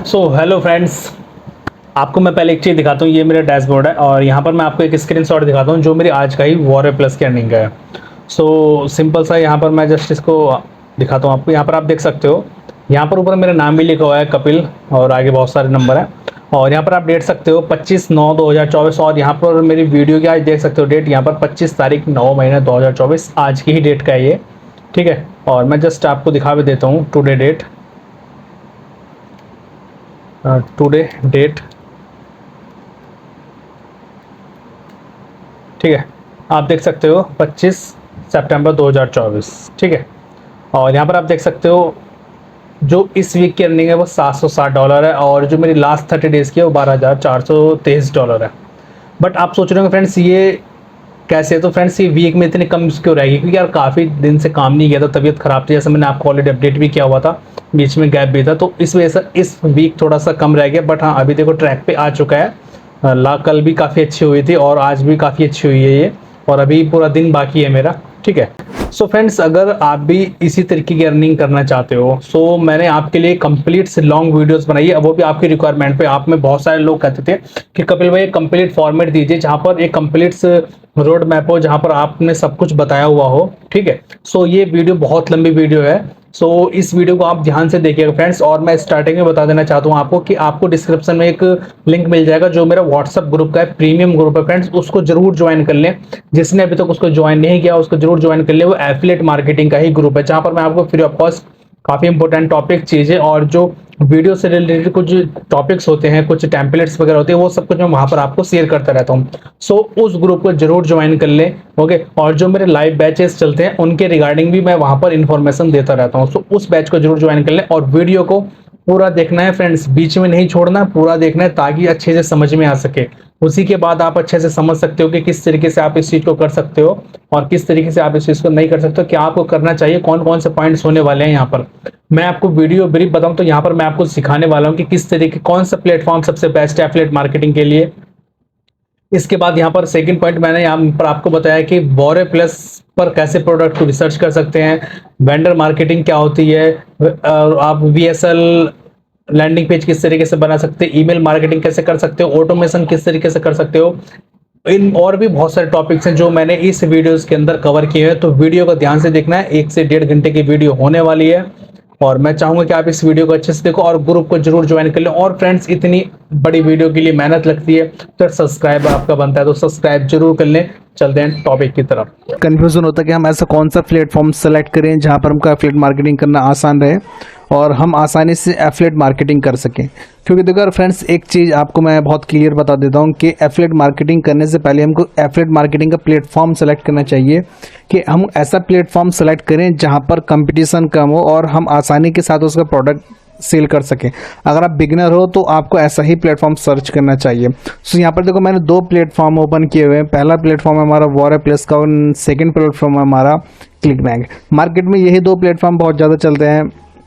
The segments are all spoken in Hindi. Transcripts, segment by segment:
सो हेलो फ्रेंड्स, आपको मैं पहले एक चीज़ दिखाता हूँ। ये मेरा डैशबोर्ड है और यहाँ पर मैं आपको एक स्क्रीनशॉट दिखाता हूँ जो मेरी आज का ही वॉर प्लस की अर्निंग का है। सो सिंपल सा यहाँ पर मैं जस्ट इसको दिखाता हूँ आपको। यहाँ पर आप देख सकते हो, यहाँ पर ऊपर मेरा नाम भी लिखा हुआ है कपिल और आगे बहुत सारे नंबर हैं। और यहाँ पर आप डेट सकते हो 25/9/2024 और यहाँ पर मेरी वीडियो की आज देख सकते हो डेट। यहाँ पर 25 तारीख 9 महीना 2024 आज की ही डेट का है ये, ठीक है। और मैं जस्ट आपको दिखा भी देता हूँ टुडे डेट, ठीक है। आप देख सकते हो 25 सितंबर 2024, ठीक है। और यहाँ पर आप देख सकते हो जो इस वीक की अर्निंग है वो $760 है और जो मेरी लास्ट 30 डेज़ की है वो $12,423 है। बट आप सोच रहे होंगे फ्रेंड्स ये कैसे है, तो फ्रेंड्स ये वीक में इतनी कम क्यों रहेगी, क्योंकि यार काफ़ी दिन से काम नहीं किया था, तबीयत ख़राब थी, जैसे मैंने आपको ऑलरेडी अपडेट भी किया हुआ था, बीच में गैप भी था, तो इस वजह से इस वीक थोड़ा सा कम रह गया। बट हाँ, अभी देखो ट्रैक पे आ चुका है। कल भी काफ़ी अच्छी हुई थी और आज भी काफ़ी अच्छी हुई है ये, और अभी पूरा दिन बाकी है मेरा, ठीक है। सो फ्रेंड्स, अगर आप भी इसी तरीके की अर्निंग करना चाहते हो, सो मैंने आपके लिए कंप्लीट से लॉन्ग वीडियोस बनाई है, वो भी आपकी रिक्वायरमेंट पे। आप में बहुत सारे लोग कहते थे कि कपिल भाई एक कंप्लीट फॉर्मेट दीजिए जहाँ पर एक कंप्लीट रोड मैप हो, जहाँ पर आपने सब कुछ बताया हुआ हो, ठीक है। सो ये वीडियो बहुत लंबी वीडियो है, सो इस वीडियो को आप ध्यान से देखिएगा फ्रेंड्स। और मैं स्टार्टिंग में बता देना चाहता हूँ आपको कि आपको डिस्क्रिप्शन में एक लिंक मिल जाएगा जो मेरा व्हाट्सएप ग्रुप का है, प्रीमियम ग्रुप है फ्रेंड्स, उसको जरूर ज्वाइन कर लें। जिसने अभी तक उसको ज्वाइन नहीं किया उसको जरूर ज्वाइन कर ले। वो एफिलिएट मार्केटिंग का ही ग्रुप है जहां पर मैं आपको फ्री ऑफ कॉस्ट काफी इंपॉर्टेंट टॉपिक चीजें और जो वीडियो से रिलेटेड कुछ टॉपिक्स होते हैं, कुछ टेम्पलेट्स वगैरह होते हैं, वो सब कुछ मैं वहां पर आपको शेयर करता रहता हूँ। सो उस ग्रुप को जरूर ज्वाइन कर लें, ओके। और जो मेरे लाइव बैचेस चलते हैं उनके रिगार्डिंग भी मैं वहां पर इंफॉर्मेशन देता रहता हूँ। सो उस बैच को जरूर ज्वाइन कर लें और वीडियो को पूरा देखना है फ्रेंड्स, बीच में नहीं छोड़ना, पूरा देखना है ताकि अच्छे से समझ में आ सके। उसी के बाद आप अच्छे से समझ सकते हो कि किस तरीके से आप इस चीज को कर सकते हो और किस तरीके से आप इस चीज को नहीं कर सकते हो, क्या आपको करना चाहिए, कौन कौन से पॉइंट्स होने वाले हैं। यहाँ पर मैं आपको वीडियो ब्रीफ बताऊं तो यहाँ पर मैं आपको सिखाने वाला हूँ कि किस तरीके, कौन सा प्लेटफॉर्म सबसे बेस्ट है एफिलिएट मार्केटिंग के लिए। इसके बाद यहाँ पर सेकंड पॉइंट मैंने यहाँ पर आपको बताया कि वॉरे प्लस पर कैसे प्रोडक्ट को रिसर्च कर सकते हैं, वेंडर मार्केटिंग क्या होती है, आप VSL लैंडिंग पेज किस तरीके से बना सकते हैं, ईमेल मार्केटिंग कैसे कर सकते हो, ऑटोमेशन किस तरीके से कर सकते हो। इन और भी बहुत सारे टॉपिक्स हैं जो मैंने इस वीडियोस के अंदर कवर किए हैं, तो वीडियो को ध्यान से देखना है। 1 से 1.5 घंटे की वीडियो होने वाली है और मैं चाहूंगा कि आप इस वीडियो को अच्छे से देखो और ग्रुप को जरूर ज्वाइन कर लें। और फ्रेंड्स, इतनी बड़ी वीडियो के लिए मेहनत लगती है तो सब्सक्राइब आपका बनता है, तो सब्सक्राइब जरूर कर लें। चलते हैं टॉपिक की तरफ। कन्फ्यूज़न होता है कि हम ऐसा कौन सा प्लेटफॉर्म सेलेक्ट करें जहां पर हमको एफिलिएट मार्केटिंग करना आसान रहे और हम आसानी से एफिलिएट मार्केटिंग कर सकें। क्योंकि देखो यार फ्रेंड्स, एक चीज़ आपको मैं बहुत क्लियर बता देता हूं कि एफिलिएट मार्केटिंग करने से पहले हमको एफिलिएट मार्केटिंग का प्लेटफॉर्म सेलेक्ट करना चाहिए कि हम ऐसा प्लेटफॉर्म सेलेक्ट करें जहां पर कंपटीशन कम हो और हम आसानी के साथ उसका प्रोडक्ट सेल कर सकें। अगर आप बिगिनर हो तो आपको ऐसा ही प्लेटफॉर्म सर्च करना चाहिए। सो यहाँ पर देखो मैंने 2 प्लेटफॉर्म ओपन किए हुए हैं। पहला प्लेटफॉर्म है हमारा वॉर प्लस का और सेकंड प्लेटफॉर्म है हमारा क्लिक बैंक। मार्केट में यही 2 प्लेटफॉर्म बहुत ज़्यादा चलते हैं,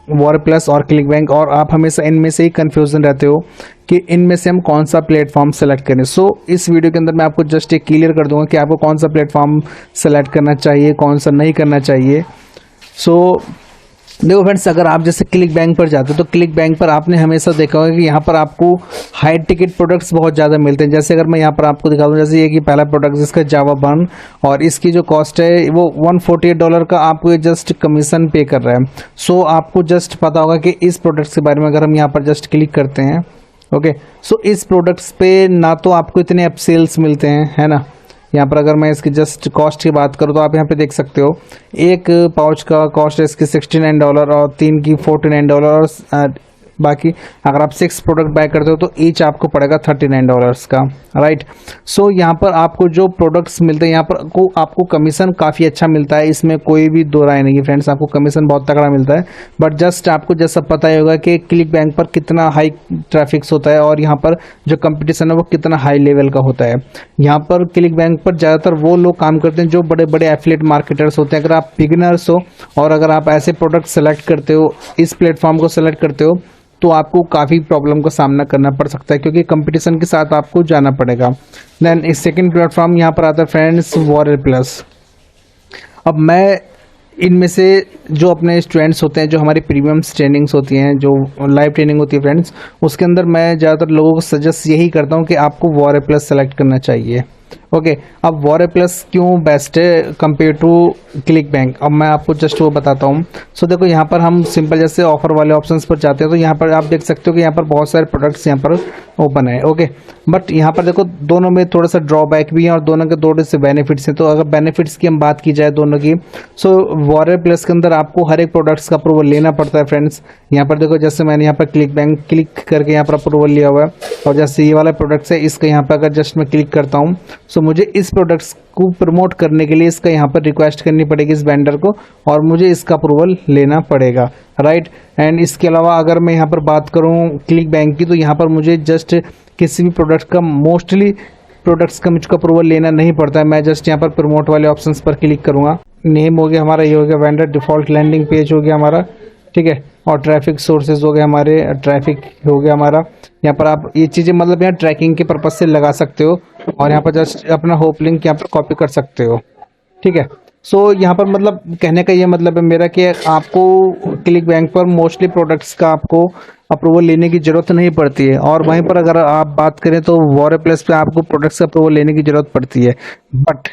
वॉर प्लस और क्लिक बैंक, और आप हमेशा इनमें से ही कन्फ्यूजन रहते हो कि इनमें से हम कौन सा प्लेटफॉर्म सेलेक्ट करें। सो इस वीडियो के अंदर मैं आपको जस्ट एक क्लियर कर दूंगा कि आपको कौन सा प्लेटफॉर्म सेलेक्ट करना चाहिए, कौन सा नहीं करना चाहिए। सो देखो फ्रेंड्स, अगर आप जैसे क्लिक बैंक पर जाते हो तो क्लिक बैंक पर आपने हमेशा देखा होगा कि यहाँ पर आपको हाई टिकट प्रोडक्ट्स बहुत ज़्यादा मिलते हैं। जैसे अगर मैं यहाँ पर आपको दिखा दूँ, जैसे ये कि पहला प्रोडक्ट जिसका जावा बर्न और इसकी जो कॉस्ट है वो $148 का आपको जस्ट कमीशन पे कर रहा है। सो आपको जस्ट पता होगा कि इस प्रोडक्ट्स के बारे में अगर हम यहाँ पर जस्ट क्लिक करते हैं, ओके, सो इस प्रोडक्ट्स पे ना तो आपको इतने अपसेल्स मिलते हैं, है ना। यहाँ पर अगर मैं इसकी जस्ट कॉस्ट की बात करूँ तो आप यहाँ पे देख सकते हो एक पाउच का कॉस्ट है इसकी $69 और 3 की $49 और बाकी अगर आप 6 प्रोडक्ट बाय करते हो तो ईच आपको पड़ेगा $39 का, राइट। सो यहाँ पर आपको जो प्रोडक्ट्स मिलते हैं यहाँ पर आपको कमीशन काफ़ी अच्छा मिलता है, इसमें कोई भी दो राय नहीं है फ्रेंड्स, आपको कमीशन बहुत तगड़ा मिलता है। बट जस्ट आपको जैसा पता ही होगा कि क्लिक बैंक पर कितना हाई ट्रैफिक्स होता है और यहाँ पर जो कंपटीशन है वो कितना हाई लेवल का होता है। यहाँ पर क्लिक बैंक पर ज़्यादातर वो लोग काम करते हैं जो बड़े बड़े एफिलिएट मार्केटर्स होते हैं। अगर आप बिगिनर्स हो और अगर आप ऐसे प्रोडक्ट सेलेक्ट करते हो, इस प्लेटफॉर्म को सेलेक्ट करते हो, तो आपको काफ़ी प्रॉब्लम का सामना करना पड़ सकता है क्योंकि कंपटीशन के साथ आपको जाना पड़ेगा। देन इस सेकंड प्लेटफॉर्म यहाँ पर आता है फ्रेंड्स वॉर प्लस। अब मैं इनमें से जो अपने स्टूडेंट्स होते हैं, जो हमारी प्रीमियम्स ट्रेनिंग्स होती हैं, जो लाइव ट्रेनिंग होती है फ्रेंड्स, उसके अंदर मैं ज़्यादातर लोगों को सजेस्ट यही करता हूँ कि आपको वॉर प्लस सेलेक्ट करना चाहिए। ओके, अब वॉर प्लस क्यों बेस्ट है कंपेयर टू क्लिक बैंक, अब मैं आपको जस्ट वो बताता हूँ। सो देखो यहाँ पर हम सिंपल जैसे ऑफर वाले ऑप्शंस पर जाते हैं तो यहाँ पर आप देख सकते हो कि यहाँ पर बहुत सारे प्रोडक्ट्स यहाँ पर ओपन है। ओके, बट यहाँ पर देखो दोनों में थोड़ा सा ड्रॉबैक भी है और दोनों के थोड़े से बेनिफिट्स हैं। तो अगर बेनिफिट्स की हम बात की जाए दोनों की, सो वॉर प्लस के अंदर आपको हर एक प्रोडक्ट्स का अप्रूवल लेना पड़ता है फ्रेंड्स। यहाँ पर देखो जैसे मैंने यहाँ पर क्लिक बैंक क्लिक करके यहाँ पर अप्रूवल लिया हुआ है, और जैसे ये वाला प्रोडक्ट्स है इसका यहाँ पर अगर जस्ट मैं क्लिक करता हूँ, सो मुझे इस प्रोडक्ट्स को प्रमोट करने के लिए इसका यहाँ पर रिक्वेस्ट करनी पड़ेगी इस वेंडर को, और मुझे इसका अप्रूवल लेना पड़ेगा, राइट। एंड इसके अलावा अगर मैं यहाँ पर बात करूँ क्लिक बैंक की, तो यहाँ पर मुझे जस्ट किसी भी प्रोडक्ट का मोस्टली प्रोडक्ट्स का मुझको अप्रूवल लेना नहीं पड़ता है। मैं जस्ट यहाँ पर प्रमोट वाले ऑप्शंस पर क्लिक करूँगा। नेम हो गया हमारा, ये हो गया वेंडर डिफ़ॉल्ट लैंडिंग पेज हो गया हमारा, ठीक है, और ट्रैफिक सोर्सेज हो गए हमारे, ट्रैफिक हो गया हमारा। यहाँ पर आप ये चीज़ें मतलब यहाँ ट्रैकिंग के पर्पज़ से लगा सकते हो, और यहाँ पर जस्ट अपना होप लिंक यहाँ पर कॉपी कर सकते हो, ठीक है। सो यहाँ पर मतलब कहने का ये मतलब है मेरा कि आपको क्लिक बैंक पर मोस्टली प्रोडक्ट्स का आपको अप्रूवल लेने की ज़रूरत नहीं पड़ती है, और वहीं पर अगर आप बात करें तो वॉर प्लस पे आपको प्रोडक्ट्स का अप्रूवल लेने की ज़रूरत पड़ती है। बट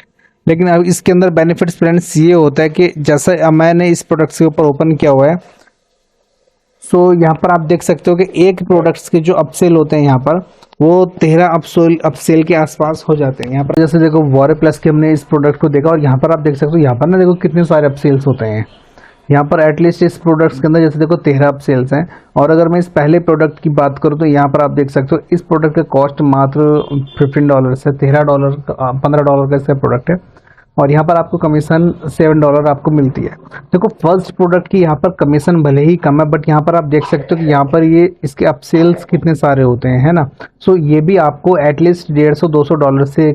लेकिन अब इसके अंदर बेनिफिट्स फ्रेंड्स ये होता है कि जैसा मैंने इस प्रोडक्ट्स के ऊपर ओपन किया हुआ है, सो यहाँ पर आप देख सकते हो कि एक प्रोडक्ट्स के जो अपसेल होते हैं यहाँ पर वो 13 अपसेल के आसपास हो जाते हैं। यहाँ पर जैसे देखो वॉर प्लस के हमने इस प्रोडक्ट को देखा, और यहाँ पर आप देख सकते हो यहाँ पर ना देखो कितने सारे अपसेल्स होते हैं। यहाँ पर एटलीस्ट इस प्रोडक्ट्स के अंदर जैसे देखो 13 अपसेल्स हैं, और अगर मैं इस पहले प्रोडक्ट की बात करूँ तो यहाँ पर आप देख सकते हो इस प्रोडक्ट का कॉस्ट मात्र $15 से $13 $15 का इसका प्रोडक्ट है, और यहाँ पर आपको कमीशन $7 आपको मिलती है। देखो फर्स्ट प्रोडक्ट की यहाँ पर कमीशन भले ही कम है, बट यहाँ पर आप देख सकते हो कि यहाँ पर ये इसके अपसेल्स कितने सारे होते हैं, है ना। सो ये भी आपको एटलीस्ट $150-200 से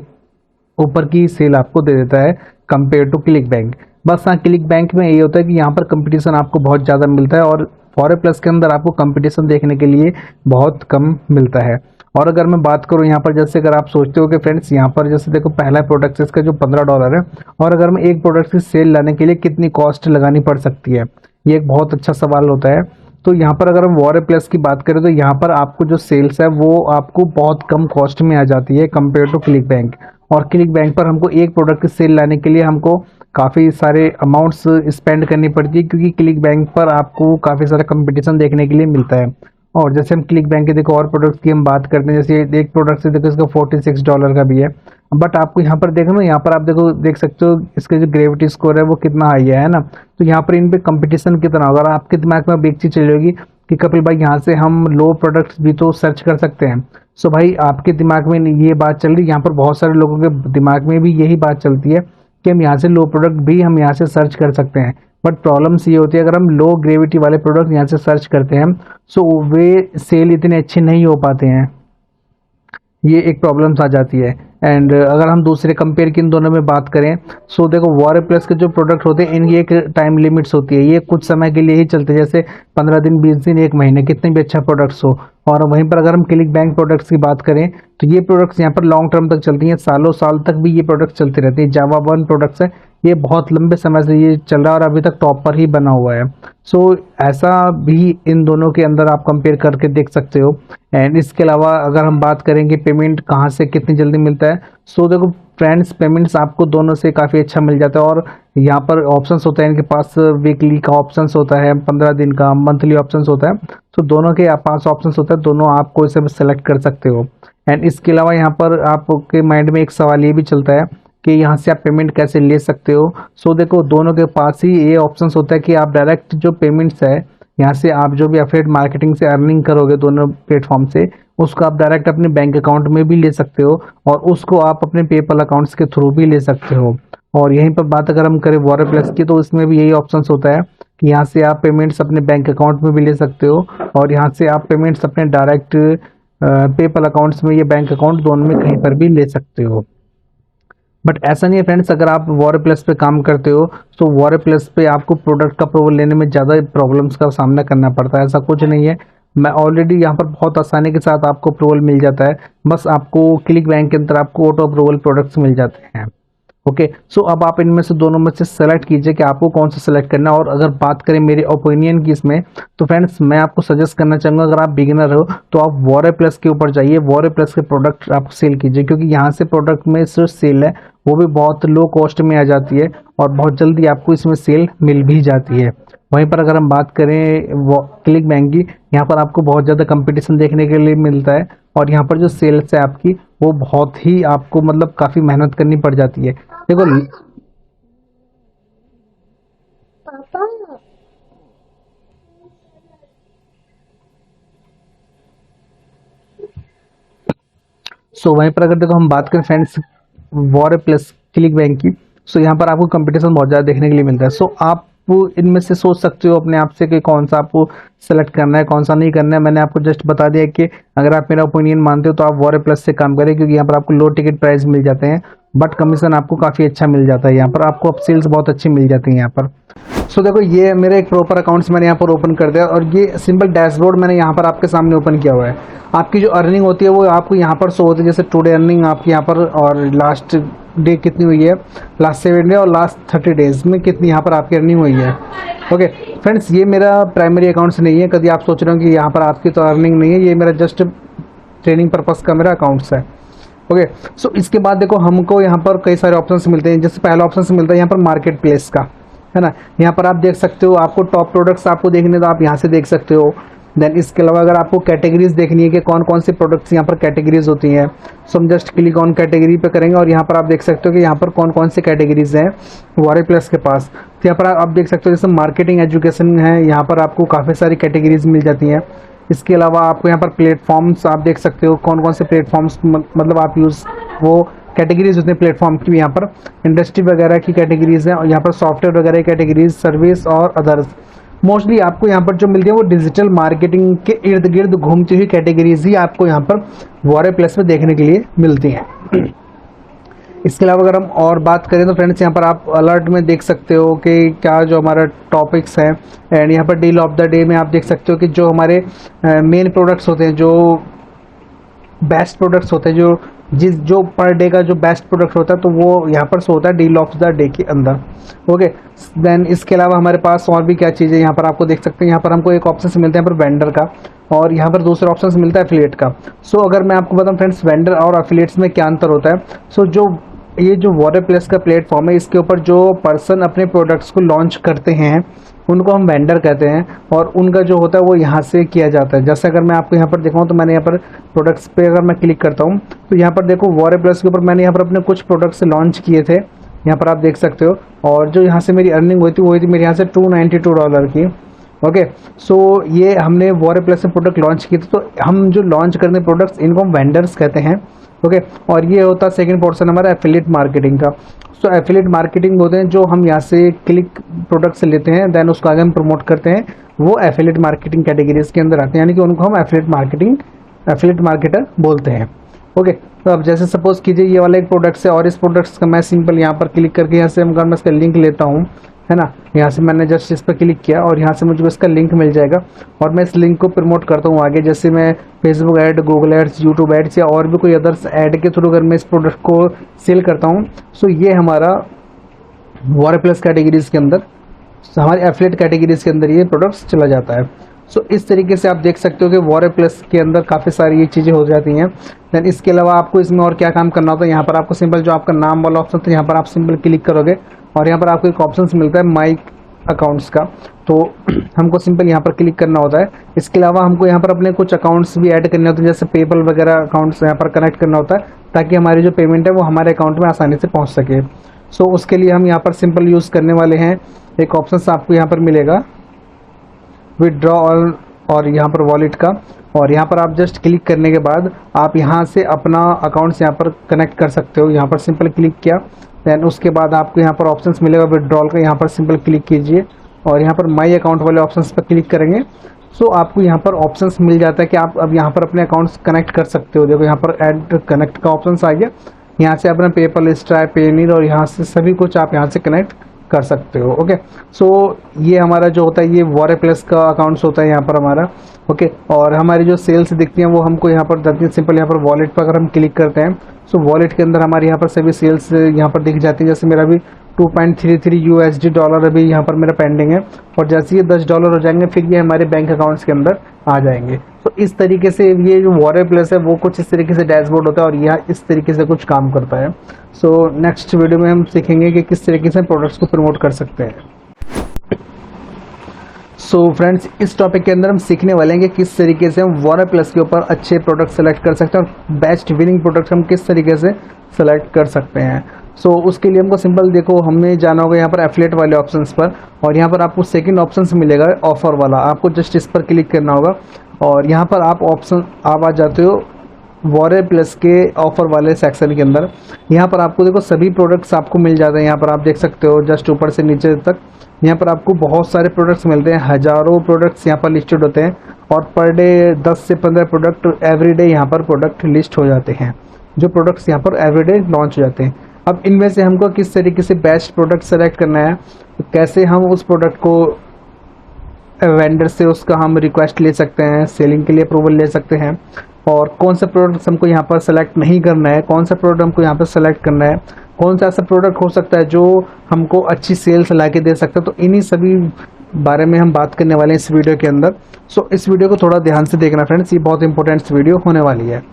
ऊपर की सेल आपको दे देता है कंपेयर टू क्लिक बैंक। बस हाँ, क्लिक बैंक में ये होता है कि यहाँ पर कंपटीशन आपको बहुत ज़्यादा मिलता है, और फॉर प्लस के अंदर आपको कंपटीशन देखने के लिए बहुत कम मिलता है। और अगर मैं बात करूँ यहाँ पर जैसे अगर आप सोचते हो कि फ्रेंड्स यहाँ पर जैसे देखो पहला प्रोडक्ट इसका जो $15 है, और अगर मैं एक प्रोडक्ट की सेल लाने के लिए कितनी कॉस्ट लगानी पड़ सकती है, ये एक बहुत अच्छा सवाल होता है। तो यहाँ पर अगर हम वॉर प्लस की बात करें तो यहाँ पर आपको जो सेल्स है वो आपको बहुत कम कॉस्ट में आ जाती है कंपेयर टू क्लिक बैंक। और क्लिक बैंक पर हमको एक प्रोडक्ट की सेल लाने के लिए हमको काफ़ी सारे अमाउंट्स स्पेंड करनी पड़ती है, क्योंकि क्लिक बैंक पर आपको काफ़ी सारा कंपटीशन देखने के लिए मिलता है। और जैसे हम क्लिक बैंक के देखो और प्रोडक्ट्स की हम बात करते हैं, जैसे एक प्रोडक्ट से देखो इसका $46 का भी है, बट आपको यहाँ पर देखो ना, यहाँ पर आप देखो देख सकते हो इसका जो ग्रेविटी स्कोर है वो कितना हाई है ना। तो यहाँ पर इन पे कंपटीशन कितना होगा। और आपके दिमाग में अब एक चीज़ चली होगी कि कपिल भाई यहाँ से हम लो प्रोडक्ट्स भी तो सर्च कर सकते हैं। सो भाई आपके दिमाग में ये बात चल रही, यहाँ पर बहुत सारे लोगों के दिमाग में भी यही बात चलती है कि हम यहाँ से लो प्रोडक्ट भी हम यहाँ से सर्च कर सकते हैं। बट प्रॉब्लम्स ये होती है अगर हम लो ग्रेविटी वाले प्रोडक्ट यहाँ से सर्च करते हैं, सो वे सेल इतने अच्छे नहीं हो पाते हैं, ये एक प्रॉब्लम्स आ जाती है। एंड अगर हम दूसरे कंपेयर की इन दोनों में बात करें, सो देखो वॉर प्लस के जो प्रोडक्ट होते हैं इनकी एक टाइम लिमिट्स होती है, ये कुछ समय के लिए ही चलते हैं, जैसे 15 दिन 20 दिन 1 महीने, कितने भी अच्छा प्रोडक्ट्स हो। और वहीं पर अगर हम क्लिक बैंक प्रोडक्ट्स की बात करें तो ये प्रोडक्ट्स यहाँ पर लॉन्ग टर्म तक चलती हैं, सालों साल तक भी ये प्रोडक्ट्स चलते रहते हैं। जावा 1 प्रोडक्ट्स है, ये बहुत लंबे समय से ये चल रहा है और अभी तक टॉप पर ही बना हुआ है। सो ऐसा भी इन दोनों के अंदर आप कंपेयर करके देख सकते हो। एंड इसके अलावा अगर हम बात करेंगे पेमेंट कहाँ से कितनी जल्दी मिलता है, सो देखो फ्रेंड्स पेमेंट्स आपको दोनों से काफ़ी अच्छा मिल जाता है। और यहाँ पर ऑप्शंस होता है इनके पास, वीकली का ऑप्शंस होता है, 15 दिन का, मंथली ऑप्शंस होता है। तो दोनों के पास ऑप्शंस होता है, दोनों आप कोई से भी सेलेक्ट कर सकते हो। एंड इसके अलावा यहाँ पर आपके माइंड में एक सवाल ये भी चलता है कि यहाँ से आप पेमेंट कैसे ले सकते हो। सो देखो दोनों के पास ही ये ऑप्शंस होता है कि आप डायरेक्ट जो पेमेंट्स है यहाँ से आप जो भी एफिलिएट मार्केटिंग से अर्निंग करोगे दोनों प्लेटफॉर्म से, उसको आप डायरेक्ट अपने बैंक अकाउंट में भी ले सकते हो, और उसको आप अपने पेपल अकाउंट्स के थ्रू भी ले सकते हो। और यहीं पर बात अगर हम करें वॉर प्लस की, तो इसमें भी यही ऑप्शंस होता है कि यहाँ से आप पेमेंट्स अपने बैंक अकाउंट में भी ले सकते हो, और यहाँ से आप पेमेंट्स अपने डायरेक्ट पेपल अकाउंट्स में या बैंक अकाउंट दोनों में कहीं पर भी ले सकते हो। बट ऐसा नहीं है फ्रेंड्स, अगर आप वॉर प्लस पे काम करते हो तो वॉर प्लस पे आपको प्रोडक्ट का अप्रूवल लेने में ज़्यादा प्रॉब्लम्स का सामना करना पड़ता है, ऐसा कुछ नहीं है। मैं ऑलरेडी यहाँ पर बहुत आसानी के साथ आपको अप्रूवल मिल जाता है। बस आपको क्लिक बैंक के अंदर आपको ऑटो अप्रूवल प्रोडक्ट्स मिल जाते हैं। ओके, सो अब आप इनमें से दोनों में से सेलेक्ट कीजिए कि आपको कौन सा सेलेक्ट करना है। और अगर बात करें मेरे ओपिनियन की इसमें, तो फ्रेंड्स मैं आपको सजेस्ट करना चाहूँगा, अगर आप बिगिनर हो तो आप वॉरे प्लस के ऊपर जाइए, वॉरे प्लस के प्रोडक्ट आप सेल कीजिए, क्योंकि यहाँ से प्रोडक्ट में सिर्फ सेल है वो भी बहुत लो कॉस्ट में आ जाती है और बहुत जल्दी आपको इसमें सेल मिल भी जाती है। वहीं पर अगर हम बात करें वो क्लिक बैंक की, यहाँ पर आपको बहुत ज़्यादा कंपटीशन देखने के लिए मिलता है और यहाँ पर जो सेल्स है आपकी वो बहुत ही आपको मतलब काफ़ी मेहनत करनी पड़ जाती है। देखो पापा। सो वहीं पर अगर देखो हम बात करें friends war plus click bank की, सो यहाँ पर आपको कंपटीशन बहुत ज़्यादा देखने के लिए मिलता है। सो आप इनमें से सोच सकते हो अपने आप से कि कौन सा आपको सेलेक्ट करना है कौन सा नहीं करना है। मैंने आपको जस्ट बता दिया कि अगर आप मेरा ओपिनियन मानते हो तो आप वॉर प्लस से काम करें, क्योंकि यहाँ पर आपको लो टिकट प्राइस मिल जाते हैं बट कमीशन आपको काफ़ी अच्छा मिल जाता है। यहाँ पर आपको अब सेल्स बहुत अच्छी मिल जाती है यहाँ पर। सो देखो ये मेरे एक प्रॉपर अकाउंट्स मैंने यहाँ पर ओपन कर दिया और ये सिंपल डैशबोर्ड मैंने यहाँ पर आपके सामने ओपन किया हुआ है। आपकी जो अर्निंग होती है वो आपको यहाँ पर शो होती है, जैसे टुडे अर्निंग आपकी यहाँ पर, और लास्ट डे कितनी हुई है, लास्ट 7 डे और लास्ट 30 डेज में कितनी यहाँ पर आपकी अर्निंग हुई है। ओके फ्रेंड्स, ये मेरा प्राइमरी अकाउंट्स नहीं है, कभी आप सोच रहे हो कि यहाँ पर आपकी तो अर्निंग नहीं है, ये मेरा जस्ट ट्रेनिंग पर्पज़ का मेरा अकाउंट्स है। ओके सो इसके बाद देखो हमको यहाँ पर कई सारे ऑप्शंस मिलते हैं। जैसे पहला ऑप्शन मिलता है यहाँ पर मार्केट प्लेस का, है ना। यहाँ पर आप देख सकते हो, आपको टॉप प्रोडक्ट्स आपको देखने तो आप यहाँ से देख सकते हो। देन इसके अलावा अगर आपको कैटेगरीज देखनी है कि कौन कौन से प्रोडक्ट्स यहाँ पर कैटेगरीज होती हैं, सो हम जस्ट क्लिक ऑन कैटेगरी पे करेंगे और यहाँ पर आप देख सकते हो कि यहाँ पर कौन कौन से कैटेगरीज हैं वॉरे प्लस के पास। तो यहाँ पर आप देख सकते हो जैसे मार्केटिंग एजुकेशन है, यहाँ पर आपको काफ़ी सारी कैटेगरीज मिल जाती हैं। इसके अलावा आपको यहाँ पर प्लेटफॉर्म्स आप देख सकते हो कौन कौन से प्लेटफॉर्म्स मतलब आप यूज़ वो कैटेगरीज होते हैं प्लेटफॉर्म की। यहाँ पर इंडस्ट्री वगैरह की कैटेगरीज हैं और यहाँ पर सॉफ्टवेयर वगैरह की कैटेगरीज, सर्विस और अदर्स। मोस्टली आपको यहाँ पर जो मिलती है वो डिजिटल मार्केटिंग के इर्द गिर्द घूमती हुई कैटेगरीज ही आपको यहाँ पर वॉरे प्लस में देखने के लिए मिलती हैं। इसके अलावा अगर हम और बात करें तो फ्रेंड्स यहाँ पर आप अलर्ट में देख सकते हो कि क्या जो हमारा टॉपिक्स हैं, एंड यहाँ पर डील ऑफ द डे में आप देख सकते हो कि जो हमारे मेन प्रोडक्ट्स होते हैं, जो बेस्ट प्रोडक्ट्स होते हैं, जो पर डे का जो बेस्ट प्रोडक्ट होता है तो वो यहाँ पर शो होता है डील ऑफ द डे के अंदर। ओके देन इसके अलावा हमारे पास और भी क्या चीज़ें यहाँ पर आपको देख सकते हैं। यहाँ पर हमको एक ऑप्शन से मिलता है यहाँ पर वेंडर का, और यहाँ पर दूसरा ऑप्शन से मिलता है एफिलिएट का। सो अगर मैं आपको बताऊँ फ्रेंड्स वेंडर और एफिलिएट्स में क्या अंतर होता है, सो ये जो वॉरे प्लस का प्लेटफॉर्म है, इसके ऊपर जो पर्सन अपने प्रोडक्ट्स को लॉन्च करते हैं उनको हम वेंडर कहते हैं, और उनका जो होता है वो यहाँ से किया जाता है। जैसे अगर मैं आपको यहाँ पर दिखाऊँ तो मैंने यहाँ पर प्रोडक्ट्स पे अगर मैं क्लिक करता हूँ तो यहाँ पर देखो वॉरे प्लस के ऊपर मैंने यहाँ पर अपने कुछ प्रोडक्ट्स लॉन्च किए थे, यहाँ पर आप देख सकते हो। और जो यहाँ से मेरी अर्निंग हुई थी वो हुई थी मेरे यहाँ से $292 की। ओके सो ये हमने वॉरे प्लस से प्रोडक्ट लॉन्च किए थे, तो हम जो लॉन्च करने प्रोडक्ट्स इनको हम वेंडर्स कहते हैं। ओके और ये होता है सेकंड पोर्शन हमारा एफिलिएट मार्केटिंग का। सो एफिलिएट मार्केटिंग होते हैं जो हम यहाँ से क्लिक प्रोडक्ट से लेते हैं देन उसको आगे हम प्रमोट करते हैं, वो एफिलिएट मार्केटिंग कैटेगरीज के अंदर आते हैं, यानी कि उनको हम एफिलिएट मार्केटर बोलते हैं। ओके तो अब जैसे सपोज कीजिए ये वाला एक प्रोडक्ट्स है और इस प्रोडक्ट्स का मैं सिंपल यहाँ पर क्लिक करके यहाँ से अगर मैं इसका लिंक लेता हूँ, है ना, यहाँ से मैंने जस्ट इस पर क्लिक किया और यहाँ से मुझे इसका लिंक मिल जाएगा और मैं इस लिंक को प्रमोट करता हूँ आगे। जैसे मैं Facebook ad, Google ads, YouTube ads या और भी कोई अदर्स ऐड के थ्रू अगर मैं इस प्रोडक्ट को सेल करता हूँ, सो ये हमारा वॉरे प्लस कैटेगरीज के अंदर, हमारे एफिलिएट कैटेगरीज के अंदर ये प्रोडक्ट्स चला जाता है। सो इस तरीके से आप देख सकते हो कि वॉरे प्लस के अंदर काफ़ी सारी ये चीज़ें हो जाती हैं। देन इसके अलावा आपको इसमें और क्या काम करना होता है, यहाँ पर आपको सिंपल जो आपका नाम वाला ऑप्शन था यहाँ पर आप सिंपल क्लिक करोगे और यहाँ पर आपको एक ऑप्शन मिलता है माई अकाउंट्स का, तो हमको सिंपल यहाँ पर क्लिक करना होता है। इसके अलावा हमको यहाँ पर अपने कुछ अकाउंट्स भी ऐड करने होते हैं, जैसे पेपल वगैरह अकाउंट्स यहाँ पर कनेक्ट करना होता है ताकि हमारी जो पेमेंट है वो हमारे अकाउंट में आसानी से पहुँच सके। सो उसके लिए हम यहाँ पर सिंपल यूज़ करने वाले हैं एक ऑप्शन आपको यहाँ पर मिलेगा विदड्रॉ और यहाँ पर वॉलेट का, और यहाँ पर आप जस्ट क्लिक करने के बाद आप यहाँ से अपना अकाउंट्स यहाँ पर कनेक्ट कर सकते हो। यहाँ पर सिंपल क्लिक किया देन उसके बाद आपको यहाँ पर ऑप्शंस मिलेगा विदड्रॉल का, यहाँ पर सिंपल क्लिक कीजिए और यहाँ पर माई अकाउंट वाले ऑप्शंस पर क्लिक करेंगे। सो आपको यहाँ पर ऑप्शंस मिल जाता है कि आप अब यहाँ पर अपने अकाउंट्स कनेक्ट कर सकते हो। देखो यहाँ पर ऐड कनेक्ट का ऑप्शन आ गया, यहाँ से अपना पेपल, स्ट्राइप, पेनीर और यहाँ से सभी कुछ आप यहाँ से कनेक्ट कर सकते हो। ओके सो ये हमारा जो होता है ये वॉरे प्लस का अकाउंट्स होता है यहाँ पर हमारा। ओके और हमारी जो सेल्स दिखती हैं वो हमको यहाँ पर देती हैं। सिंपल यहाँ पर वॉलेट पर अगर हम क्लिक करते हैं सो वॉलेट के अंदर हमारे यहाँ पर सभी सेल्स यहाँ पर दिख जाती है। जैसे मेरा भी 2.33 USD डॉलर अभी यहाँ पर मेरा पेंडिंग है, और जैसे ये $10 हो जाएंगे फिर ये हमारे बैंक अकाउंट्स के अंदर आ जाएंगे। तो इस तरीके से ये जो वॉरेट प्लस है वो कुछ इस तरीके से डैशबोर्ड होता है और यह इस तरीके से कुछ काम करता है। सो नेक्स्ट वीडियो में हम सीखेंगे कि किस तरीके से प्रोडक्ट्स को प्रमोट कर सकते हैं। सो फ्रेंड्स, इस टॉपिक के अंदर हम सीखने वाले हैं कि किस तरीके से हम वॉरेट प्लस के ऊपर अच्छे प्रोडक्ट सेलेक्ट कर सकते हैं और बेस्ट विनिंग प्रोडक्ट हम किस तरीके से सेलेक्ट कर सकते हैं। सो उसके लिए हमको सिंपल देखो, हमें जाना होगा यहाँ पर एफिलिएट वाले ऑप्शंस पर, और यहाँ पर आपको सेकंड ऑप्शन मिलेगा ऑफर वाला। आपको जस्ट इस पर क्लिक करना होगा और यहाँ पर आप आ जाते हो वॉरेट प्लस के ऑफर वाले सेक्शन के अंदर। यहाँ पर आपको देखो सभी प्रोडक्ट्स आपको मिल जाते हैं। यहाँ पर आप देख सकते हो जस्ट ऊपर से नीचे तक यहाँ पर आपको बहुत सारे प्रोडक्ट्स मिलते हैं। हज़ारों प्रोडक्ट्स यहाँ पर लिस्टेड होते हैं और पर डे 10 से 15 प्रोडक्ट एवरीडे यहाँ पर प्रोडक्ट लिस्ट हो जाते हैं, जो प्रोडक्ट्स यहाँ पर एवरीडे लॉन्च हो जाते हैं। अब इनमें से हमको किस तरीके से बेस्ट प्रोडक्ट सेलेक्ट करना है, तो कैसे हम उस प्रोडक्ट को वेंडर से उसका हम रिक्वेस्ट ले सकते हैं, सेलिंग के लिए अप्रूवल ले सकते हैं, और कौन सा प्रोडक्ट हमको यहाँ पर सेलेक्ट नहीं करना है, कौन सा प्रोडक्ट हमको यहाँ पर सेलेक्ट करना है, कौन सा ऐसा प्रोडक्ट हो सकता है जो हमको अच्छी सेल्स ला के दे सकता है। तो इन्हीं सभी बारे में हम बात करने वाले हैं इस वीडियो के अंदर। सो इस वीडियो को थोड़ा ध्यान से देखना फ्रेंड्स, ये बहुत इंपॉर्टेंट वीडियो होने वाली है।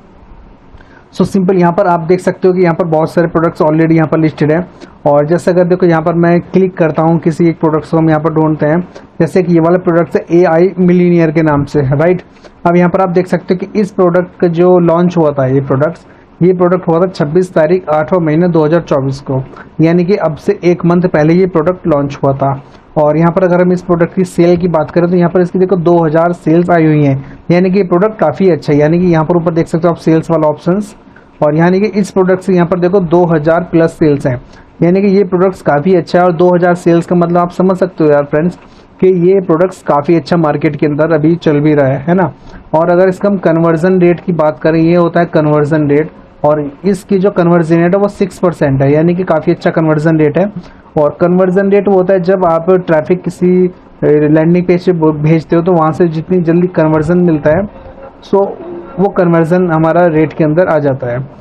सो सिंपल यहाँ पर आप देख सकते हो कि यहाँ पर बहुत सारे प्रोडक्ट्स ऑलरेडी यहाँ पर लिस्टेड है, और जैसे अगर देखो यहाँ पर मैं क्लिक करता हूँ किसी एक प्रोडक्ट्स को हम यहाँ पर ढूंढते हैं, जैसे कि ये वाला प्रोडक्ट है AI मिलीनियर के नाम से, राइट। अब यहाँ पर आप देख सकते हो कि इस प्रोडक्ट का जो लॉन्च हुआ था, ये प्रोडक्ट हुआ था 26 तारीख 8वां महीना 2024 को, यानी कि अब से एक मंथ पहले ये प्रोडक्ट लॉन्च हुआ था। और यहाँ पर अगर हम इस प्रोडक्ट की सेल की बात करें तो यहाँ पर इसकी देखो 2000 सेल्स आई हुई हैं, यानी कि ये प्रोडक्ट काफ़ी अच्छा है। यानी कि यहाँ पर ऊपर देख सकते हो आप सेल्स वाला ऑप्शंस, और यानी कि इस प्रोडक्ट से यहाँ पर देखो 2000 प्लस सेल्स हैं, यानी कि ये प्रोडक्ट्स काफ़ी अच्छा है। और 2000 सेल्स का मतलब आप समझ सकते हो यार फ्रेंड्स कि ये प्रोडक्ट्स काफ़ी अच्छा मार्केट के अंदर अभी चल भी रहा है ना। और अगर इसका हम कन्वर्जन रेट की बात करें, ये होता है कन्वर्जन रेट, और इसकी जो कन्वर्जन रेट है वो 6% है, यानी कि काफ़ी अच्छा कन्वर्जन रेट है। और कन्वर्जन रेट वो होता है जब आप ट्रैफिक किसी लैंडिंग पेज से भेजते हो तो वहाँ से जितनी जल्दी कन्वर्जन मिलता है, सो वो कन्वर्जन हमारा रेट के अंदर आ जाता है।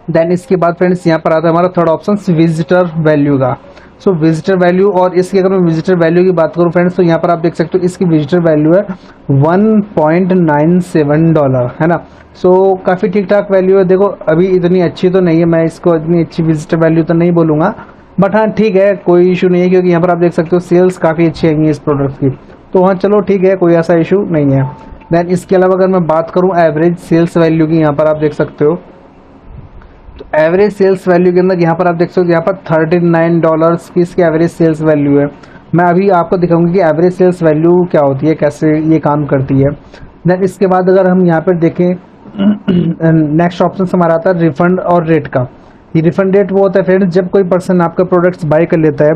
देन इसके बाद फ्रेंड्स यहाँ पर आता है हमारा थर्ड ऑप्शन विजिटर वैल्यू का। सो विजिटर वैल्यू, और इसकी अगर मैं विजिटर वैल्यू की बात करूँ फ्रेंड्स तो यहाँ पर आप देख सकते हो इसकी विजिटर वैल्यू है $1.97 है ना। सो काफ़ी ठीक ठाक वैल्यू है। देखो अभी इतनी अच्छी तो नहीं है, मैं इसको इतनी अच्छी विजिटर वैल्यू तो नहीं बोलूँगा, बट हाँ ठीक है, कोई इशू नहीं है, क्योंकि यहाँ पर आप देख सकते हो सेल्स काफ़ी अच्छी आएंगी इस प्रोडक्ट की, तो हाँ चलो ठीक है, कोई ऐसा इशू नहीं है। देन इसके अलावा अगर मैं बात करूँ एवरेज सेल्स वैल्यू की, यहाँ पर आप देख सकते हो तो एवरेज सेल्स वैल्यू के अंदर यहाँ पर आप देख सकते हो यहाँ पर $39 की इसकी एवरेज सेल्स वैल्यू है। मैं अभी आपको दिखाऊंगी कि एवरेज सेल्स वैल्यू क्या होती है, कैसे ये काम करती है। देन इसके बाद अगर हम यहाँ पर देखें नेक्स्ट ऑप्शन हमारा आता है रिफंड और रेट का। ये रिफंड रेट वो होता है फ्रेंड्स जब कोई पर्सन आपका प्रोडक्ट्स बाय कर लेता है,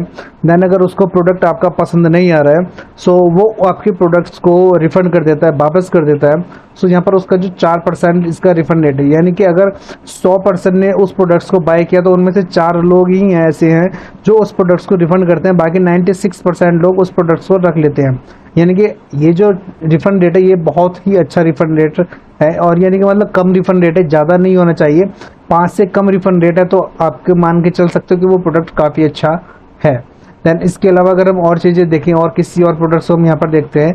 देन अगर उसको प्रोडक्ट आपका पसंद नहीं आ रहा है, सो वो आपके प्रोडक्ट्स को रिफंड कर देता है, वापस कर देता है। सो यहाँ पर उसका जो 4% इसका रिफंड रेट है, यानी कि अगर 100% ने उस प्रोडक्ट्स को बाय किया तो उनमें से 4 लोग ही ऐसे हैं जो उस प्रोडक्ट्स को रिफंड करते हैं, बाकी 96% लोग उस प्रोडक्ट्स को रख लेते हैं। यानी कि ये जो रिफंड रेट है ये बहुत ही अच्छा रिफंड रेट है, और यानी कि मतलब कम रिफंड रेट है, ज़्यादा नहीं होना चाहिए। 5 से कम रिफंड रेट है तो आपके मान के चल सकते हो कि वो प्रोडक्ट काफ़ी अच्छा है। देन इसके अलावा अगर हम और चीज़ें देखें और किसी और प्रोडक्ट्स को हम यहाँ पर देखते हैं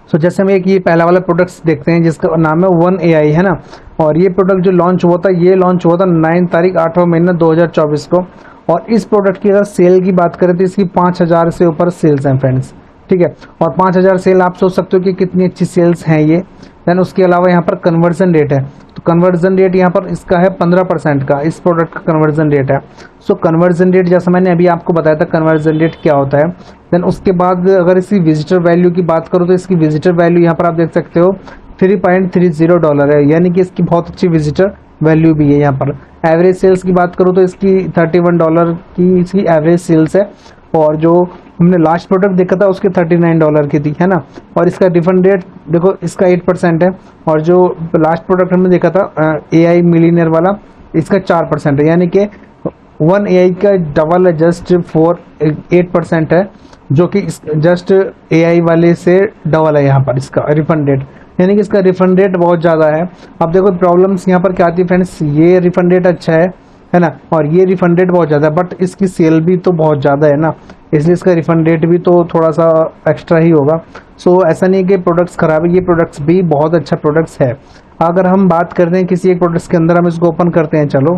सो जैसे हम एक ये पहला वाला प्रोडक्ट्स देखते हैं जिसका नाम है 1AI है ना। और ये प्रोडक्ट जो लॉन्च हुआ था, ये लॉन्च हुआ था 9 तारीख 8वां महीना 2024 को। और इस प्रोडक्ट की अगर सेल की बात करें तो इसकी 5000 से ऊपर सेल्स हैं फ्रेंड्स, ठीक है। और 5000 सेल आप सोच सकते हो कि कितनी अच्छी सेल्स हैं ये। देन उसके अलावा यहाँ पर कन्वर्जन रेट है, तो कन्वर्जन रेट यहाँ पर इसका है 15% का, इस प्रोडक्ट का कन्वर्जन रेट है। सो कन्वर्जन रेट जैसा मैंने अभी आपको बताया था कन्वर्जन रेट क्या होता है। देन उसके बाद अगर इसकी विजिटर वैल्यू की बात करो तो इसकी विजिटर वैल्यू यहाँ पर आप देख सकते हो $3.30 है, यानी कि इसकी बहुत अच्छी विजिटर वैल्यू भी है। यहाँ पर एवरेज सेल्स की बात करूँ तो इसकी $31 की इसकी एवरेज सेल्स है, और जो हमने लास्ट प्रोडक्ट देखा था उसके $39 की थी, है ना। और इसका रिफंड रेट देखो इसका 8% है, और जो लास्ट प्रोडक्ट हमने देखा था AI मिलीनियर वाला, इसका 4% है, यानी कि 1 AI का डबल है, जस्ट 8% है, जो कि जस्ट AI वाले से डबल है यहाँ पर इसका रिफंड रेट, यानी कि इसका रिफंड रेट बहुत ज़्यादा है। अब देखो प्रॉब्लम्स यहाँ पर क्या आती है फ्रेंड्स, ये रिफंड रेट अच्छा है ना, और ये रिफंड रेट बहुत ज़्यादा है, बट इसकी सेल भी तो बहुत ज़्यादा है ना, इसलिए इसका रिफंड रेट भी तो थोड़ा सा एक्स्ट्रा ही होगा। सो ऐसा नहीं है कि प्रोडक्ट्स ख़राब है, ये प्रोडक्ट्स भी बहुत अच्छा प्रोडक्ट्स है। अगर हम बात करते हैं किसी एक प्रोडक्ट्स के अंदर, हम इसको ओपन करते हैं, चलो,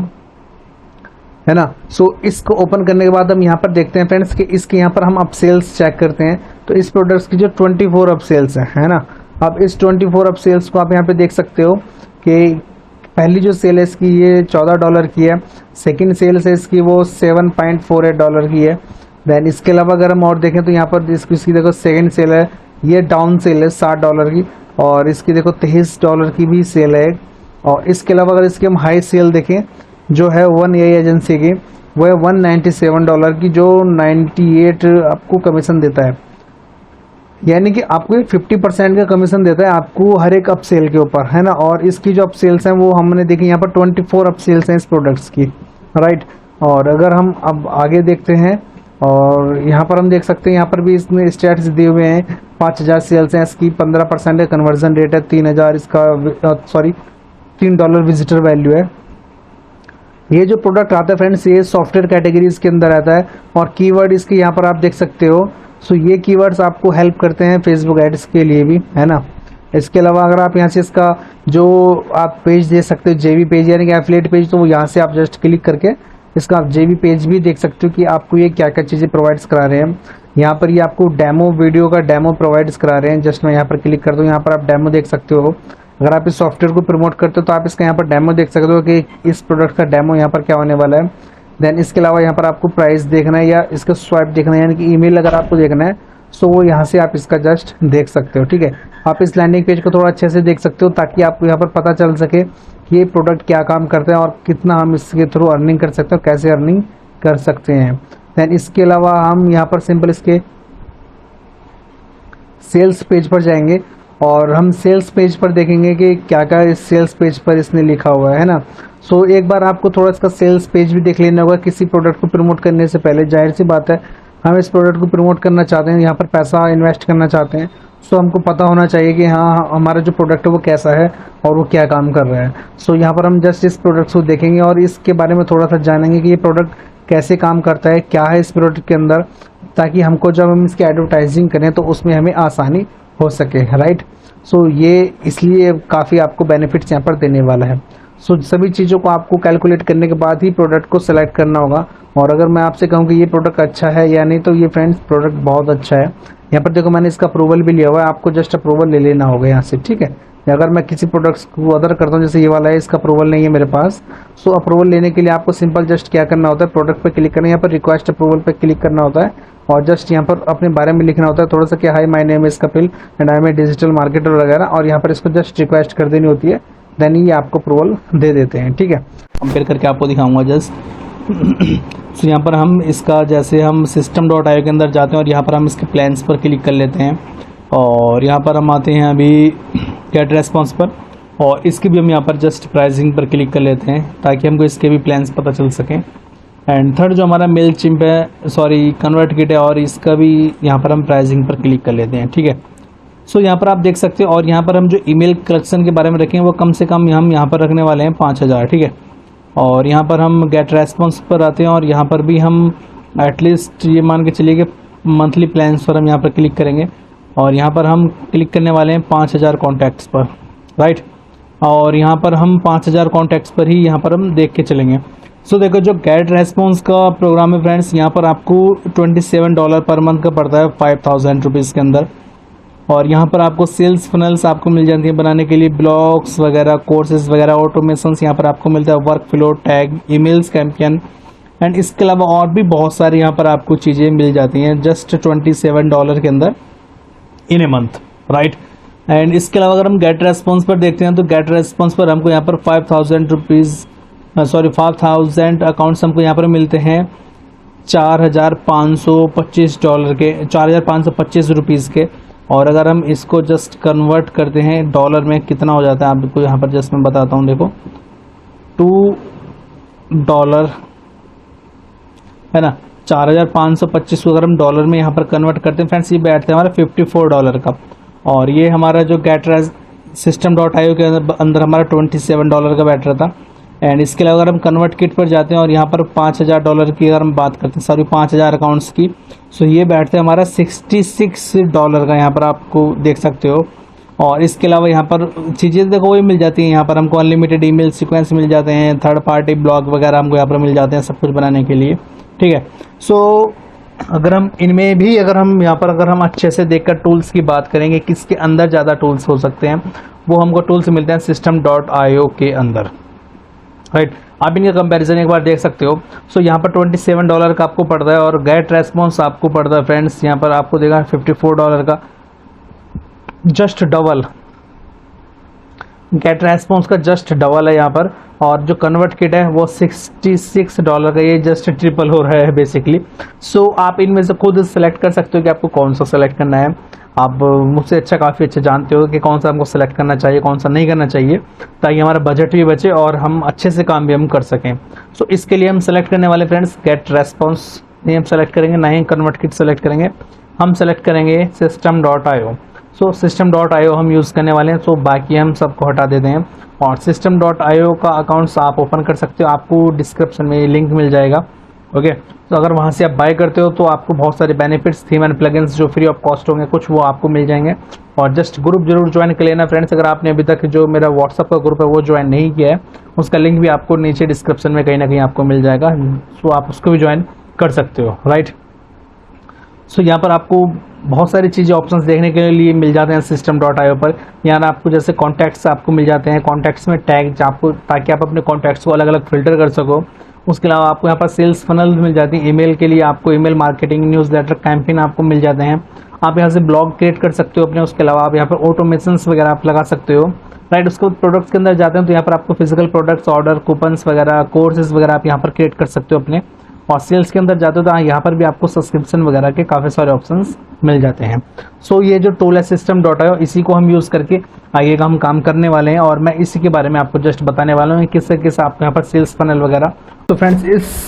है ना। सो इसको ओपन करने के बाद हम यहाँ पर देखते हैं फ्रेंड्स कि इसके यहाँ पर हम अप सेल्स चेक करते हैं, तो इस प्रोडक्ट्स की जो 24 अप सेल्स है ना। अब इस 24 अप सेल्स को आप यहाँ पे देख सकते हो कि पहली जो सेल है इसकी ये $14 की है, सेकंड सेल है इसकी वो $7.48 की है। देन इसके अलावा अगर हम और देखें तो यहाँ पर इसकी देखो सेकंड सेल है, ये डाउन सेल है $60 की, और इसकी देखो $23 की भी सेल है। और इसके अलावा अगर इसकी हम हाई सेल देखें जो है 1 AI एजेंसी की, वो है $197 की, जो 98 आपको कमीशन देता है, यानी कि आपको 50% का कमीशन देता है आपको हर एक अप सेल के ऊपर, है ना। और इसकी जो अप सेल्स हैं वो हमने देखी यहाँ पर 24 अप सेल्स हैं इस प्रोडक्ट्स की, राइट। और अगर हम अब आगे देखते हैं, और यहाँ पर हम देख सकते हैं यहाँ पर भी इसमें स्टैट्स दिए हुए हैं, 5000 सेल्स हैं इसकी, 15% का कन्वर्जन रेट है, 3000 इसका $3 विजिटर वैल्यू है। ये जो प्रोडक्ट आता है फ्रेंड्स ये सॉफ्टवेयर कैटेगरीज के अंदर आता है, और कीवर्ड इसके यहाँ पर आप देख सकते हो। सो ये कीवर्ड्स आपको हेल्प करते हैं फेसबुक एड्स के लिए भी, है ना। इसके अलावा अगर आप यहाँ से इसका जो आप पेज दे सकते हो, जेबी पेज यानी कि एफिलिएट पेज, तो यहाँ से आप जस्ट क्लिक करके इसका आप जेबी पेज भी देख सकते हो कि आपको ये क्या क्या चीज़ें प्रोवाइड्स करा रहे हैं। यहाँ पर ये आपको डेमो वीडियो का डेमो प्रोवाइड्स करा रहे हैं, जस्ट मैं यहाँ पर क्लिक कर दूँ, यहाँ पर आप डेमो देख सकते हो। अगर आप इस सॉफ्टवेयर को प्रमोट करते हो तो आप इसका यहाँ पर डेमो देख सकते हो कि इस प्रोडक्ट का डेमो यहाँ पर क्या होने वाला है। देन इसके अलावा यहाँ पर आपको प्राइस देखना है या इसका स्वाइप देखना है, यानी कि ईमेल अगर आपको देखना है, सो वो यहाँ से आप इसका जस्ट देख सकते हो, ठीक है। आप इस लैंडिंग पेज को थोड़ा अच्छे से देख सकते हो ताकि आपको यहाँ पर पता चल सके कि ये प्रोडक्ट क्या काम करते हैं और कितना हम इसके थ्रू अर्निंग कर सकते हैं और कैसे अर्निंग कर सकते हैं। देन इसके अलावा हम यहाँ पर सिंपल इसके सेल्स पेज पर जाएंगे और हम सेल्स पेज पर देखेंगे कि क्या क्या इस सेल्स पेज पर इसने लिखा हुआ है ना। सो एक बार आपको थोड़ा इसका सेल्स पेज भी देख लेना होगा किसी प्रोडक्ट को प्रमोट करने से पहले। जाहिर सी बात है हम इस प्रोडक्ट को प्रमोट करना चाहते हैं, यहाँ पर पैसा इन्वेस्ट करना चाहते हैं, सो हमको पता होना चाहिए कि हाँ हमारा जो प्रोडक्ट है वो कैसा है और वो क्या काम कर रहा है। सो यहाँ पर हम जस्ट इस प्रोडक्ट को देखेंगे और इसके बारे में थोड़ा सा जानेंगे कि ये प्रोडक्ट कैसे काम करता है, क्या है इस प्रोडक्ट के अंदर, ताकि हमको जब हम इसकी एडवर्टाइजिंग करें तो उसमें हमें आसानी हो सके, राइट। सो ये इसलिए काफ़ी आपको बेनिफिट्स यहाँ पर देने वाला है। सो सभी चीज़ों को आपको कैलकुलेट करने के बाद ही प्रोडक्ट को सेलेक्ट करना होगा। और अगर मैं आपसे कहूँ कि ये प्रोडक्ट अच्छा है या नहीं, तो ये फ्रेंड्स प्रोडक्ट बहुत अच्छा है। यहाँ पर देखो मैंने इसका अप्रूवल भी लिया हुआ है, आपको जस्ट अप्रूवल ले लेना होगा यहाँ से, ठीक है। अगर मैं किसी प्रोडक्ट्स को अदर करता हूँ, जैसे ये वाला है, इसका अप्रूवल नहीं है मेरे पास, सो अप्रूवल लेने के लिए आपको सिंपल जस्ट क्या करना होता है, प्रोडक्ट पे क्लिक करना है, यहाँ पर रिक्वेस्ट अप्रूवल पे क्लिक करना होता है और जस्ट यहाँ पर अपने बारे में लिखना होता है थोड़ा सा कि hi my name is Kapil and I am a digital marketer वगैरह, और यहाँ पर इसको जस्ट रिक्वेस्ट कर देनी होती है, देन ये आपको अप्रूवल दे देते हैं, ठीक है। कंपेयर करके आपको दिखाऊंगा जस्ट। तो यहाँ पर हम इसका जैसे हम system.io के अंदर जाते हैं और यहाँ पर हम इसके प्लान्स पर क्लिक कर लेते हैं और यहाँ पर हम आते हैं अभी गेट रेस्पॉन्स पर और इसकी भी हम यहाँ पर जस्ट प्राइसिंग पर क्लिक कर लेते हैं ताकि हमको इसके भी प्लान्स पता चल सकें। एंड थर्ड जो हमारा मेलचिम्प है, सॉरी कन्वर्टकिट है, और इसका भी यहाँ पर हम प्राइसिंग पर क्लिक कर लेते हैं, ठीक है। सो यहाँ पर आप देख सकते हो और यहाँ पर हम जो ईमेल कलेक्शन के बारे में रखें वो कम से कम हम यहाँ पर रखने वाले हैं 5000, ठीक है। और यहाँ पर हम गेट रेस्पॉन्स पर आते हैं और यहाँ पर भी हम एटलीस्ट ये मान के चलिए कि मंथली प्लान्स पर हम यहाँ पर क्लिक करेंगे और यहाँ पर हम क्लिक करने वाले हैं 5000 कॉन्टैक्ट्स पर, राइट। और यहाँ पर हम 5000 कॉन्टैक्ट्स पर ही यहाँ पर हम देख के चलेंगे। सो देखो जो गेट रेस्पॉन्स का प्रोग्राम है फ्रेंड्स, यहाँ पर आपको $27 पर मंथ का पड़ता है 5000 रुपीज़ के अंदर। और यहाँ पर आपको सेल्स फनल्स आपको मिल जाती है बनाने के लिए, ब्लॉग्स वगैरह, कोर्सेज वगैरह, ऑटोमेशंस यहाँ पर आपको मिलता है, work flow, tag, emails campaign and इसके अलावा और भी बहुत सारी यहाँ पर आपको चीज़ें मिल जाती हैं जस्ट $27 के अंदर इन ए मंथ, राइट। एंड इसके अलावा अगर हम गेट रेस्पॉन्स पर देखते हैं तो गेट रेस्पॉन्स पर हमको यहाँ पर 5000 अकाउंट्स हमको यहाँ पर मिलते हैं $4525 के, ₹4525 के। और अगर हम इसको जस्ट कन्वर्ट करते हैं डॉलर में कितना हो जाता है आपको यहाँ पर जस्ट मैं बताता हूँ। देखो $2 है ना। 4525 को अगर हम डॉलर में यहाँ पर कन्वर्ट करते हैं फ्रेंड्स, ये बैठते हैं हमारा $54 का। और ये हमारा जो गेट system.io के अंदर हमारा $27 का बैठ रहा था। एंड इसके अलावा अगर हम कन्वर्ट किट पर जाते हैं और यहाँ पर $5000 की अगर हम बात करते हैं, सॉरी 5000 अकाउंट्स की, सो ये बैठते हैं हमारा $66 का, यहाँ पर आपको देख सकते हो। और इसके अलावा यहाँ पर चीज़ें देखो वही मिल जाती हैं, यहाँ पर हमको अनलिमिटेड ईमेल सीक्वेंस मिल जाते हैं, थर्ड पार्टी ब्लॉग वगैरह हमको यहाँ पर मिल जाते हैं सब कुछ बनाने के लिए, ठीक है। सो अगर हम इनमें भी अगर हम अच्छे से देखकर टूल्स की बात करेंगे, किसके अंदर ज़्यादा टूल्स हो सकते हैं, वो हमको टूल्स मिलते हैं system.io के अंदर, राइट। आप इनका कंपैरिजन एक बार देख सकते हो। सो यहाँ पर $27 का आपको पड़ रहा है और गेट रेस्पॉन्स आपको पड़ रहा है फ्रेंड्स, यहाँ पर आपको देगा $54 का, जस्ट डबल। गेट रेस्पॉन्स का जस्ट डबल है यहाँ पर। और जो कन्वर्ट किट है वो $66 का, ये जस्ट ट्रिपल हो रहा है बेसिकली। सो आप इनमें से खुद सेलेक्ट कर सकते हो कि आपको कौन सा सेलेक्ट करना है। आप मुझसे काफ़ी अच्छा जानते हो कि कौन सा हमको सेलेक्ट करना चाहिए, कौन सा नहीं करना चाहिए, ताकि हमारा बजट भी बचे और हम अच्छे से काम भी हम कर सकें। सो इसके लिए हम सेलेक्ट करने वाले फ्रेंड्स गेट रेस्पॉन्स नहीं हम सेलेक्ट करेंगे, ना ही कन्वर्ट किट सेलेक्ट करेंगे, हम सेलेक्ट करेंगे system.io। सो system.io हम यूज़ करने वाले हैं। सो बाकी हम सबको हटा देते हैं और system.io का अकाउंट्स आप ओपन कर सकते हो, आपको डिस्क्रिप्शन में लिंक मिल जाएगा, ओके। तो अगर वहाँ से आप बाय करते हो तो आपको बहुत सारे बेनिफिट्स, थीम एंड प्लगइन्स जो फ्री ऑफ कॉस्ट होंगे कुछ, वो आपको मिल जाएंगे। और जस्ट ग्रुप जरूर ज्वाइन कर लेना फ्रेंड्स। अगर आपने अभी तक जो मेरा व्हाट्सअप का ग्रुप है वो ज्वाइन नहीं किया है, उसका लिंक भी आपको नीचे डिस्क्रिप्शन में कहीं ना कहीं आपको मिल जाएगा, सो आप उसको भी ज्वाइन कर सकते हो, राइट। सो यहाँ पर आपको बहुत सारी चीज़ें ऑप्शंस देखने के लिए मिल जाते हैं system.io पर। यहाँ आपको जैसे कॉन्टैक्ट्स आपको मिल जाते हैं, कॉन्टैक्ट्स में टैग आपको, ताकि आप अपने कॉन्टैक्ट्स को अलग अलग फ़िल्टर कर सको। उसके अलावा आपको यहाँ पर सेल्स फनल मिल जाती है, ईमेल के लिए आपको ईमेल मार्केटिंग, न्यूज़लेटर, कैंपेन आपको मिल जाते हैं। आप यहाँ से ब्लॉग क्रिएट कर सकते हो अपने। उसके अलावा आप यहाँ पर ऑटोमेशंस वगैरह आप लगा सकते हो, राइट। उसके बाद प्रोडक्ट्स के अंदर जाते हैं तो यहाँ पर आपको फिजिकल प्रोडक्ट्स, ऑर्डर, कूपन्स वगैरह, कोर्सेज वगैरह आप यहाँ पर क्रिएट कर सकते हो अपने। और सेल्स के अंदर जाते हो तो यहाँ पर भी आपको सब्सक्रिप्शन वगैरह के काफ़ी सारे ऑप्शंस मिल जाते हैं। सो ये जो टूल है system.io, इसी को हम यूज़ करके आगे का हम काम करने वाले हैं और मैं इसी के बारे में आपको जस्ट बताने वाला हूँ किससे किस आपको यहाँ पर सेल्स फनल वगैरह। तो फ्रेंड्स इस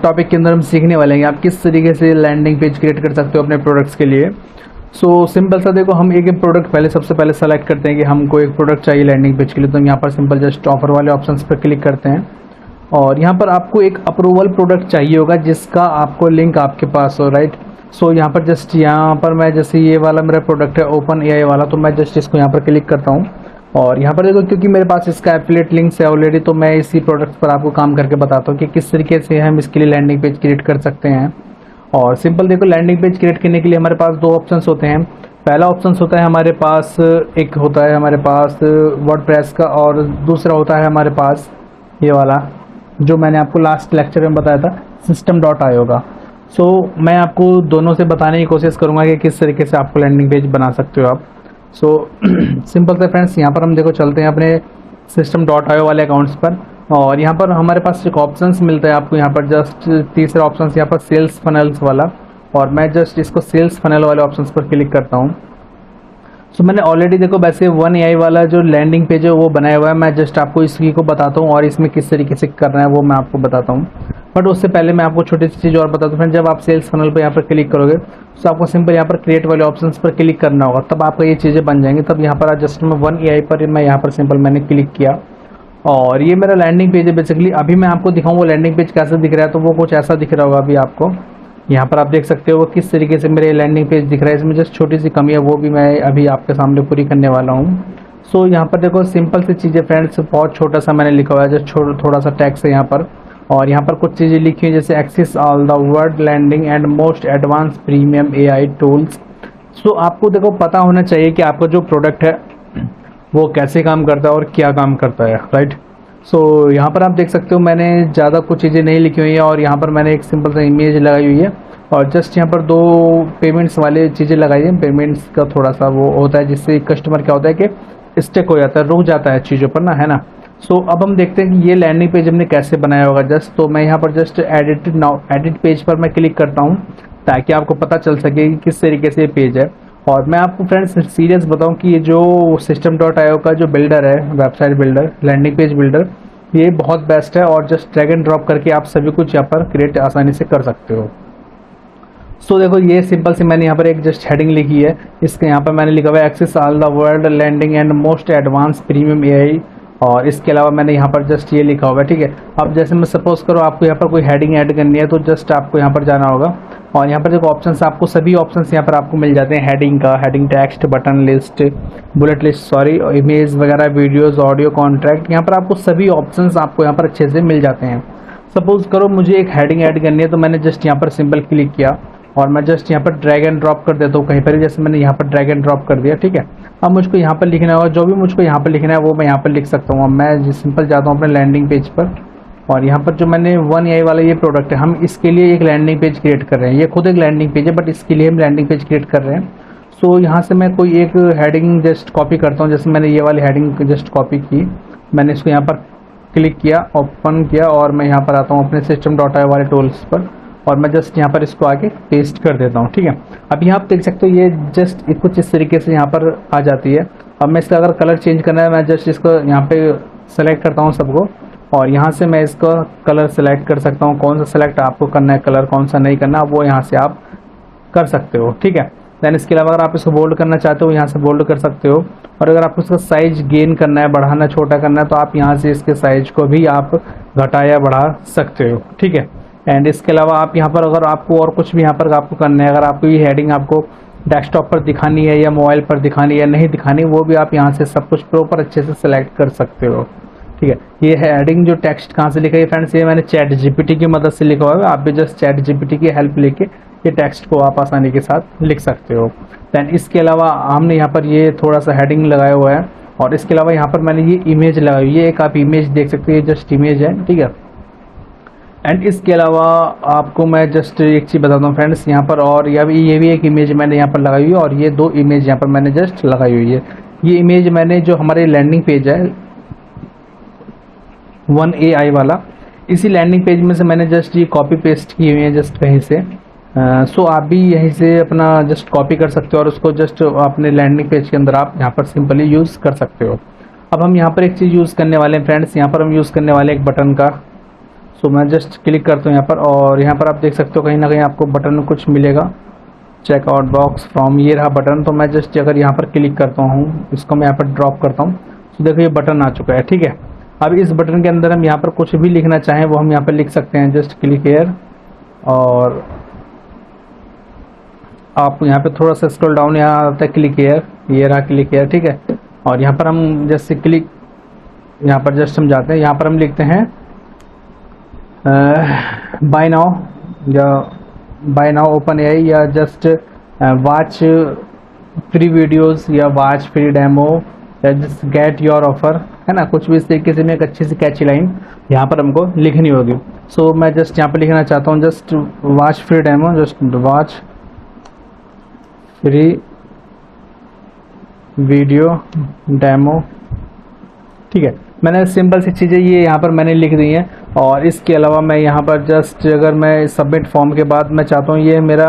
टॉपिक के अंदर हम सीखने वाले हैं आप किस तरीके से लैंडिंग पेज क्रिएट कर सकते हो अपने प्रोडक्ट्स के लिए। सो सिंपल सा देखो, हम एक प्रोडक्ट पहले सबसे पहले सेलेक्ट करते हैं कि हमको एक प्रोडक्ट चाहिए लैंडिंग पेज के लिए। तो हम यहाँ पर सिंपल जस्ट ऑफर वाले ऑप्शंस पर क्लिक करते हैं और यहाँ पर आपको एक अप्रूवल प्रोडक्ट चाहिए होगा जिसका आपको लिंक आपके पास हो, राइट। सो यहाँ पर जस्ट यहाँ पर मैं जैसे ये वाला मेरा प्रोडक्ट है OpenAI वाला, तो मैं जस्ट इसको यहाँ पर क्लिक करता हूँ और यहाँ पर देखो क्योंकि मेरे पास इसका एफिलिएट लिंक्स है ऑलरेडी, तो मैं इसी प्रोडक्ट पर आपको काम करके बताता हूँ कि किस तरीके से हम इसके लिए लैंडिंग पेज क्रिएट कर सकते हैं। और सिंपल देखो, लैंडिंग पेज क्रिएट करने के लिए हमारे पास दो ऑप्शन होते हैं। पहला ऑप्शन होता है हमारे पास, एक होता है हमारे पास वर्डप्रेस का और दूसरा होता है हमारे पास ये वाला जो मैंने आपको लास्ट लेक्चर में बताया था system.io का। सो मैं आपको दोनों से बताने की कोशिश करूंगा कि किस तरीके से आपको लैंडिंग पेज बना सकते हो आप। सो सिंपल से फ्रेंड्स यहाँ पर हम देखो चलते हैं अपने system.io वाले अकाउंट्स पर और यहाँ पर हमारे पास एक ऑप्शंस मिलता है आपको। यहाँ पर जस्ट तीसरा ऑप्शन यहाँ पर सेल्स फनल्स वाला, और मैं जस्ट इसको सेल्स फनल वाले ऑप्शंस पर क्लिक करता हूँ। सो मैंने ऑलरेडी देखो वैसे OneAI वाला जो लैंडिंग पेज है वो बनाया हुआ है, मैं जस्ट आपको इसी को बताता हूँ और इसमें किस तरीके से करना है वो मैं आपको बताता हूँ। बट उससे पहले मैं आपको छोटी सी चीज़ और बताता हूँ फ्रेंड। जब आप सेल्स फनल पर यहाँ पर क्लिक करोगे तो आपको सिंपल यहाँ पर क्रिएट वाले ऑप्शंस पर क्लिक करना होगा, तब आपका ये चीज़ें बन जाएंगी। तब यहाँ पर जस्ट मैं OneAI पर मैं यहाँ पर सिंपल मैंने क्लिक किया और ये मेरा लैंडिंग पेज है बेसिकली। अभी मैं आपको दिखाऊँ वो लैंडिंग पेज कैसे दिख रहा है, तो वो कुछ ऐसा दिख रहा होगा अभी आपको। यहाँ पर आप देख सकते हो वो किस तरीके से मेरे लैंडिंग पेज दिख रहा है। इसमें जस्ट छोटी सी कमी है, वो भी मैं अभी आपके सामने पूरी करने वाला हूँ। सो यहाँ पर देखो सिंपल सी चीज़ें फ्रेंड्स, बहुत छोटा सा मैंने लिखा हुआ है, जस्ट थोड़ा सा टेक्स्ट है यहाँ पर। और यहाँ पर कुछ चीज़ें लिखी हुई जैसे access all the word landing and most advance premium AI tools. So आपको देखो पता होना चाहिए कि आपका जो प्रोडक्ट है वो कैसे काम करता है और क्या काम करता है, राइट। सो यहाँ पर आप देख सकते हो मैंने ज़्यादा कुछ चीज़ें नहीं लिखी हुई है और यहाँ पर मैंने एक सिंपल सा इमेज लगाई हुई है और जस्ट यहाँ पर दो पेमेंट्स वाले चीज़ें लगाई हैं। पेमेंट्स का थोड़ा सा वो होता है जिससे कस्टमर क्या होता है कि स्टक हो जाता है, रुक जाता है चीज़ों पर ना, है ना। सो अब हम देखते हैं कि ये लैंडिंग पेज हमने कैसे बनाया होगा। जस्ट तो मैं यहाँ पर जस्ट एडिट पेज पर मैं क्लिक करता हूँ ताकि आपको पता चल सके कि किस तरीके से ये पेज है। और मैं आपको फ्रेंड्स सीरियस बताऊं कि ये जो system.io का जो बिल्डर है, website builder, landing page builder, ये बहुत बेस्ट है और जस्ट ड्रैग एंड ड्रॉप करके आप सभी कुछ यहाँ पर क्रिएट आसानी से कर सकते हो। सो देखो ये सिंपल सी मैंने यहाँ पर एक जस्ट हेडिंग लिखी है, इसके यहाँ पर मैंने लिखा हुआ है access all the world landing and most advance premium AI, और इसके अलावा मैंने यहाँ पर जस्ट ये लिखा हुआ है, ठीक है। अब जैसे मैं सपोज करो आपको यहाँ पर कोई हेडिंग ऐड करनी है तो जस्ट आपको यहाँ पर जाना होगा और यहाँ पर देखो ऑप्शंस, आपको सभी ऑप्शंस यहाँ पर आपको मिल जाते हैं हेडिंग का, heading text, button list, bullet list, sorry, image वगैरह, वीडियोज़, ऑडियो, कॉन्ट्रैक्ट, यहाँ पर आपको सभी ऑप्शंस आपको यहाँ पर अच्छे से मिल जाते हैं। सपोज करो मुझे एक हेडिंग ऐड करनी है तो मैंने जस्ट यहाँ पर सिंपल क्लिक किया और मैं जस्ट यहाँ पर ड्रैग एंड ड्रॉप कर देता हूँ कहीं पर, जैसे मैंने यहाँ पर ड्रैग एंड ड्रॉप कर दिया, ठीक है। अब मुझको यहाँ पर लिखना होगा, जो भी मुझको यहाँ पर लिखना है वो मैं यहाँ पर लिख सकता हूँ। अब मैं सिंपल जाता हूँ अपने लैंडिंग पेज पर और यहाँ पर जो मैंने 1AI वाला ये प्रोडक्ट है, हम इसके लिए एक लैंडिंग पेज क्रिएट कर रहे हैं। ये खुद एक लैंडिंग पेज है बट इसके लिए हम लैंडिंग पेज क्रिएट कर रहे हैं। सो यहाँ से मैं कोई एक हेडिंग जस्ट कॉपी करता हूँ, जैसे मैंने ये वाली हेडिंग जस्ट कॉपी की, मैंने इसको यहाँ पर क्लिक किया, ओपन किया और मैं यहाँ पर आता हूँ अपने system.ai वाले टूल्स पर और मैं जस्ट यहाँ पर इसको आके पेस्ट कर देता हूँ, ठीक है। अब यहाँ आप देख सकते हो ये जस्ट कुछ इस तरीके से यहाँ पर आ जाती है। अब मैं इसका अगर कलर चेंज करना है, मैं जस्ट इसको यहाँ पे सेलेक्ट करता हूँ सबको और यहाँ से मैं इसका कलर सेलेक्ट कर सकता हूँ। कौन सा सेलेक्ट आपको करना है कलर, कौन सा नहीं करना, वो यहाँ से आप कर सकते हो, ठीक है। दैन इसके अलावा अगर आप इसको बोल्ड करना चाहते हो यहाँ से बोल्ड कर सकते हो और अगर आपको इसका साइज गेन करना है, बढ़ाना, छोटा करना है तो आप यहाँ से इसके साइज को भी आप घटा या बढ़ा सकते हो, ठीक है। एंड इसके अलावा आप यहाँ पर अगर आपको और कुछ भी यहाँ पर आपको करना है, अगर आपको ये हेडिंग आपको डेस्कटॉप पर दिखानी है या मोबाइल पर दिखानी है या नहीं दिखानी, वो भी आप यहाँ से सब कुछ प्रॉपर अच्छे से सिलेक्ट कर सकते हो, ठीक है। ये हेडिंग जो टेक्स्ट कहाँ से लिखा है फ्रेंड्स, ये मैंने चैट जीपीटी की मदद से लिखा हुआ है। आप भी जस्ट चैट जीपीटी की हेल्प लेके ये टेक्स्ट को आप आसानी के साथ लिख सकते हो। दैन इसके अलावा हमने यहाँ पर ये थोड़ा सा हेडिंग लगाया हुआ है और इसके अलावा यहाँ पर मैंने ये इमेज लगाई हुई है, एक आप इमेज देख सकते हो, ये जस्ट इमेज है, ठीक है। एंड इसके अलावा आपको मैं जस्ट एक चीज़ बताता हूँ फ्रेंड्स यहाँ पर, और ये भी एक इमेज मैंने यहाँ पर लगाई हुई है और ये 2 इमेज यहाँ पर मैंने जस्ट लगाई हुई है। ये इमेज मैंने जो हमारे लैंडिंग पेज है 1AI वाला, इसी लैंडिंग पेज में से मैंने जस्ट ये कॉपी पेस्ट की हुई है जस्ट कहीं से। सो आप भी यहीं से अपना जस्ट कॉपी कर सकते हो और उसको जस्ट अपने लैंडिंग पेज के अंदर आप यहाँ पर सिंपली यूज़ कर सकते हो। अब हम यहाँ पर एक चीज़ यूज़ करने वाले हैं फ्रेंड्स, यहाँ पर हम यूज़ करने वाले एक बटन का। सो मैं जस्ट क्लिक करता हूँ यहाँ पर और यहाँ पर आप देख सकते हो कहीं ना कहीं आपको बटन में कुछ मिलेगा, चेकआउट बॉक्स फ्रॉम, ये रहा बटन। तो मैं जस्ट अगर यहाँ पर क्लिक करता हूँ, इसको मैं यहाँ पर ड्रॉप करता हूँ, तो देखो ये बटन आ चुका है, ठीक है। अब इस बटन के अंदर हम यहाँ पर कुछ भी लिखना चाहें वो हम यहाँ पर लिख सकते हैं। जस्ट क्लिक हियर और आप यहाँ पे थोड़ा सा स्क्रॉल डाउन, यहाँ आता है क्लिक हियर, ये रहा क्लिक हियर, ठीक है। और यहाँ पर हम जैसे क्लिक, यहाँ पर जस्ट हम जाते हैं, यहाँ पर हम लिखते हैं बाय नाउ या बाय नाउ ओपन AI या जस्ट वॉच फ्री वीडियोस या वॉच फ्री डेमो या जस्ट गेट योर ऑफर, है ना, कुछ भी इस तरीके से मैं एक अच्छी सी कैची लाइन यहाँ पर हमको लिखनी होगी। सो मैं जस्ट यहाँ पर लिखना चाहता हूँ just watch free demo, just watch free video demo, ठीक है। मैंने सिंपल सी चीज़ें ये यहाँ पर मैंने लिख दी हैं और इसके अलावा मैं यहाँ पर जस्ट अगर मैं सबमिट फॉर्म के बाद मैं चाहता हूँ ये मेरा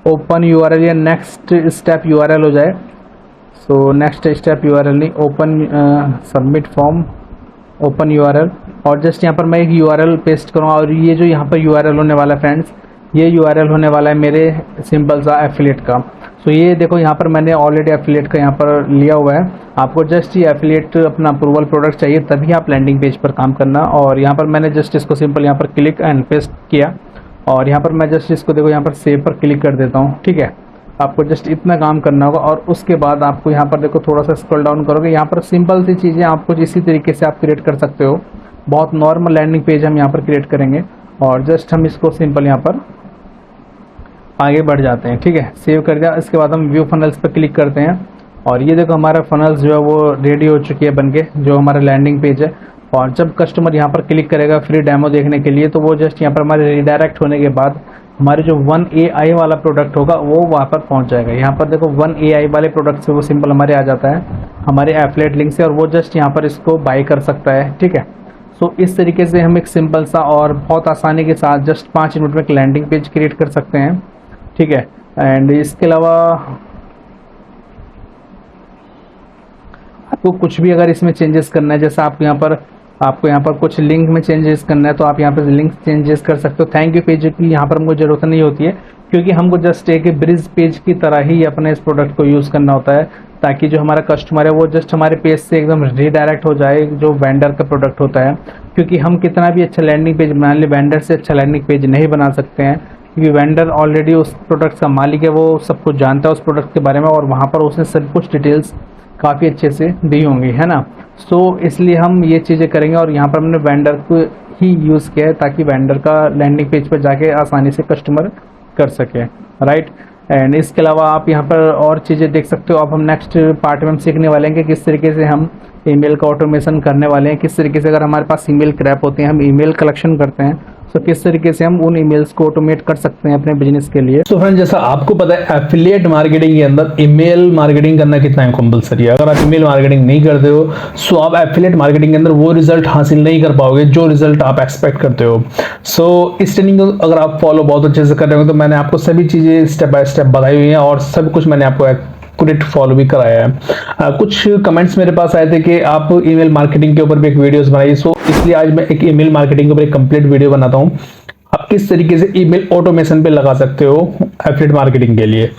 ओपन URL या नेक्स्ट स्टेप URL हो जाए। सो नेक्स्ट स्टेप URL नहीं, open submit form open URL, और जस्ट यहाँ पर मैं एक URL पेस्ट करूँगा और ये जो यहाँ पर URL होने वाला है फ्रेंड्स, ये URL होने वाला है मेरे सिंपल सा एफिलिएट का। सो ये देखो यहाँ पर मैंने ऑलरेडी एफिलिएट का यहाँ पर लिया हुआ है। आपको जस्ट ये एफिलिएट अपना अप्रूवल प्रोडक्ट चाहिए तभी आप लैंडिंग पेज पर काम करना, और यहाँ पर मैंने जस्ट इसको सिंपल यहाँ पर क्लिक एंड पेस्ट किया और यहाँ पर मैं जस्ट इसको देखो यहाँ पर सेव पर क्लिक कर देता हूँ, ठीक है। आपको जस्ट इतना काम करना होगा और उसके बाद आपको यहाँ पर देखो थोड़ा सा स्क्रॉल डाउन करोगे, यहाँ पर सिंपल सी चीज़ें आप कुछ इसी तरीके से आप क्रिएट कर सकते हो। बहुत नॉर्मल लैंडिंग पेज हम यहाँ पर क्रिएट करेंगे और जस्ट हम इसको सिंपल यहाँ पर आगे बढ़ जाते हैं, ठीक है। सेव कर दिया, इसके बाद हम व्यू फनल्स पर क्लिक करते हैं और ये देखो हमारा फनल्स जो है वो रेडी हो चुकी है बनके, जो हमारा लैंडिंग पेज है। और जब कस्टमर यहाँ पर क्लिक करेगा फ्री डेमो देखने के लिए, तो वो जस्ट यहाँ पर हमारे रिडायरेक्ट होने के बाद हमारे जो 1AI वाला प्रोडक्ट होगा वो वहाँ पर पहुँच जाएगा। यहाँ पर देखो 1AI वाले प्रोडक्ट से वो सिंपल हमारे आ जाता है हमारे एफिलिएट लिंक से, और वो जस्ट यहाँ पर इसको बाई कर सकता है, ठीक है। सो इस तरीके से हम एक सिंपल सा और बहुत आसानी के साथ जस्ट 5 मिनट में एक लैंडिंग पेज क्रिएट कर सकते हैं, ठीक है। एंड इसके अलावा आपको कुछ भी अगर इसमें चेंजेस करना है, जैसा आपको यहाँ पर कुछ लिंक में चेंजेस करना है तो आप यहाँ पर लिंक चेंजेस कर सकते हो। थैंक यू पेज की यहाँ पर हमको ज़रूरत नहीं होती है, क्योंकि हमको जस्ट एक ब्रिज पेज की तरह ही अपने इस प्रोडक्ट को यूज़ करना होता है, ताकि जो हमारा कस्टमर है वो जस्ट हमारे पेज से एकदम रीडायरेक्ट हो जाए जो वेंडर का प्रोडक्ट होता है। क्योंकि हम कितना भी अच्छा लैंडिंग पेज बना ले, वेंडर से अच्छा लैंडिंग पेज नहीं बना सकते हैं, क्योंकि वेंडर ऑलरेडी उस प्रोडक्ट का मालिक है, वो सब कुछ जानता है उस प्रोडक्ट के बारे में, और वहाँ पर उसने सब कुछ डिटेल्स काफ़ी अच्छे से दी होंगी, है ना। सो इसलिए हम ये चीज़ें करेंगे, और यहाँ पर हमने वेंडर को ही यूज़ किया है ताकि वेंडर का लैंडिंग पेज पर जाके आसानी से कस्टमर कर सके, राइट। एंड इसके अलावा आप यहाँ पर और चीज़ें देख सकते हो। अब हम नेक्स्ट पार्ट में हम सीखने वाले हैं कि किस तरीके से हम ईमेल का ऑटोमेशन करने वाले हैं, किस तरीके से अगर हमारे पास ईमेल क्रैप होते हैं, हम ईमेल कलेक्शन करते हैं, तो किस तरीके से हम उन ईमेल्स को ऑटोमेट कर सकते हैं अपने बिजनेस के लिए। तो फ्रेंड, जैसा आपको पता है एफिलिएट मार्केटिंग के अंदर ईमेल मार्केटिंग करना कितना कंपलसरी है। अगर आप ईमेल मार्केटिंग नहीं करते हो सो आप एफिलिएट मार्केटिंग के अंदर वो रिजल्ट हासिल नहीं कर पाओगे जो रिजल्ट आप एक्सपेक्ट करते हो। सो इस ट्रेनिंग को अगर आप फॉलो बहुत अच्छे से कर रहे हो तो मैंने आपको सभी चीजें स्टेप बाय स्टेप बताई हुई हैं, और सब कुछ मैंने आपको एक्यूरेट फॉलो भी कराया है। कुछ कमेंट्स मेरे पास आए थे कि आप ईमेल मार्केटिंग के ऊपर भी एक वीडियोस बनाइए, सो इसलिए आज मैं एक ईमेल मार्केटिंग के ऊपर एक कंप्लीट वीडियो बनाता हूँ, आप किस तरीके से ईमेल ऑटोमेशन पे लगा सकते हो एफिलिएट मार्केटिंग के लिए।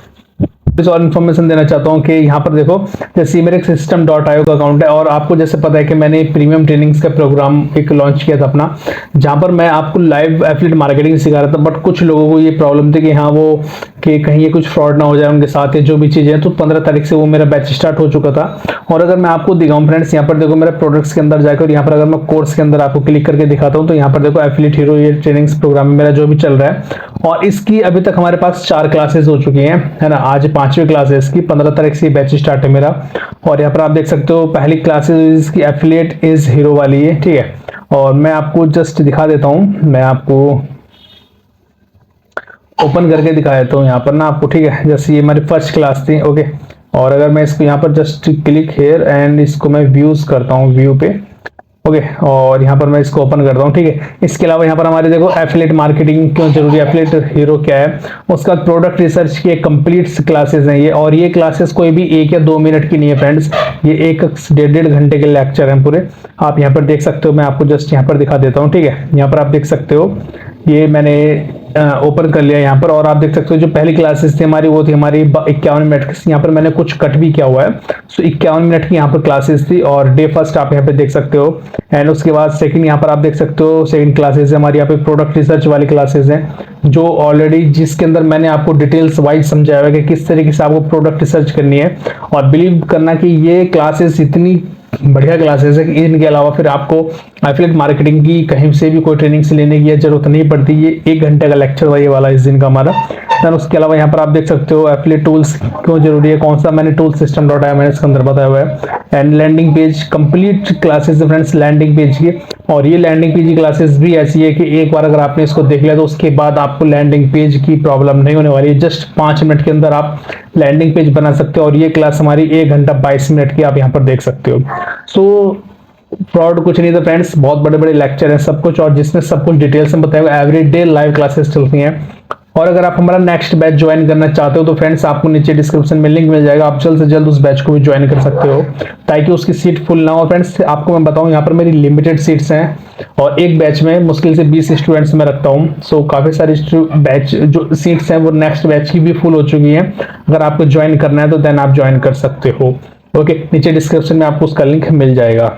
इस और इन्फॉर्मेशन देना चाहता हूँ कि यहाँ पर देखो, जैसे मेरे एक system.io का अकाउंट है, और आपको जैसे पता है कि मैंने प्रीमियम ट्रेनिंग्स का प्रोग्राम एक लॉन्च किया था अपना, जहाँ पर मैं आपको लाइव एफिलिएट मार्केटिंग सिखा रहा था। बट कुछ लोगों को ये प्रॉब्लम थी कि हाँ वो कि कहीं ये कुछ फ्रॉड ना हो जाए उनके साथ, या जो भी चीज़ें हैं। तो 15 तारीख से वो मेरा बैच स्टार्ट हो चुका था। और अगर मैं आपको दिखाऊं फ्रेंड्स, यहाँ पर देखो मेरे प्रोडक्ट्स के अंदर जाकर, यहाँ पर अगर मैं कोर्स के अंदर आपको क्लिक करके दिखाता हूँ तो यहाँ पर देखो एफिलिएट हीरो ये ट्रेनिंग्स प्रोग्राम मेरा जो भी चल रहा है, और इसकी अभी तक हमारे पास 4 क्लासेस हो चुकी हैं, है ना। आज 5वीं क्लास है इसकी, 15 तारीख से बैच स्टार्ट है मेरा। और यहाँ पर आप देख सकते हो पहली क्लासेस इसकी एफिलिएट इज हीरो वाली है, ठीक है। और मैं आपको जस्ट दिखा देता हूँ, मैं आपको ओपन करके दिखा देता हूँ यहाँ पर ना आपको, ठीक है। जैसे ये हमारी फर्स्ट क्लास थी, ओके। और अगर मैं इसको यहाँ पर जस्ट क्लिक हेयर एंड इसको मैं व्यूज करता हूँ व्यू पे, ओके। और यहाँ पर मैं इसको ओपन करता हूँ, ठीक है। इसके अलावा यहाँ पर हमारे देखो एफिलिएट मार्केटिंग क्यों जरूरी है, एफिलिएट हीरो क्या है, उसका प्रोडक्ट रिसर्च की कंप्लीट क्लासेस हैं ये। और ये क्लासेस कोई भी 1 या 2 मिनट की नहीं है फ्रेंड्स, ये 1-1.5 घंटे के लेक्चर हैं पूरे। आप यहाँ पर देख सकते हो, मैं आपको जस्ट यहाँ पर दिखा देता हूँ, ठीक है। यहाँ पर आप देख सकते हो, ये मैंने ओपन कर लिया यहाँ पर, और आप देख सकते हो जो पहली क्लासेस थी हमारी वो थी हमारी 51 मिनट की। यहाँ पर मैंने कुछ कट भी किया हुआ है, सो 51 मिनट की यहाँ पर क्लासेस थी। और डे फर्स्ट आप यहाँ पे देख सकते हो, एंड उसके बाद सेकंड यहाँ पर आप देख सकते हो सेकंड क्लासेस हमारी यहाँ पे प्रोडक्ट रिसर्च वाली क्लासेस हैं, जो ऑलरेडी जिसके अंदर मैंने आपको डिटेल्स वाइज समझाया है कि किस तरीके से आपको प्रोडक्ट रिसर्च करनी है। और बिलीव करना कि ये क्लासेस इतनी बढ़िया क्लासेस है कि इनके अलावा फिर आपको एफिलिएट मार्केटिंग की कहीं से भी कोई ट्रेनिंग से लेने की जरूरत नहीं पड़ती। ये 1 घंटे का लेक्चर ये वाला इस दिन का हमारा। देन उसके अलावा यहाँ पर आप देख सकते हो एफिलिएट टूल्स क्यों जरूरी है, कौन सा मैंने टूल system.io मैंने इसके अंदर बताया हुआ है। And landing page complete classes है फ्रेंड्स लैंडिंग पेज की। और ये लैंडिंग पेज की क्लासेस भी ऐसी है कि एक बार अगर आपने इसको देख लिया तो उसके बाद आपको लैंडिंग पेज की प्रॉब्लम नहीं होने वाली है। जस्ट 5 मिनट के अंदर आप लैंडिंग पेज बना सकते हो। और ये क्लास हमारी 1 घंटा 22 मिनट की आप यहाँ पर देख सकते हो। सो फ्रॉड कुछ नहीं था फ्रेंड्स, बहुत बड़े बड़े लेक्चर हैं सब कुछ, और जिसमें सब कुछ डिटेल्स में बताया हुआ। एवरी डे लाइव क्लासेस चलती हैं। और अगर आप हमारा नेक्स्ट बैच ज्वाइन करना चाहते हो तो फ्रेंड्स आपको नीचे डिस्क्रिप्शन में लिंक मिल जाएगा, आप जल्द से जल्द उस बैच को भी ज्वाइन कर सकते हो ताकि उसकी सीट फुल ना हो। फ्रेंड्स आपको मैं बताऊं यहाँ पर मेरी लिमिटेड सीट्स हैं, और एक बैच में मुश्किल से 20 स्टूडेंट्स मैं रखता हूँ। सो काफ़ी सारी बैच जो सीट्स हैं वो नेक्स्ट बैच की भी फुल हो चुकी हैं। अगर आपको ज्वाइन करना है तो देन आप ज्वाइन कर सकते हो, ओके। नीचे डिस्क्रिप्शन में आपको उसका लिंक मिल जाएगा।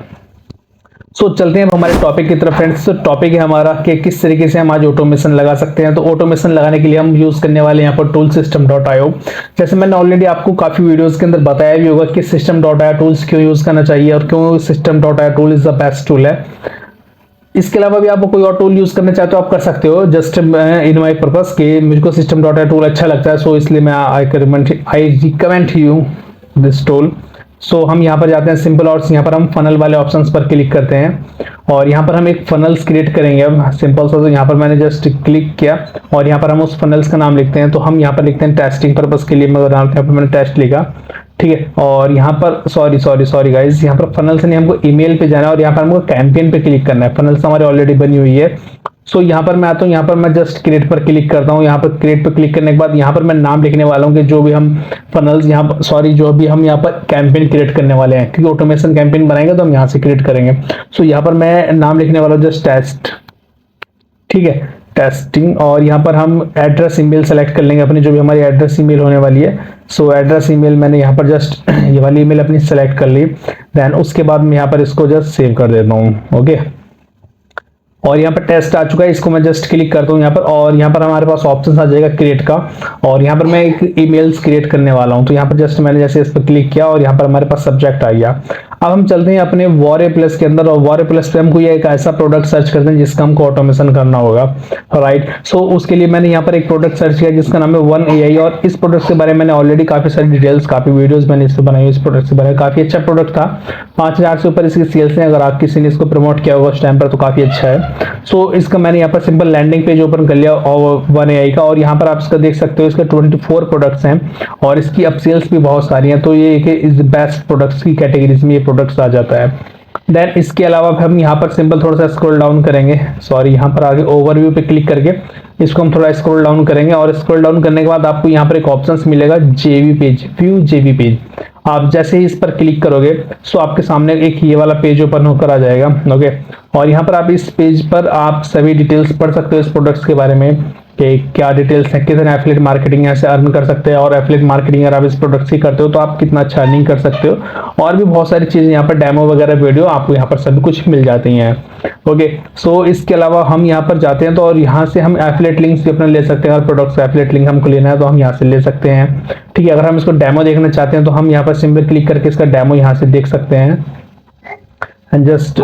सो चलते हैं अब हमारे टॉपिक की तरफ फ्रेंड्स। तो टॉपिक है हमारा कि किस तरीके से हम आज ऑटोमेशन लगा सकते हैं। तो ऑटोमेशन लगाने के लिए हम यूज करने वाले हैं यहाँ पर टूल system.io। जैसे मैंने ऑलरेडी आपको काफी वीडियोस के अंदर बताया भी होगा कि system.io टूल्स क्यों यूज करना चाहिए और क्यों system.io tool is the best tool है। इसके अलावा भी आप कोई और टूल यूज करना चाहते हो आप कर सकते हो, जस्ट इन माई पर्पस कि मुझको system.io टूल अच्छा लगता है, सो इसलिए मैं I recommend you this tool. So हम यहाँ पर जाते हैं सिंपल, और यहाँ पर हम फनल वाले ऑप्शंस पर क्लिक करते हैं, और यहाँ पर हम एक फनल्स क्रिएट करेंगे। अब सिंपल सा, तो यहाँ पर मैंने जस्ट क्लिक किया और यहाँ पर हम उस फनल्स का नाम लिखते हैं। तो हम यहाँ पर लिखते हैं टेस्टिंग पर्पस के लिए, मगर यहाँ पर मैंने टेस्ट लिखा, ठीक है। और यहाँ पर सॉरी गाइज, यहाँ पर फनल्स नहीं, हमको ईमेल पे जाना है और यहाँ पर हमको कैंपेन पे क्लिक करना है। फनल्स हमारी ऑलरेडी बनी हुई है, सो यहाँ पर मैं आता हूँ, यहाँ पर मैं जस्ट क्रिएट पर क्लिक करता हूँ। यहाँ पर क्रिएट पर क्लिक करने के बाद यहाँ पर मैं नाम लिखने वाला हूँ कि जो भी हम फनल्स यहाँ पर जो भी हम यहाँ पर कैंपेन क्रिएट करने वाले हैं, क्योंकि ऑटोमेशन कैंपेन बनाएंगे तो हम यहाँ से क्रिएट करेंगे। सो यहाँ पर मैं नाम लिखने वाला हूँ जस्ट टेस्ट, ठीक है, टेस्टिंग। और यहाँ पर हम एड्रेस ईमेल सेलेक्ट कर लेंगे अपनी, जो भी हमारी एड्रेस ईमेल होने वाली है। सो एड्रेस ईमेल मैंने यहाँ पर जस्ट ये वाली ईमेल अपनी सेलेक्ट कर ली। देन उसके बाद मैं यहाँ पर इसको जस्ट सेव कर देता हूँ। ओके, और यहाँ पर टेस्ट आ चुका है, इसको मैं जस्ट क्लिक करता हूँ यहाँ पर, और यहाँ पर हमारे पास ऑप्शन आ जाएगा क्रिएट का। और यहाँ पर मैं एक ईमेल्स क्रिएट करने वाला हूँ। तो यहाँ पर जस्ट मैंने जैसे इस पर क्लिक किया और यहाँ पर हमारे पास सब्जेक्ट आ गया। अब हम चलते हैं अपने वॉरे प्लस के अंदर, और वॉरे प्लस पे हमको ये एक ऐसा प्रोडक्ट सर्च करते हैं जिसका हमको ऑटोमेशन करना होगा, राइट। सो उसके लिए मैंने यहाँ पर एक प्रोडक्ट सर्च किया जिसका नाम है 1AI, और इस प्रोडक्ट के बारे में मैंने ऑलरेडी काफी सारी डिटेल्स, काफी वीडियोस मैंने इस पर बनाई। इस प्रोडक्ट के बारे में काफी अच्छा प्रोडक्ट था, 5000 से ऊपर इसकी सेल्स है। अगर आप किसी ने इसको प्रमोट किया होगा उस टाइम पर तो काफी अच्छा है। सो इसका मैंने यहाँ पर सिंपल लैंडिंग पेज ओपन कर लिया और 1AI का, और यहाँ पर आप इसका देख सकते हो इसके 24 प्रोडक्ट्स हैं और इसकी अब सेल्स भी बहुत सारी हैं। तो ये इस बेस्ट प्रोडक्ट्स की कैटेगरीज में ये प्रोडक्ट्स आ जाता है। देन इसके अलावा हम यहाँ पर सिंपल थोड़ा सा स्क्रॉल डाउन करेंगे, सॉरी यहाँ पर आगे ओवरव्यू पे क्लिक करके इसको हम थोड़ा स्क्रॉल डाउन करेंगे, और स्क्रॉल डाउन करने के बाद आपको यहाँ पर एक ऑप्शंस मिलेगा जेवी पेज, व्यू जेवी पेज। आप जैसे ही इस पर क्लिक करोगे सो आपके सामने एक ये वाला पेज ओपन होकर आ जाएगा। ओके, और यहाँ पर आप इस पेज पर आप सभी डिटेल्स पढ़ सकते हो इस प्रोडक्ट्स के बारे में कि क्या डिटेल्स है, कितने एफिलिएट मार्केटिंग यहाँ से अर्न कर सकते हैं, और एफिलिएट मार्केटिंग अगर आप इस प्रोडक्ट्स की करते हो तो आप कितना अच्छा अर्निंग कर सकते हो, और भी बहुत सारी चीजें यहाँ पर डेमो वगैरह वीडियो आपको यहाँ पर सभी कुछ मिल जाती हैं। ओके, सो इसके अलावा हम यहाँ पर जाते हैं तो और यहाँ से हम एफिलिएट लिंक्स भी अपने ले सकते हैं। अगर प्रोडक्ट्स का एफिलिएट लिंक हमको लेना है तो हम यहाँ से ले सकते हैं, ठीक है। अगर हम इसको डेमो देखना चाहते हैं तो हम यहाँ पर सिंपल क्लिक करके इसका डेमो यहाँ से देख सकते हैं, एंड जस्ट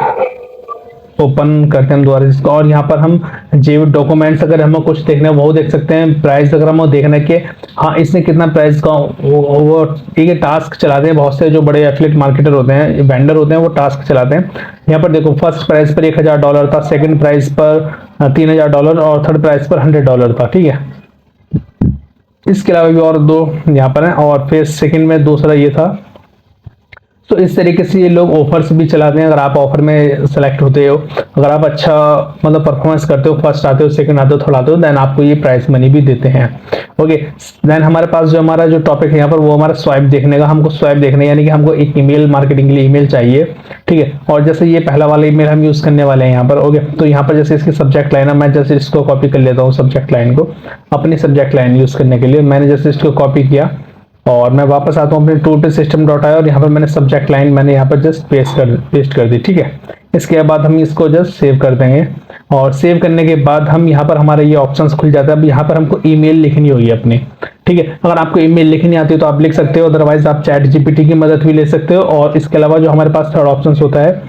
ओपन करते हैं हम दोबारा इसको। और यहाँ पर हम जो डॉक्यूमेंट्स अगर हमें कुछ देखना है वो देख सकते हैं। प्राइस अगर हमें देखना है कि हाँ इसने कितना प्राइस का वो ठीक है, टास्क चलाते हैं बहुत से जो बड़े एफिलिएट मार्केटर होते हैं, वेंडर होते हैं, वो टास्क चलाते हैं। यहाँ पर देखो फर्स्ट प्राइस पर $1000 था, सेकंड प्राइस पर $3000 और थर्ड प्राइस पर $100 था, ठीक है। इसके अलावा भी और दो यहाँ पर है, और फिर सेकंड में दूसरा ये था। तो इस तरीके से ये लोग ऑफर्स भी चलाते हैं। अगर आप ऑफर में सेलेक्ट होते हो, अगर आप अच्छा मतलब परफॉर्मेंस करते हो, फर्स्ट आते हो, सेकंड आते हो, थर्ड आते हो, देन आपको ये प्राइस मनी भी देते हैं। ओके, देन हमारे पास जो हमारा जो टॉपिक है यहाँ पर वो हमारा स्वाइप देखने का, हमको स्वाइप देखना है, यानी कि हमको एक ईमेल मार्केटिंग के लिए ईमेल चाहिए, ठीक है। और जैसे ये पहला वाला ईमेल हम यूज करने वाले हैं यहाँ पर। ओके, तो यहाँ पर जैसे इसकी सब्जेक्ट लाइन है, मैं जैसे इसको कॉपी कर लेता हूँ, सब्जेक्ट लाइन को अपनी सब्जेक्ट लाइन यूज करने के लिए मैंने जैसे इसको कॉपी किया, और मैं वापस आता हूँ अपने टूल पे system.io, और यहाँ पर मैंने सब्जेक्ट लाइन मैंने यहाँ पर जस्ट पेस्ट कर दी, ठीक है। इसके बाद हम इसको जस्ट सेव कर देंगे, और सेव करने के बाद हम यहाँ पर हमारे ये ऑप्शंस खुल जाता है। अब यहाँ पर हमको ईमेल लिखनी होगी अपनी, ठीक है। अगर आपको ईमेल लिखनी आती है तो आप लिख सकते हो, अदरवाइज आप चैट जीपीटी की मदद भी ले सकते हो। और इसके अलावा जो हमारे पास थर्ड ऑप्शन होता है,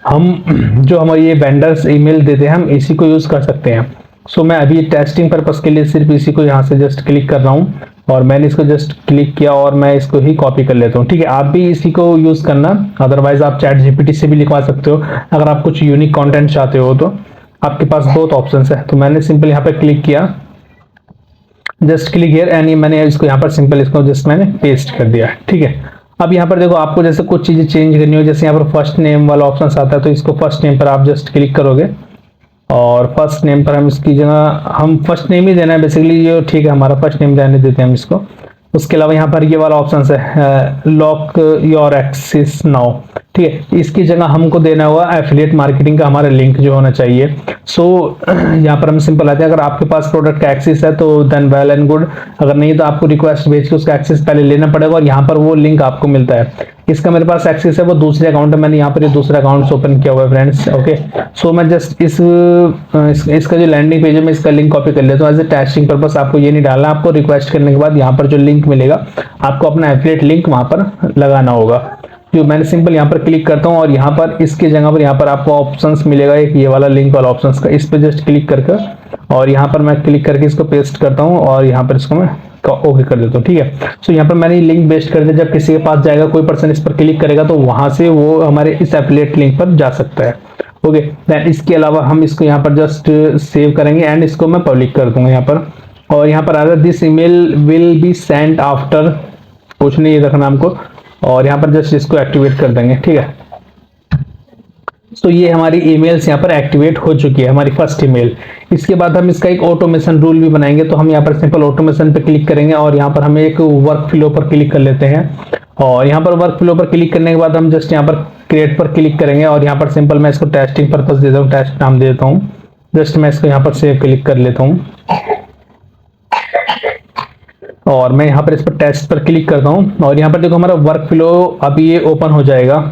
हम जो हमारे ये वेंडर्स ईमेल देते हैं हम इसी को यूज कर सकते हैं। सो मैं अभी टेस्टिंग पर्पस के लिए सिर्फ इसी को यहाँ से जस्ट क्लिक कर रहा हूँ, और मैंने इसको जस्ट क्लिक किया और मैं इसको ही कॉपी कर लेता हूँ, ठीक है। आप भी इसी को यूज करना, अदरवाइज आप चैट जीपीटी से भी लिखवा सकते हो। अगर आप कुछ यूनिक कंटेंट चाहते हो तो आपके पास बहुत ऑप्शंस है। तो मैंने सिंपल यहाँ पे क्लिक किया, जस्ट क्लिक हियर, एंड मैंने इसको यहाँ पर सिंपल इसको जस्ट मैंने पेस्ट कर दिया, ठीक है। अब यहाँ पर देखो आपको जैसे कुछ चीजें चेंज करनी हो, जैसे यहाँ पर फर्स्ट नेम वाला ऑप्शन आता है, तो इसको फर्स्ट नेम पर आप जस्ट क्लिक करोगे, और फर्स्ट नेम पर हम इसकी जगह हम फर्स्ट नेम ही देना है बेसिकली, ये ठीक है, हमारा फर्स्ट नेम रहने देते हैं हम इसको। उसके अलावा यहाँ पर ये वाला ऑप्शन है लॉक योर एक्सेस नाउ, ठीक है। इसकी जगह हमको देना हुआ एफिलिएट मार्केटिंग का हमारा लिंक जो होना चाहिए। सो यहाँ पर हम सिंपल आते हैं, अगर आपके पास प्रोडक्ट का एक्सेस है तो देन वेल एंड गुड, अगर नहीं तो आपको रिक्वेस्ट भेज के उसका एक्सेस पहले लेना पड़ेगा, और यहाँ पर वो लिंक आपको मिलता है। इसका मेरे पास एक्सेस है वो दूसरे अकाउंट है, मैंने यहाँ पर ये दूसरा अकाउंट ओपन किया हुआ है फ्रेंड्स। ओके, सो मैं जस्ट इसका जो लैंडिंग पेज है मैं इसका लिंक कॉपी कर लेता हूँ एज ए टेस्टिंग पर्पस। आपको ये नहीं डालना, आपको रिक्वेस्ट करने के बाद यहाँ पर जो लिंक मिलेगा आपको अपना एफिलिएट लिंक वहां पर लगाना होगा। जो मैंने सिंपल यहाँ पर क्लिक करता हूँ, और यहाँ पर इसकी जगह पर यहाँ पर आपको ऑप्शंस मिलेगा एक ये वाला लिंक वाला ऑप्शंस का, इस पे जस्ट क्लिक करके और यहाँ पर मैं क्लिक करके इसको पेस्ट करता हूँ, और यहाँ पर इसको मैं ओके कर देता हूँ, ठीक है। सो यहाँ पर मैंने लिंक पेस्ट कर दिया, जब किसी के पास जाएगा कोई पर्सन इस पर क्लिक करेगा तो वहां से वो हमारे इस एफिलिएट लिंक पर जा सकता है। ओके, देन इसके अलावा हम इसको यहाँ पर जस्ट सेव करेंगे, एंड इसको मैं पब्लिक कर दूंगा यहाँ पर, और यहाँ पर आ रहा है this email will be send after, कुछ नहीं ये रखना हमको, और यहाँ पर जस्ट इसको एक्टिवेट कर देंगे, ठीक है। तो ये हमारी ईमेल्स यहाँ पर एक्टिवेट हो चुकी है, हमारी फर्स्ट ईमेल। इसके बाद हम इसका एक ऑटोमेशन रूल भी बनाएंगे, तो हम यहाँ पर सिंपल ऑटोमेशन पे क्लिक करेंगे और यहाँ पर हम एक वर्क फ्लो पर क्लिक कर लेते हैं। और यहाँ पर वर्क फ्लो पर क्लिक करने के बाद हम जस्ट यहाँ पर क्रिएट पर क्लिक करेंगे और यहाँ पर सिंपल मैं इसको टेस्टिंग पर्पज देता हूँ, टेस्ट नाम दे देता हूँ। जस्ट मैं इसको यहाँ पर सेव क्लिक कर लेता हूँ और मैं यहाँ पर इस पर टेस्ट पर क्लिक करता हूँ और यहाँ पर देखो हमारा वर्क फ्लो अभी ये ओपन हो जाएगा।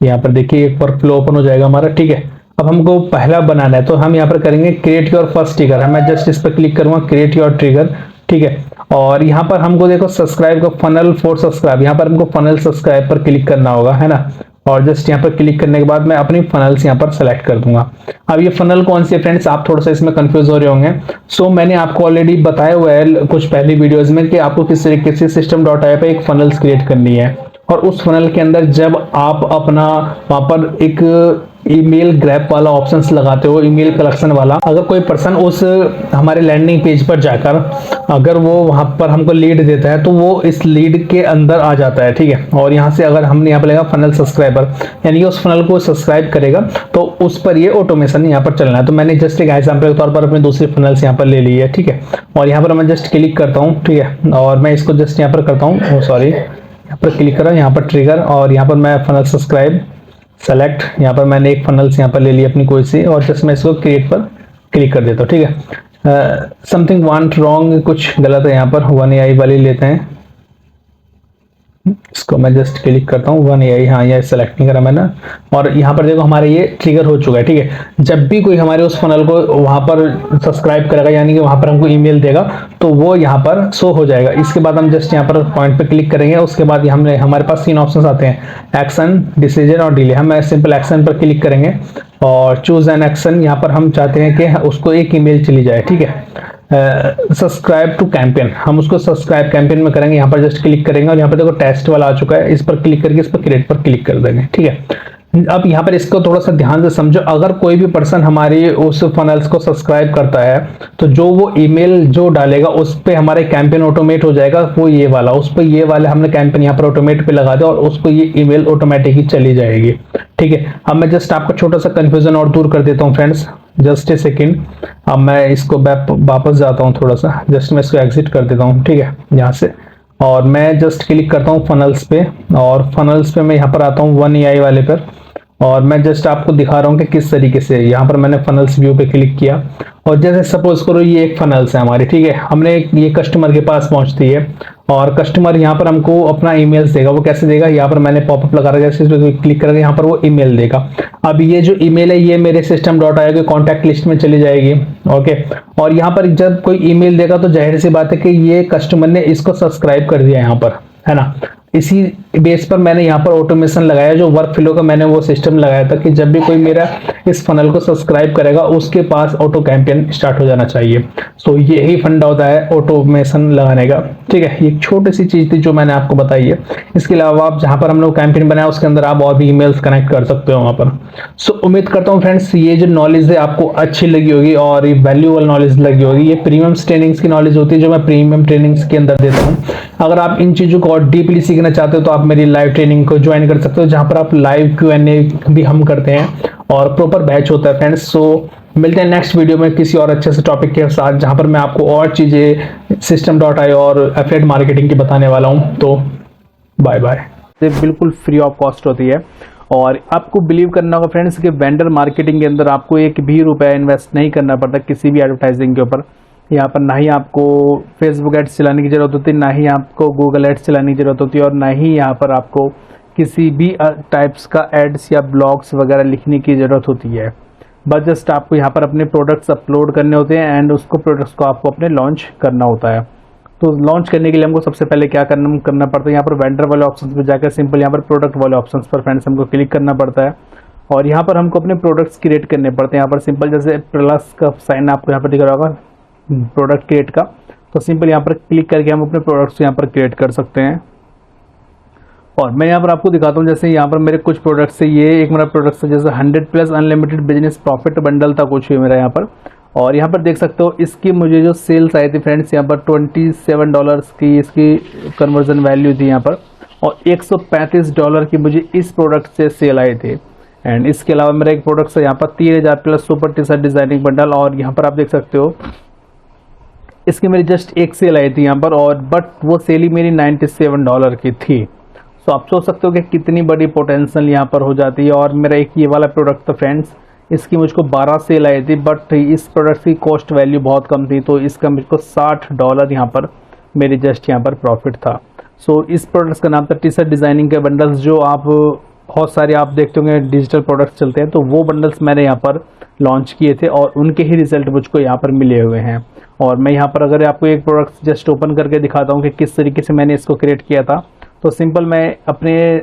यहाँ पर देखिए एक वर्क फ्लो ओपन हो जाएगा हमारा, ठीक है। अब हमको पहला बनाना है, तो हम यहाँ पर करेंगे क्रिएट योर फर्स्ट ट्रिगर। मैं जस्ट इस पर क्लिक करूंगा, क्रिएट योर ट्रिगर, ठीक है। और यहाँ पर हमको देखो सब्सक्राइब का फनल फॉर सब्सक्राइब, यहाँ पर हमको फनल सब्सक्राइब पर क्लिक करना होगा, है ना। और जस्ट यहाँ पर क्लिक करने के बाद मैं अपनी फनल्स यहाँ पर सेलेक्ट कर दूंगा। अब ये फनल कौन सी है फ्रेंड्स, आप थोड़ा सा इसमें कंफ्यूज हो रहे होंगे। सो मैंने आपको ऑलरेडी बताया हुआ है कुछ पहली वीडियोस में कि आपको किस तरीके से system.ai पे एक फनल्स क्रिएट करनी है और उस फनल के अंदर जब आप अपना वहां पर एक ईमेल ग्रैब वाला ऑप्शंस लगाते हो, ईमेल कलेक्शन वाला, अगर कोई पर्सन उस हमारे लैंडिंग पेज पर जाकर अगर वो वहां पर हमको लीड देता है तो वो इस लीड के अंदर आ जाता है, ठीक है। और यहाँ से अगर हमने यहाँ पर लेगा फनल सब्सक्राइबर, यानी कि उस फनल को सब्सक्राइब करेगा तो उस पर ये ऑटोमेशन यहाँ पर चलना है। तो मैंने जस्ट एक एग्जाम्पल के तौर पर अपनी दूसरी फनल्स यहाँ पर ले ली है, ठीक है। और यहाँ पर मैं जस्ट क्लिक करता हूँ, ठीक है। और मैं इसको जस्ट यहाँ पर करता हूँ, सॉरी, यहाँ पर क्लिक करा, यहाँ पर ट्रिगर और यहाँ पर मैं फनल सब्सक्राइब सेलेक्ट, यहाँ पर मैंने एक फनल्स यहाँ पर ले ली अपनी कोई सी और जस्ट मैं इसको क्रिएट पर क्लिक कर देता हूँ, ठीक है। समथिंग वांट रॉन्ग, कुछ गलत है यहाँ पर, 1AI वाली लेते हैं। इसको मैं जस्ट क्लिक करता हूँ 1AI, हाँ ये सेलेक्ट नहीं करा मैंने। और यहाँ पर देखो हमारे ये ट्रिगर हो चुका है, ठीक है। जब भी कोई हमारे उस फनल को वहां पर सब्सक्राइब करेगा यानी कि वहां पर हमको ईमेल देगा तो वो यहाँ पर शो हो जाएगा। इसके बाद हम जस्ट यहाँ पर पॉइंट पे क्लिक करेंगे, उसके बाद हमारे पास 3 ऑप्शन आते हैं, एक्शन, डिसीजन और डिले। हम सिंपल एक्शन पर क्लिक करेंगे और चूज एन एक्शन, यहाँ पर हम चाहते हैं कि उसको एक ईमेल चली जाए, ठीक है। सब्सक्राइब टू कैंपेन, हम उसको सब्सक्राइब कैंपेन में करेंगे, यहाँ पर जस्ट क्लिक करेंगे और यहाँ पर देखो टेस्ट वाला आ चुका है, इस पर क्लिक करके इस पर क्रिएट पर क्लिक कर देंगे, ठीक है। अब यहाँ पर इसको थोड़ा सा ध्यान से समझो, अगर कोई भी पर्सन हमारी उस फनल्स को सब्सक्राइब करता है तो जो वो ईमेल जो डालेगा उस पे हमारे कैंपेन ऑटोमेट हो जाएगा, वो ये वाला, उस पर ये वाला हमने कैंपेन यहाँ पर ऑटोमेट पे लगा दिया और उसको ये ईमेल ऑटोमेटिक ही चली जाएगी, ठीक है। अब मैं जस्ट आपको छोटा सा कंफ्यूजन और दूर कर देता हूँ फ्रेंड्स, जस्ट ए सेकेंड। अब मैं इसको वापस जाता हूँ थोड़ा सा, जस्ट मैं इसको एग्जिट कर देता हूँ, ठीक है, यहाँ से। और मैं जस्ट क्लिक करता हूँ फनल्स पे और फनल्स पे मैं यहाँ पर आता हूँ 1AI वाले पर और मैं जस्ट आपको दिखा रहा हूँ कि किस तरीके से यहाँ पर मैंने फनल्स व्यू पे क्लिक किया और जैसे सपोज करो ये एक फनल्स है हमारी, ठीक है। हमने ये कस्टमर के पास पहुंचती है और कस्टमर यहाँ पर हमको अपना ईमेल्स देगा। वो कैसे देगा, यहाँ पर मैंने पॉपअप लगा रखा है, जैसे क्लिक करेंगे यहाँ पर वो ईमेल देगा। अब ये जो ईमेल है ये मेरे system.ai के कॉन्टैक्ट लिस्ट में चली जाएगी, ओके। और यहाँ पर जब कोई ईमेल देगा तो जाहिर सी बात है कि ये कस्टमर ने इसको सब्सक्राइब कर दिया यहाँ पर, है ना। इसी बेस पर मैंने यहाँ पर ऑटोमेशन लगाया, जो वर्क फ्लो का मैंने वो सिस्टम लगाया था कि जब भी कोई मेरा इस फनल को सब्सक्राइब करेगा उसके पास ऑटो कैंपेन स्टार्ट हो जाना चाहिए। सो यही फंडा होता है ऑटोमेशन लगाने का, ठीक है। ये एक छोटी सी चीज थी जो मैंने आपको बताई है। इसके अलावा आप जहां पर हमने कैंपेन बनाया उसके अंदर आप और भी ईमेल्स कनेक्ट कर सकते हो वहां पर। सो उम्मीद करता हूँ फ्रेंड्स ये जो नॉलेज है आपको अच्छी लगी होगी और ये वैल्यूएबल नॉलेज लगी होगी। ये प्रीमियम ट्रेनिंग्स की नॉलेज होती है जो मैं प्रीमियम ट्रेनिंग्स के अंदर देता हूँ। अगर आप इन चीजों को और डीपली सीखना चाहते हो तो आप मेरी लाइव ट्रेनिंग को ज्वाइन कर सकते हो, जहां पर आप लाइव Q&A भी हम करते हैं और प्रॉपर बैच होता है फ्रेंड्स। सो मिलते हैं नेक्स्ट वीडियो में किसी और अच्छे से टॉपिक के साथ, जहां पर मैं आपको और चीजें system.ai और एफिलिएट मार्केटिंग की बताने वाला हूं। तो बाय बाय। ये बिल्कुल फ्री ऑफ कॉस्ट होती है और आपको बिलीव करना होगा फ्रेंड्स कि वेंडर मार्केटिंग के अंदर आपको एक भी रुपया इन्वेस्ट नहीं करना पड़ता किसी भी एडवर्टाइजिंग के ऊपर। यहाँ पर ना ही आपको फेसबुक एड्स चलाने की जरूरत होती है, ना ही आपको गूगल एड्स चलाने की जरूरत होती है और ना ही यहाँ पर आपको किसी भी टाइप्स का एड्स या ब्लॉग्स वगैरह लिखने की ज़रूरत होती है। बस जस्ट आपको यहाँ पर अपने प्रोडक्ट्स अपलोड करने होते हैं एंड उसको प्रोडक्ट्स को आपको अपने लॉन्च करना होता है। तो लॉन्च करने के लिए हमको सबसे पहले क्या करना पड़ता है, यहाँ पर वेंडर वाले ऑप्शंस पर जाकर सिंपल यहाँ पर प्रोडक्ट वाले ऑप्शंस पर फ्रेंड्स हमको क्लिक करना पड़ता है और यहाँ पर हमको अपने प्रोडक्ट्स क्रिएट करने पड़ते हैं। यहाँ पर सिंपल जैसे प्लस का साइन आपको यहाँ पर दिख रहा होगा प्रोडक्ट क्रिएट का, तो सिंपल यहाँ पर क्लिक करके हम अपने प्रोडक्ट्स यहाँ पर क्रिएट कर सकते हैं। और मैं यहाँ पर आपको दिखाता हूँ, जैसे यहाँ पर मेरे कुछ प्रोडक्ट्स है, ये एक मेरा प्रोडक्ट्स है जैसे 100+ अनलिमिटेड बिजनेस प्रॉफिट बंडल था कुछ है मेरा यहाँ पर। और यहाँ पर देख सकते हो इसकी मुझे जो सेल्स आई थी फ्रेंड्स, यहाँ पर $27 की इसकी कन्वर्जन वैल्यू थी यहाँ पर और $135 की मुझे इस प्रोडक्ट से सेल आए थे। एंड इसके अलावा मेरा एक प्रोडक्ट है यहाँ पर 3000 plus super T shirt designing bundle, और यहाँ पर आप देख सकते हो इसकी मेरी जस्ट एक सेल आई थी यहाँ पर, और बट वो सेल ही मेरी $97 की थी। सो आप सोच सकते हो कि कितनी बड़ी पोटेंशियल यहाँ पर हो जाती है। और मेरा एक ये वाला प्रोडक्ट था फ्रेंड्स, इसकी मुझको 12 सेल आई थी, बट इस प्रोडक्ट की कॉस्ट वैल्यू बहुत कम थी, तो इसका मुझको $60 यहाँ पर मेरी जस्ट यहाँ पर प्रॉफिट था। सो इस प्रोडक्ट्स का नाम था टी शर्ट डिज़ाइनिंग के बंडल्स, जो आप बहुत सारे आप देखते होंगे डिजिटल प्रोडक्ट्स चलते हैं, तो वो बंडल्स मैंने यहाँ पर लॉन्च किए थे और उनके ही रिजल्ट मुझको यहाँ पर मिले हुए हैं। और मैं यहाँ पर अगर आपको एक प्रोडक्ट जस्ट ओपन करके दिखाता हूँ कि किस तरीके से मैंने इसको क्रिएट किया था, तो सिंपल मैं अपने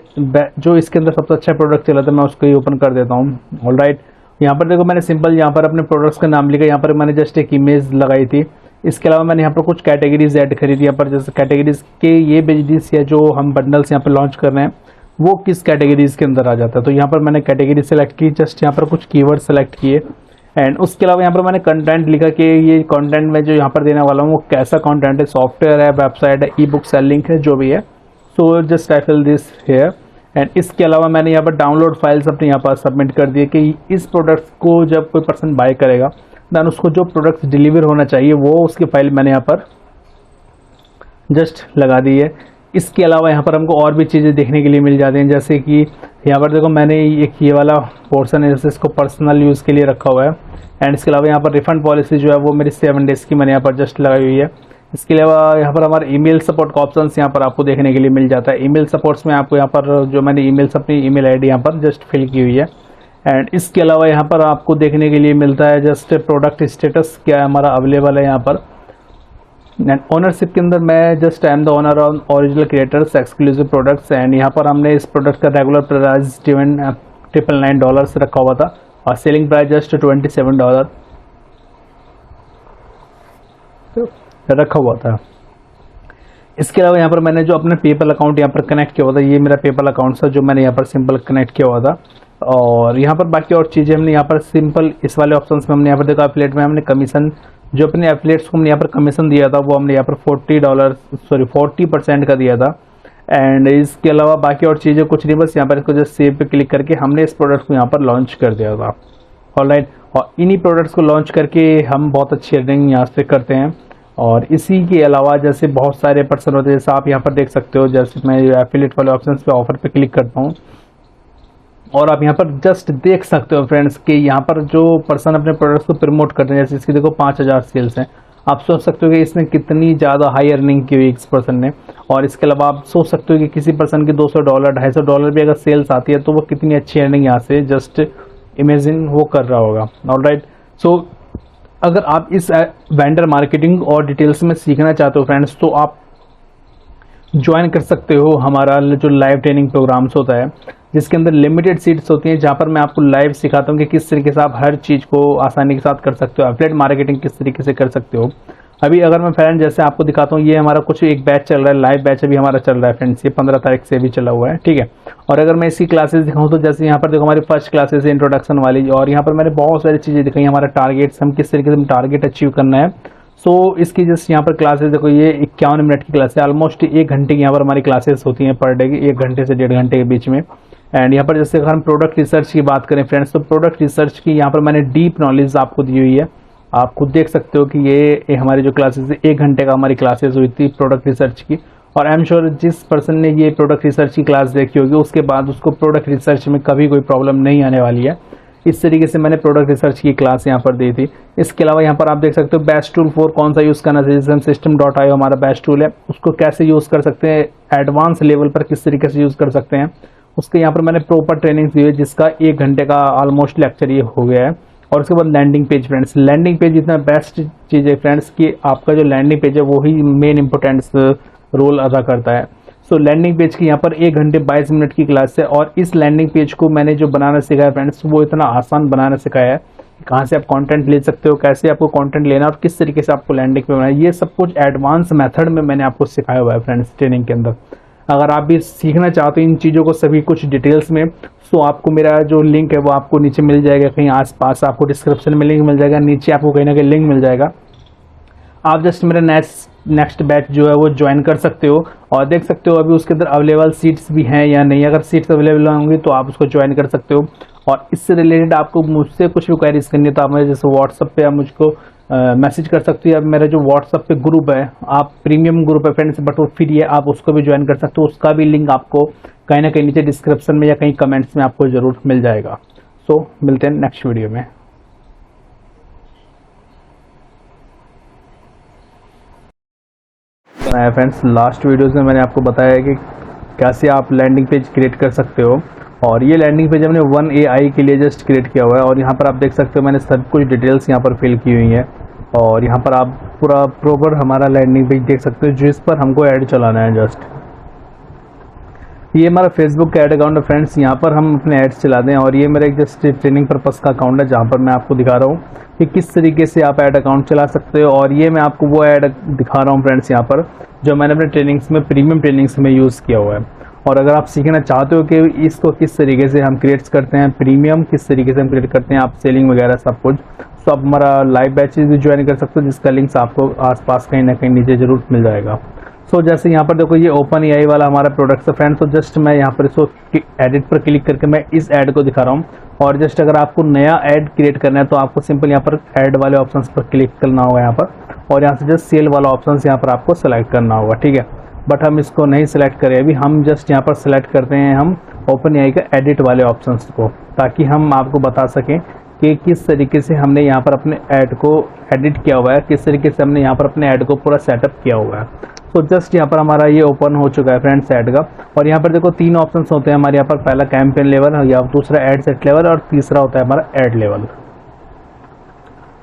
जो इसके अंदर सबसे अच्छा प्रोडक्ट चला था मैं उसको ही ओपन कर देता हूँ। ऑलराइट, यहाँ पर देखो मैंने सिंपल यहाँ पर अपने प्रोडक्ट्स का नाम लिखा, यहाँ पर मैंने जस्ट एक इमेज लगाई थी। इसके अलावा मैंने यहाँ पर कुछ कैटेगरीज ऐड करी थी यहाँ पर, जैसे कैटेगरीज के ये बिजनेस या जो हम बंडल्स यहाँ पर लॉन्च कर रहे हैं वो किस कैटेगरीज के अंदर आ जाता है, तो यहाँ पर मैंने कैटेगरी सेलेक्ट की, जस्ट यहाँ पर कुछ कीवर्ड सेलेक्ट किए। एंड उसके अलावा यहाँ पर मैंने कंटेंट लिखा कि ये कंटेंट में जो यहाँ पर देने वाला हूँ वो कैसा कंटेंट है, सॉफ्टवेयर है, वेबसाइट है, ई बुक सेलिंग है, जो भी है। So just I fill this here. And इसके अलावा मैंने यहाँ पर डाउनलोड फाइल्स अपने यहाँ पर सबमिट कर दिए कि इस प्रोडक्ट को जब कोई पर्सन बाय करेगा दैन उसको जो प्रोडक्ट डिलीवर होना चाहिए वो उसकी फाइल मैंने यहाँ पर जस्ट लगा दी है। इसके अलावा यहाँ पर हमको और भी चीज़ें देखने के लिए मिल जाती हैं, जैसे कि यहाँ पर देखो मैंने एक ये वाला पोर्सन है जैसे इसको पर्सनल यूज़ के लिए रखा हुआ है। एंड इसके अलावा यहाँ पर रिफंड पॉलिसी जो है वो मेरी 7 डेज़ की मैंने यहाँ पर जस्ट लगाई हुई है। इसके अलावा यहाँ पर हमारा ईमेल सपोर्ट का ऑप्शन यहाँ पर आपको देखने के लिए मिल जाता है। ईमेल सपोर्ट्स में आपको यहाँ पर जो मैंने ईमेल्स अपनी ईमेल आईडी यहाँ पर जस्ट फिल की हुई है। एंड इसके अलावा यहाँ पर आपको देखने के लिए मिलता है जस्ट प्रोडक्ट स्टेटस क्या हमारा अवेलेबल है यहाँ पर। एंड ओनरशिप के अंदर मैं just I am the owner of original creators exclusive products. And यहाँ पर हमने इस प्रोडक्ट का रेगुलर प्राइस $999 रखा हुआ था और सेलिंग प्राइस जस्ट $27 रखा हुआ था। इसके अलावा यहाँ पर मैंने जो अपने पेपल अकाउंट यहाँ पर कनेक्ट किया हुआ था, ये मेरा पेपल अकाउंट था जो मैंने यहाँ पर सिंपल कनेक्ट किया हुआ था। और यहाँ पर बाकी और चीज़ें हमने यहाँ पर सिंपल इस वाले ऑप्शंस में हमने यहाँ पर देखा एफिलिएट में हमने कमीशन जो अपने एफिलिएट्स को हमने यहाँ पर कमीशन दिया था वो हमने यहाँ पर 40% का दिया था। एंड इसके अलावा बाकी और चीज़ें कुछ नहीं, बस यहाँ पर इसको जस्ट सेव पे क्लिक करके हमने इस प्रोडक्ट को यहाँ पर लॉन्च कर दिया था। ऑलराइट, और इन्हीं प्रोडक्ट्स को लॉन्च करके हम बहुत अच्छी अर्निंग यहाँ से करते हैं। और इसी के अलावा जैसे बहुत सारे पर्सन होते हैं, जैसे आप यहाँ पर देख सकते हो, जैसे मैं एफिलिएट वाले ऑप्शन पे ऑफर पे क्लिक करता हूँ और आप यहाँ पर जस्ट देख सकते हो फ्रेंड्स कि यहाँ पर जो पर्सन अपने प्रोडक्ट्स को प्रमोट कर रहे हैं, जैसे इसकी देखो 5000 सेल्स हैं। आप सोच सकते हो कि इसने कितनी ज़्यादा हाई अर्निंग की हुई इस पर्सन ने। और इसके अलावा आप सोच सकते हो कि किसी पर्सन की $200 $250 भी अगर सेल्स आती है तो वो कितनी अच्छी अर्निंग यहाँ से जस्ट इमेजिन वो कर रहा होगा। ऑलराइट, सो अगर आप इस वेंडर मार्केटिंग और डिटेल्स में सीखना चाहते हो फ्रेंड्स, तो आप ज्वाइन कर सकते हो हमारा जो लाइव ट्रेनिंग प्रोग्राम्स होता है, जिसके अंदर लिमिटेड सीट्स होती हैं, जहाँ पर मैं आपको लाइव सिखाता हूँ कि किस तरीके से आप हर चीज़ को आसानी के साथ कर सकते हो। एफिलिएट मार्केटिंग किस तरीके से कर सकते हो। अभी अगर मैं फ्रेंड जैसे आपको दिखाता हूँ, ये हमारा कुछ एक बैच चल रहा है, लाइव बैच अभी हमारा चल रहा है फ्रेंड्स, ये 15 तारीख से भी चला हुआ है, ठीक है। और अगर मैं इसकी क्लासेस दिखाऊँ तो जैसे यहाँ पर देखो हमारी फर्स्ट क्लासेस है इंट्रोडक्शन वाली, और यहाँ पर मैंने बहुत सारी चीज़ें दिखाई, हमारा टारगेट्स, हम किस तरीके से टारगेट अचीव करना है। सो इसकी जस्ट यहाँ पर क्लासेस देखो, ये 51 मिनट की क्लास है, ऑलमोस्ट 1 घंटे की यहाँ पर हमारी क्लासेस होती हैं पर डे की, 1 घंटे से 1.5 घंटे के बीच में। एंड यहाँ पर जैसे अगर हम प्रोडक्ट रिसर्च की बात करें फ्रेंड्स, तो प्रोडक्ट रिसर्च की यहाँ पर मैंने डीप नॉलेज आपको दी हुई है। आप खुद देख सकते हो कि ये हमारी जो क्लासेस है 1 घंटे का हमारी क्लासेस हुई थी प्रोडक्ट रिसर्च की। और आई एम श्योर जिस पर्सन ने ये प्रोडक्ट रिसर्च की क्लास देखी होगी उसके बाद उसको प्रोडक्ट रिसर्च में कभी कोई प्रॉब्लम नहीं आने वाली है। इस तरीके से मैंने प्रोडक्ट रिसर्च की क्लास यहाँ पर दी थी। इसके अलावा यहाँ पर आप देख सकते हो बेस्ट टूल फॉर कौन सा यूज़ करना चाहिए, system.io हमारा बेस्ट टूल है, उसको कैसे यूज़ कर सकते हैं, एडवांस लेवल पर किस तरीके से यूज़ कर सकते हैं, उसके यहाँ पर मैंने प्रॉपर ट्रेनिंग दी है, जिसका 1 घंटे का ऑलमोस्ट लेक्चर ये हो गया है। और उसके बाद landing page friends, landing page इतना बेस्ट चीज़ है फ्रेंड्स कि आपका जो लैंडिंग पेज है वो ही मेन इंपॉर्टेंस रोल अदा करता है। सो लैंडिंग पेज की यहाँ पर 1 घंटे 22 मिनट की क्लास है। और इस लैंडिंग पेज को मैंने जो बनाना सिखाया फ्रेंड्स, वो इतना आसान बनाना सिखाया है, कहाँ से आप कंटेंट ले सकते हो, कैसे आपको कंटेंट लेना और किस तरीके से आपको लैंडिंग पे बनाना, ये सब कुछ एडवांस मेथड में मैंने आपको सिखाया हुआ है फ्रेंड्स ट्रेनिंग के अंदर। अगर आप भी सीखना चाहते हो इन चीज़ों को सभी कुछ डिटेल्स में, तो आपको मेरा जो लिंक है वो आपको नीचे मिल जाएगा, कहीं आसपास आपको डिस्क्रिप्शन में लिंक मिल जाएगा, नीचे आपको कहीं ना कहीं लिंक मिल जाएगा। आप जस्ट मेरा नेक्स्ट बैच जो है वो ज्वाइन कर सकते हो और देख सकते हो अभी उसके अंदर अवेलेबल सीट्स भी हैं या नहीं। अगर सीट्स अवेलेबल होंगी तो आप उसको ज्वाइन कर सकते हो। और इससे रिलेटेड आपको मुझसे कुछ भी क्वेरीज करनी है तो आप मुझे जैसे व्हाट्सअप पे आप मुझको मैसेज कर सकते हो, या मेरा जो व्हाट्सअप पे ग्रुप है, आप प्रीमियम ग्रुप है फ्रेंड्स, बट वो फ्री है, आप उसको भी ज्वाइन कर सकते हो। उसका भी लिंक आपको कहीं ना कहीं नीचे डिस्क्रिप्शन में या कहीं कमेंट्स में आपको जरूर मिल जाएगा। सो मिलते हैं नेक्स्ट वीडियो में। फ्रेंड्स, लास्ट वीडियोस में मैंने आपको बताया कि कैसे आप लैंडिंग पेज क्रिएट कर सकते हो, और ये लैंडिंग पेज हमने 1AI के लिए जस्ट क्रिएट किया हुआ है। और यहाँ पर आप देख सकते हो मैंने सब कुछ डिटेल्स यहाँ पर फिल की हुई है, और यहाँ पर आप पूरा प्रॉपर हमारा लैंडिंग पेज देख सकते हो जिस पर हमको ऐड चलाना है। जस्ट ये हमारा फेसबुक का ऐड अकाउंट है फ्रेंड्स, यहाँ पर हम अपने एड्स चलाते हैं। और ये मेरा एक जस्ट ट्रेनिंग पर्पस का अकाउंट है जहाँ पर मैं आपको दिखा रहा हूँ कि किस तरीके से आप ऐड अकाउंट चला सकते हो। और ये मैं आपको वो ऐड दिखा रहा हूँ फ्रेंड्स यहाँ पर जो मैंने अपने ट्रेनिंग्स में, प्रीमियम ट्रेनिंग्स में यूज़ किया हुआ है। और अगर आप सीखना चाहते हो कि इसको किस तरीके से हम क्रिएट करते हैं, प्रीमियम किस तरीके से हम क्रिएट करते हैं, आप सेलिंग वगैरह सब कुछ, तो आप हमारा लाइव बैचेज भी ज्वाइन कर सकते हो जिसका लिंक्स आपको आसपास कहीं ना कहीं नीचे जरूर मिल जाएगा। सो जैसे यहाँ पर देखो ये OpenAI वाला हमारा प्रोडक्ट है फ्रेंड्स, तो जस्ट मैं यहाँ पर इसको एडिट पर क्लिक करके मैं इस ऐड को दिखा रहा हूँ। और जस्ट अगर आपको नया ऐड क्रिएट करना है तो आपको सिंपल यहाँ पर ऐड वाले ऑप्शंस पर क्लिक करना होगा यहाँ पर, और यहाँ से जस्ट सेल वाला ऑप्शंस यहाँ पर आपको सेलेक्ट करना होगा, ठीक है। बट हम इसको नहीं सेलेक्ट करें अभी, हम जस्ट यहाँ पर सेलेक्ट करते हैं हम OpenAI का एडिट वाले ऑप्शंस को, ताकि हम आपको बता सकें कि किस तरीके से हमने यहाँ पर अपने ऐड को एडिट किया हुआ है, किस तरीके से हमने यहाँ पर अपने ऐड को पूरा सेटअप किया हुआ है। तो जस्ट यहाँ पर हमारा ये ओपन हो चुका है फ्रेंड्स ऐड का। और यहाँ पर देखो 3 ऑप्शंस होते हैं हमारे यहाँ पर, पहला कैंपेन लेवल, या दूसरा ऐड सेट लेवल, और तीसरा होता है हमारा add level.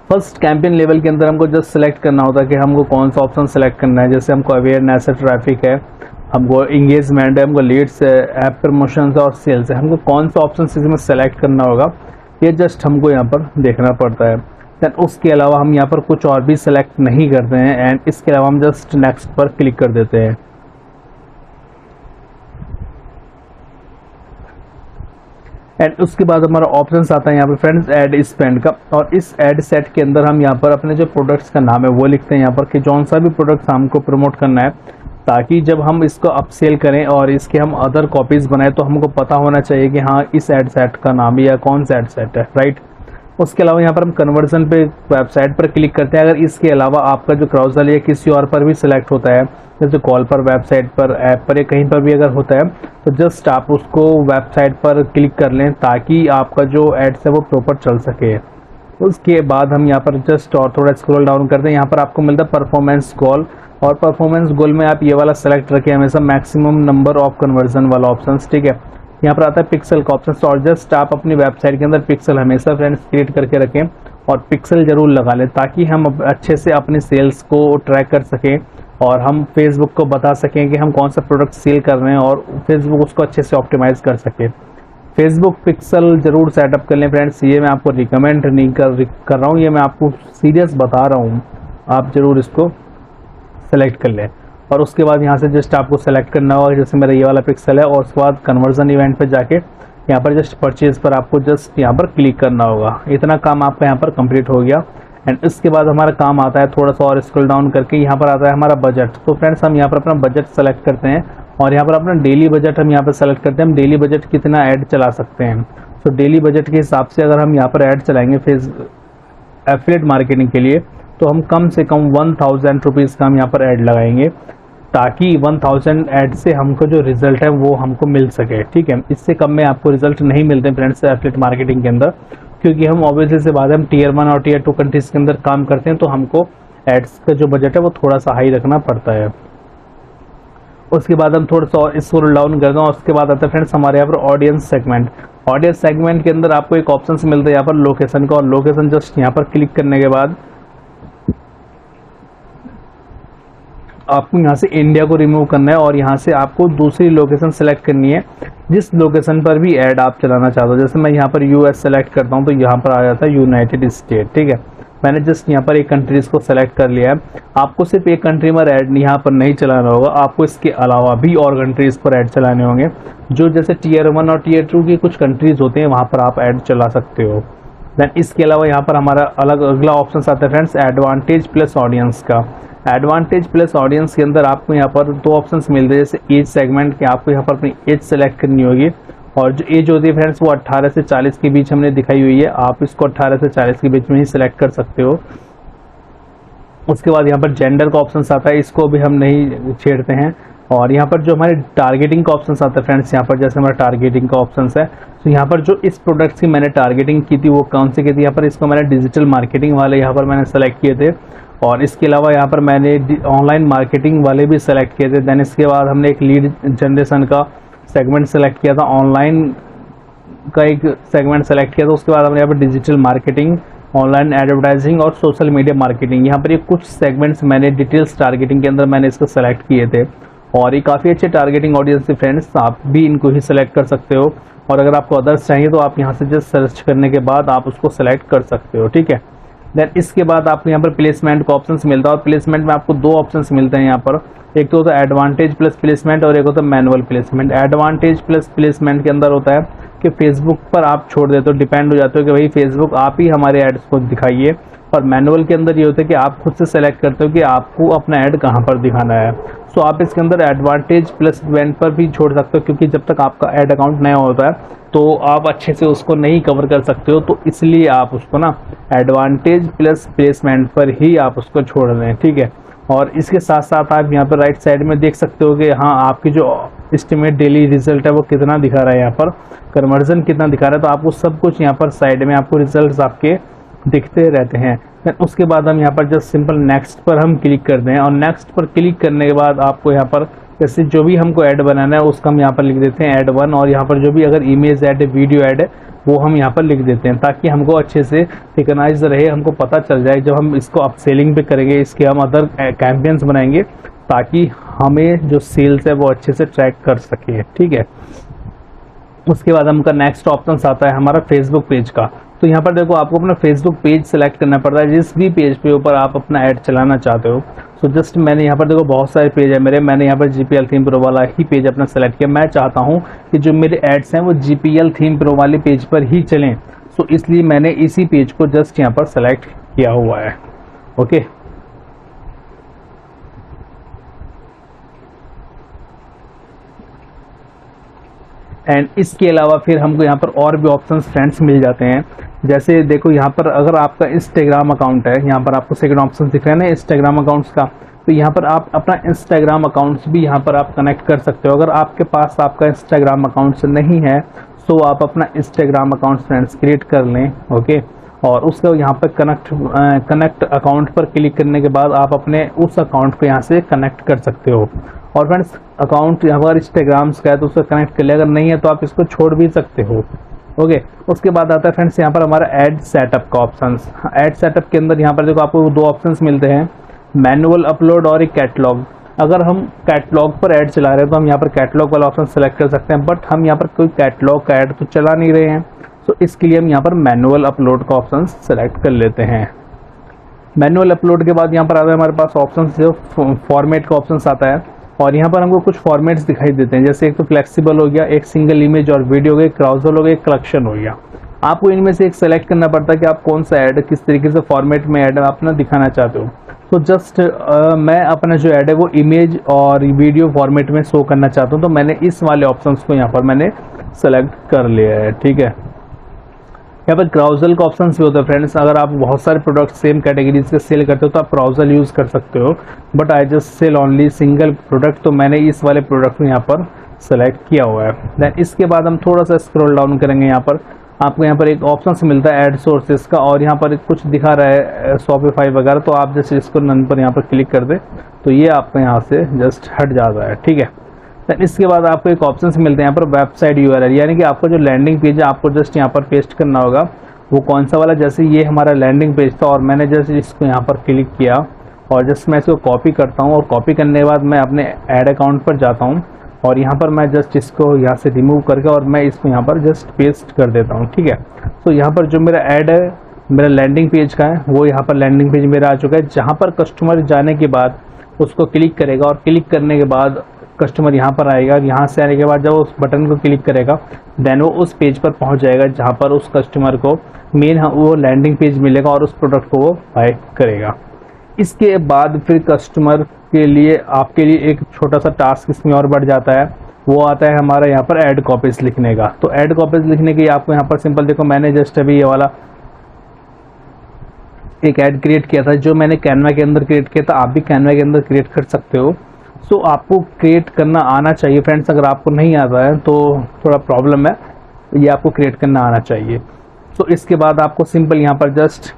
First campaign level के अंदर हमको जस्ट सेलेक्ट करना होता है कि हमको कौन सा ऑप्शन सेलेक्ट करना है। जैसे हमको अवेयरनेस है, ट्रैफिक है, हमको इंगेजमेंट है, हमको लीड्स है, ऐप प्रमोशंस और सेल्स है, हमको कौन सा ऑप्शन इसमें सेलेक्ट करना होगा ये जस्ट हमको यहाँ पर देखना पड़ता है। देन उसके अलावा हम यहाँ पर कुछ और भी सेलेक्ट नहीं करते हैं, एंड इसके अलावा हम जस्ट नेक्स्ट पर क्लिक कर देते हैं। एंड उसके बाद हमारा ऑप्शन आता है यहाँ पर फ्रेंड्स ऐड स्पेंड का, और इस ऐड सेट के अंदर हम यहाँ पर अपने जो प्रोडक्ट्स का नाम है वो लिखते हैं यहाँ पर कि कौन सा भी प्रोडक्ट्स हमको प्रमोट करना है, ताकि जब हम इसको अपसेल करें और इसके हम अदर कॉपीज बनाएं तो हमको पता होना चाहिए कि हाँ इस ऐड सेट का नाम या कौन सा ऐड सेट है, राइट। उसके अलावा यहाँ पर हम कन्वर्जन पे वेबसाइट पर क्लिक करते हैं। अगर इसके अलावा आपका जो क्राउजल या किसी और पर भी सिलेक्ट होता है, जैसे कॉल पर, वेबसाइट पर, ऐप पर, या कहीं पर भी अगर होता है तो जस्ट आप उसको वेबसाइट पर क्लिक कर लें ताकि आपका जो एड्स है वो प्रॉपर चल सके। उसके बाद हम यहाँ पर जस्ट और थोड़ा स्क्रॉल डाउन करते हैं, यहाँ पर आपको मिलता है परफॉर्मेंस गोल, और परफॉर्मेंस गोल में आप ये वाला सेलेक्ट रखें हमेशा मैक्सिमम नंबर ऑफ कन्वर्जन वाला ऑप्शन, ठीक है। यहाँ पर आता है पिक्सल का ऑप्शन, और जस्ट आप अपनी वेबसाइट के अंदर पिक्सल हमेशा फ्रेंड्स क्रिएट करके रखें और पिक्सल जरूर लगा लें, ताकि हम अच्छे से अपनी सेल्स को ट्रैक कर सकें और हम फेसबुक को बता सकें कि हम कौन सा प्रोडक्ट सेल कर रहे हैं, और फेसबुक उसको अच्छे से ऑप्टिमाइज कर सके। फेसबुक पिक्सल जरूर सेटअप कर लें फ्रेंड्स, ये मैं आपको रिकमेंड नहीं कर रहा हूँ, ये मैं आपको सीरियस बता रहा हूँ, आप जरूर इसको सेलेक्ट कर लें। और उसके बाद यहाँ से जस्ट आपको सेलेक्ट करना होगा, जैसे मेरा ये वाला पिक्सल है, और उसके बाद कन्वर्जन इवेंट पे जाके यहाँ पर जस्ट परचेज पर आपको जस्ट यहाँ पर क्लिक करना होगा। इतना काम आपका यहाँ पर कंप्लीट हो गया। एंड इसके बाद हमारा काम आता है थोड़ा सा और स्क्रॉल डाउन करके, यहाँ पर आता है हमारा बजट। तो फ्रेंड्स हम यहाँ पर अपना बजट सेलेक्ट करते हैं, और यहाँ पर अपना डेली बजट हम यहाँ पर सेलेक्ट करते हैं, हम डेली बजट कितना ऐड चला सकते हैं। तो डेली बजट के हिसाब से अगर हम यहाँ पर ऐड चलाएंगे एफिलिएट मार्केटिंग के लिए, तो हम कम से कम 1000 रुपीज़ का हम यहाँ पर ऐड लगाएंगे, ताकि 1000 ऐड से हमको जो रिजल्ट है वो हमको मिल सके, ठीक है। इससे कम में आपको रिजल्ट नहीं मिलते फ्रेंड्स एफिलिएट मार्केटिंग के अंदर, क्योंकि हम ऑब्वियसली से बात है हम Tier 1 और Tier 2 कंट्रीज के अंदर काम करते हैं, तो हमको एड्स का जो बजट है वो थोड़ा सा हाई रखना पड़ता है। उसके बाद हम थोड़ा सा और स्क्रॉल डाउन करते हैं, और उसके बाद आता है फ्रेंड्स हमारे यहाँ पर ऑडियंस सेगमेंट। ऑडियंस सेगमेंट के अंदर आपको एक ऑप्शन मिलता है यहाँ पर लोकेशन का, और लोकेशन जस्ट यहाँ पर क्लिक करने के बाद आपको यहाँ से इंडिया को रिमूव करना है, और यहाँ से आपको दूसरी लोकेशन सेलेक्ट करनी है जिस लोकेशन पर भी ऐड आप चलाना चाहते हो। जैसे मैं यहाँ पर US सेलेक्ट करता हूँ तो यहाँ पर आ जाता है यूनाइटेड स्टेट, ठीक है। मैंने जस्ट यहाँ पर एक कंट्रीज को सेलेक्ट कर लिया है। आपको सिर्फ एक कंट्री में ऐड यहाँ पर नहीं चलाना होगा, आपको इसके अलावा भी और कंट्रीज पर ऐड चलाने होंगे, जो जैसे Tier 1 और Tier 2 की कुछ कंट्रीज होते हैं वहाँ पर आप ऐड चला सकते हो। देन इसके अलावा यहाँ पर हमारा अगला ऑप्शन आता है फ्रेंड्स एडवांटेज प्लस ऑडियंस का। एडवांटेज प्लस ऑडियंस के अंदर आपको यहाँ पर 2 ऑप्शंस मिलते हैं, जैसे एज सेगमेंट के, आपको यहाँ पर अपनी एज सेलेक्ट करनी होगी, और जो एज होती है फ्रेंड्स वो 18 से 40 के बीच हमने दिखाई हुई है, आप इसको 18 से 40 के बीच में ही सिलेक्ट कर सकते हो। उसके बाद यहाँ पर जेंडर का ऑप्शन आता है, इसको भी हम नहीं छेड़ते हैं। और यहाँ पर जो हमारे टारगेटिंग का ऑप्शन आता है फ्रेंड्स, यहाँ पर जैसे हमारा टारगेटिंग का ऑप्शन है, तो यहाँ पर जो इस प्रोडक्ट्स की मैंने टारगेटिंग की थी वो कौन सी की थी, यहाँ पर इसको मैंने डिजिटल मार्केटिंग वाले यहाँ पर मैंने सेलेक्ट किए थे। और इसके अलावा यहाँ पर मैंने ऑनलाइन मार्केटिंग वाले भी सेलेक्ट किए थे। देन इसके बाद हमने एक लीड जनरेशन का सेगमेंट सेलेक्ट किया था, ऑनलाइन का एक सेगमेंट सेलेक्ट किया था। उसके बाद हमने यहाँ पर डिजिटल मार्केटिंग, ऑनलाइन एडवर्टाइजिंग और सोशल मीडिया मार्केटिंग, यहाँ पर ये कुछ सेगमेंट्स मैंने डिटेल्स टारगेटिंग के अंदर मैंने इसको सेलेक्ट किए थे। और ये काफ़ी अच्छे टारगेटिंग ऑडियंस है फ्रेंड्स, आप भी इनको ही सेलेक्ट कर सकते हो। और अगर आपको अदर्स चाहिए तो आप यहाँ से जस्ट सर्च करने के बाद आप उसको सेलेक्ट कर सकते हो, ठीक है। देन इसके बाद आपको यहाँ पर प्लेसमेंट का ऑप्शंस मिलता है, और प्लेसमेंट में आपको दो ऑप्शंस मिलते हैं यहाँ पर, एक तो होता है एडवांटेज प्लस प्लेसमेंट और एक होता है manual placement. Advantage plus placement के अंदर होता है कि फेसबुक पर आप छोड़ देते हो, डिपेंड हो जाते हो कि भाई फेसबुक आप ही हमारे एड्स को दिखाइए। और मैनुअल के अंदर ये होता है कि आप खुद से सेलेक्ट करते हो कि आपको अपना ऐड कहाँ पर दिखाना है। सो आप इसके अंदर एडवांटेज प्लस इवेंट पर भी छोड़ सकते हो, क्योंकि जब तक आपका ऐड अकाउंट नया होता है तो आप अच्छे से उसको नहीं कवर कर सकते हो, तो इसलिए आप उसको ना एडवांटेज प्लस प्लेसमेंट पर ही आप उसको छोड़ दें, ठीक है। और इसके साथ साथ आप यहाँ पर राइट साइड में देख सकते हो कि हाँ आपकी जो एस्टिमेट डेली रिजल्ट है वो कितना दिखा रहा है, यहाँ पर कन्वर्जन कितना दिखा रहा है, तो आपको सब कुछ यहाँ पर साइड में आपको रिजल्ट्स आपके दिखते रहते हैं। फिर उसके बाद हम यहाँ पर जस्ट सिंपल नेक्स्ट पर हम क्लिक करते हैं, और नेक्स्ट पर क्लिक करने के बाद आपको यहाँ पर जैसे जो भी हमको ऐड बनाना है उसका हम यहाँ पर लिख देते हैं ऐड 1, और यहाँ पर जो भी अगर इमेज ऐड है, वीडियो ऐड है, वो हम यहाँ पर लिख देते हैं, ताकि हमको अच्छे से रिकॉग्नाइज रहे, हमको पता चल जाए जब हम इसको अप सेलिंग पे करेंगे, इसके हम अदर कैंपेन्स बनाएंगे, ताकि हमें जो सेल्स है वो अच्छे से ट्रैक कर सके, ठीक है। उसके बाद हमका नेक्स्ट ऑप्शन आता है हमारा फेसबुक पेज का। तो यहाँ पर देखो आपको अपना फेसबुक पेज सेलेक्ट करना पड़ता है, जिस भी पेज पे ऊपर आप अपना ऐड चलाना चाहते हो। सो जस्ट मैंने यहाँ पर देखो बहुत सारे पेज है मेरे, मैंने यहाँ पर GPL थीम प्रो वाला ही पेज अपना सेलेक्ट किया। मैं चाहता हूँ कि जो मेरे एड्स हैं वो GPL थीम प्रो वाले पेज पर ही चलें, सो इसलिए मैंने इसी पेज को जस्ट यहाँ पर सेलेक्ट किया हुआ है, ओके। एंड इसके अलावा फिर हमको यहाँ पर और भी ऑप्शंस फ्रेंड्स मिल जाते हैं। जैसे देखो यहाँ पर अगर आपका इंस्टाग्राम अकाउंट है, यहाँ पर आपको सेकंड ऑप्शन दिख रहा है ना इंस्टाग्राम अकाउंट्स का, तो यहाँ पर आप अपना इंस्टाग्राम अकाउंट्स भी यहाँ पर आप कनेक्ट कर सकते हो। अगर आपके पास आपका इंस्टाग्राम अकाउंट्स नहीं है तो आप अपना इंस्टाग्राम अकाउंट फ्रेंड्स क्रिएट कर लें, ओके। और उसका यहाँ पर कनेक्ट अकाउंट पर क्लिक करने के बाद आप अपने उस अकाउंट को यहाँ से कनेक्ट कर सकते हो। और फ्रेंड्स अकाउंट यहाँ पर इंस्टाग्राम्स का है तो उसको कनेक्ट कर ले, अगर नहीं है तो आप इसको छोड़ भी सकते हो, ओके। उसके बाद आता है फ्रेंड्स यहाँ पर हमारा ऐड सेटअप का ऑप्शन। ऐड सेटअप के अंदर यहाँ पर देखो आपको दो ऑप्शंस मिलते हैं, मैनुअल अपलोड और एक कैटलॉग। अगर हम कैटलॉग पर ऐड चला रहे हैं तो हम यहाँ पर कैटलॉग वाला ऑप्शन सेलेक्ट कर सकते हैं, बट हम यहाँ पर कोई कैटलॉग का ऐड तो चला नहीं रहे हैं, तो इसके लिए हम यहाँ पर मैनुअल अपलोड का ऑप्शन सेलेक्ट कर लेते हैं। मैनुअल अपलोड के बाद यहाँ पर आता है हमारे पास ऑप्शन जो फॉर्मेट का ऑप्शन आता है, और यहाँ पर हमको कुछ फॉर्मेट्स दिखाई देते हैं, जैसे एक तो फ्लेक्सिबल हो गया, एक सिंगल इमेज और वीडियो हो गया, क्राउजल हो गया, एक कलेक्शन हो गया। आपको इनमें से एक सेलेक्ट करना पड़ता है कि आप कौन सा ऐड किस तरीके से फॉर्मेट में ऐड अपना दिखाना चाहते हो। तो जस्ट मैं अपना जो ऐड है वो इमेज और वीडियो फॉर्मेट में शो करना चाहता हूँ, तो मैंने इस वाले ऑप्शंस को यहाँ पर मैंने सेलेक्ट कर लिया है, ठीक है। यहाँ पर क्राउजल का ऑप्शन भी होता है फ्रेंड्स, अगर आप बहुत सारे प्रोडक्ट सेम कैटेगरीज के सेल करते हो तो आप क्राउजल यूज़ कर सकते हो, but I just sell only single product, तो मैंने इस वाले प्रोडक्ट को यहाँ पर सेलेक्ट किया हुआ है। देन इसके बाद हम थोड़ा सा स्क्रॉल डाउन करेंगे, यहाँ पर आपको यहाँ पर एक ऑप्शन मिलता है ऐड सोर्सेज का, और यहाँ पर कुछ दिखा रहा है शॉपिफाई वगैरह, तो आप जैसे इसको नन पर यहाँ पर क्लिक कर दे तो ये आपको यहाँ से जस्ट हट जाता है, ठीक है। इसके बाद आपको एक ऑप्शन मिलते हैं यहाँ पर वेबसाइट URL, यानी कि आपका जो लैंडिंग पेज है आपको जस्ट यहाँ पर पेस्ट करना होगा, वो कौन सा वाला, जैसे ये हमारा लैंडिंग पेज था और मैंने जस्ट इसको यहाँ पर क्लिक किया और जस्ट मैं इसको कॉपी करता हूँ, और कॉपी करने के बाद मैं अपने ऐड अकाउंट पर जाता हूँ और यहाँ पर मैं जस्ट इसको यहाँ से रिमूव करके और मैं इसको यहाँ पर जस्ट पेस्ट कर देता हूँ, ठीक है। तो यहाँ पर जो मेरा ऐड है मेरा लैंडिंग पेज का है वो यहाँ पर लैंडिंग पेज मेरा आ चुका है, जहाँ पर कस्टमर जाने के बाद उसको क्लिक करेगा और क्लिक करने के बाद कस्टमर यहाँ पर आएगा, यहाँ से आने के बाद जब उस बटन को क्लिक करेगा देन वो उस पेज पर पहुँच जाएगा जहाँ पर उस कस्टमर को मेन वो लैंडिंग पेज मिलेगा और उस प्रोडक्ट को वो बाय करेगा। इसके बाद फिर कस्टमर के लिए आपके लिए एक छोटा सा टास्क इसमें और बढ़ जाता है, वो आता है हमारा यहाँ पर ऐड कॉपीज लिखने का। तो ऐड कॉपीज लिखने के लिए आपको यहाँ पर सिंपल देखो, मैंने जस्ट अभी ये वाला एक ऐड क्रिएट किया था जो मैंने कैनवा के अंदर क्रिएट किया था, आप भी कैनवा के अंदर क्रिएट कर सकते हो। सो आपको क्रिएट करना आना चाहिए फ्रेंड्स, अगर आपको नहीं आता है तो थोड़ा प्रॉब्लम है, ये आपको क्रिएट करना आना चाहिए। तो इसके बाद आपको सिंपल यहाँ पर जस्ट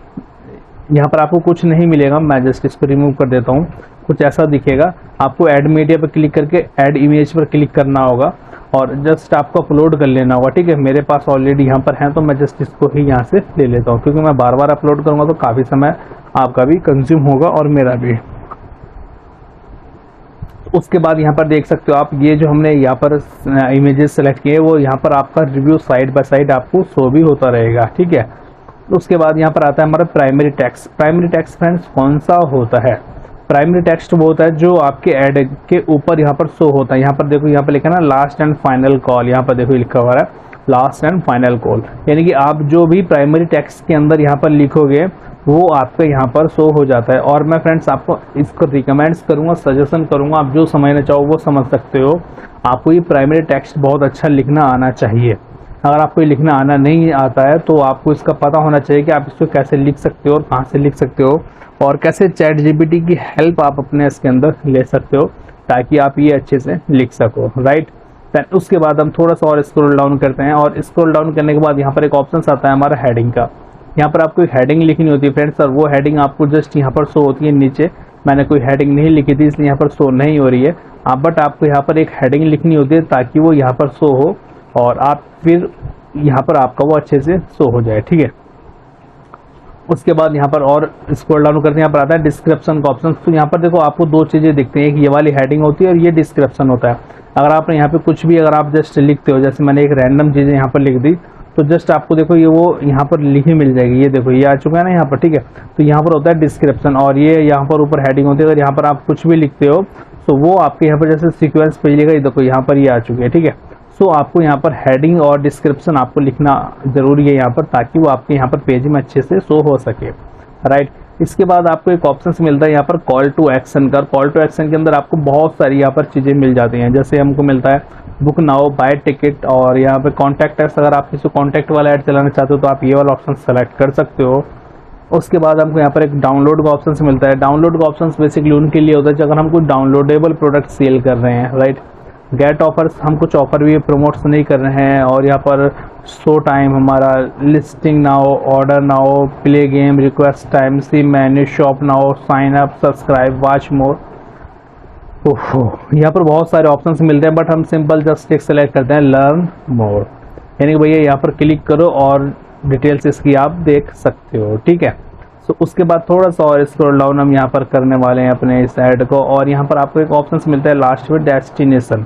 यहाँ पर आपको कुछ नहीं मिलेगा, मैं जस्ट इसको रिमूव कर देता हूँ, कुछ ऐसा दिखेगा। आपको ऐड मीडिया पर क्लिक करके ऐड इमेज पर क्लिक करना होगा और जस्ट आपको अपलोड कर लेना होगा, ठीक है। मेरे पास ऑलरेडी यहाँ पर है तो मैं जस्ट इसको ही यहाँ से ले लेता हूँ, क्योंकि मैं बार बार अपलोड करूँगा तो काफ़ी समय आपका भी कंज्यूम होगा और मेरा भी। उसके बाद यहाँ पर देख सकते हो आप, ये जो हमने यहाँ पर इमेजेस सेलेक्ट किए वो यहाँ पर आपका रिव्यू साइड बाय साइड आपको शो भी होता रहेगा, ठीक है। उसके बाद यहाँ पर आता है हमारा primary text. Primary text friends कौन सा होता है? प्राइमरी टेक्स्ट वो होता है जो आपके ऐड के ऊपर यहाँ पर शो होता है। यहाँ पर देखो, यहाँ पर लिखा है ना लास्ट एंड फाइनल कॉल, यहाँ पर देखो लिखा हुआ है लास्ट एंड फाइनल कॉल, यानी कि आप जो भी प्राइमरी टेक्स्ट के अंदर यहाँ पर लिखोगे वो आपका यहाँ पर शो हो जाता है। और मैं फ्रेंड्स आपको इसको रिकमेंड्स करूँगा, सजेशन करूँगा, आप जो समझना चाहो वो समझ सकते हो। आपको ये प्राइमरी टेक्स्ट बहुत अच्छा लिखना आना चाहिए। अगर आपको ये लिखना आना नहीं आता है तो आपको इसका पता होना चाहिए कि आप इसको कैसे लिख सकते हो और कहाँ से लिख सकते हो और कैसे चैट जीपीटी की हेल्प आप अपने इसके अंदर ले सकते हो ताकि आप ये अच्छे से लिख सको, राइट। देन उसके बाद हम थोड़ा सा और स्क्रॉल डाउन करते हैं और स्क्रॉल डाउन करने के बाद यहाँ पर एक ऑप्शन आता है हमारा हेडिंग का। यहाँ पर आपको एक हेडिंग लिखनी होती है फ्रेंड्स, और वो हेडिंग आपको जस्ट यहाँ पर शो होती है नीचे। मैंने कोई हेडिंग नहीं लिखी थी इसलिए यहाँ पर शो नहीं हो रही है, बट आपको यहाँ पर एक हेडिंग लिखनी होती है ताकि वो यहाँ पर शो हो और आप फिर यहाँ पर आपका वो अच्छे से शो हो जाए, ठीक है। उसके बाद यहाँ पर और स्क्रॉल डाउन करते हैं, यहाँ पर आता है डिस्क्रिप्शन का ऑप्शन। तो यहाँ पर देखो आपको दो चीज़ें दिखती हैं, एक ये वाली हेडिंग होती है और ये डिस्क्रिप्शन होता है। अगर आपने यहाँ पे कुछ भी अगर आप जस्ट लिखते हो, जैसे मैंने एक रैंडम चीज़ें यहाँ पर लिख दी तो जस्ट आपको देखो ये वो यहाँ पर लिखी मिल जाएगी। ये देखो ये आ चुका है ना यहाँ पर, ठीक है। तो यहाँ पर होता है डिस्क्रिप्शन और ये यहाँ पर ऊपर हेडिंग होती है। अगर यहाँ पर आप कुछ भी लिखते हो तो वो आपके यहाँ पर जैसे सीक्वेंस पेज लिखा, ये देखो यहाँ पर ये आ चुकी है, ठीक है। सो आपको यहाँ पर हेडिंग और डिस्क्रिप्शन आपको लिखना जरूरी है यहाँ पर, ताकि वो आपके यहाँ पर पेज में अच्छे से शो हो सके, राइट। इसके बाद आपको एक ऑप्शन मिलता है यहाँ पर कॉल टू एक्शन का। कॉल टू एक्शन के अंदर आपको बहुत सारी यहाँ पर चीज़ें मिल जाती हैं, जैसे हमको मिलता है बुक नाउ, बाय टिकट और यहाँ पे कॉन्टैक्ट अस। अगर आप किसी कॉन्टैक्ट वाला ऐड चलाना चाहते हो तो आप ये वाला ऑप्शन सेलेक्ट कर सकते हो। उसके बाद हमको यहाँ पर एक डाउनलोड का ऑप्शन मिलता है। डाउनलोड का ऑप्शन बेसिकली उनके लिए होता है अगर हम कोई डाउनलोडेबल प्रोडक्ट सेल कर रहे हैं, राइट। गेट ऑफर्स, हम कुछ ऑफर भी प्रमोट्स नहीं कर रहे हैं। और यहाँ पर शो टाइम हमारा, listing now, order now, play game, request time, see menu, shop now, sign up, subscribe, watch more. ओहो, यहाँ पर बहुत सारे ऑप्शंस मिलते हैं, बट हम सिंपल जस्ट एक सेलेक्ट करते हैं लर्न मोर, यानी कि भैया यहाँ पर क्लिक करो और डिटेल्स इसकी आप देख सकते हो, ठीक है। सो उसके बाद थोड़ा सा और स्क्रॉल डाउन हम यहाँ पर करने वाले हैं अपने इस ऐड को, और यहाँ पर आपको एक ऑप्शन मिलता है लास्ट में डेस्टिनेशन।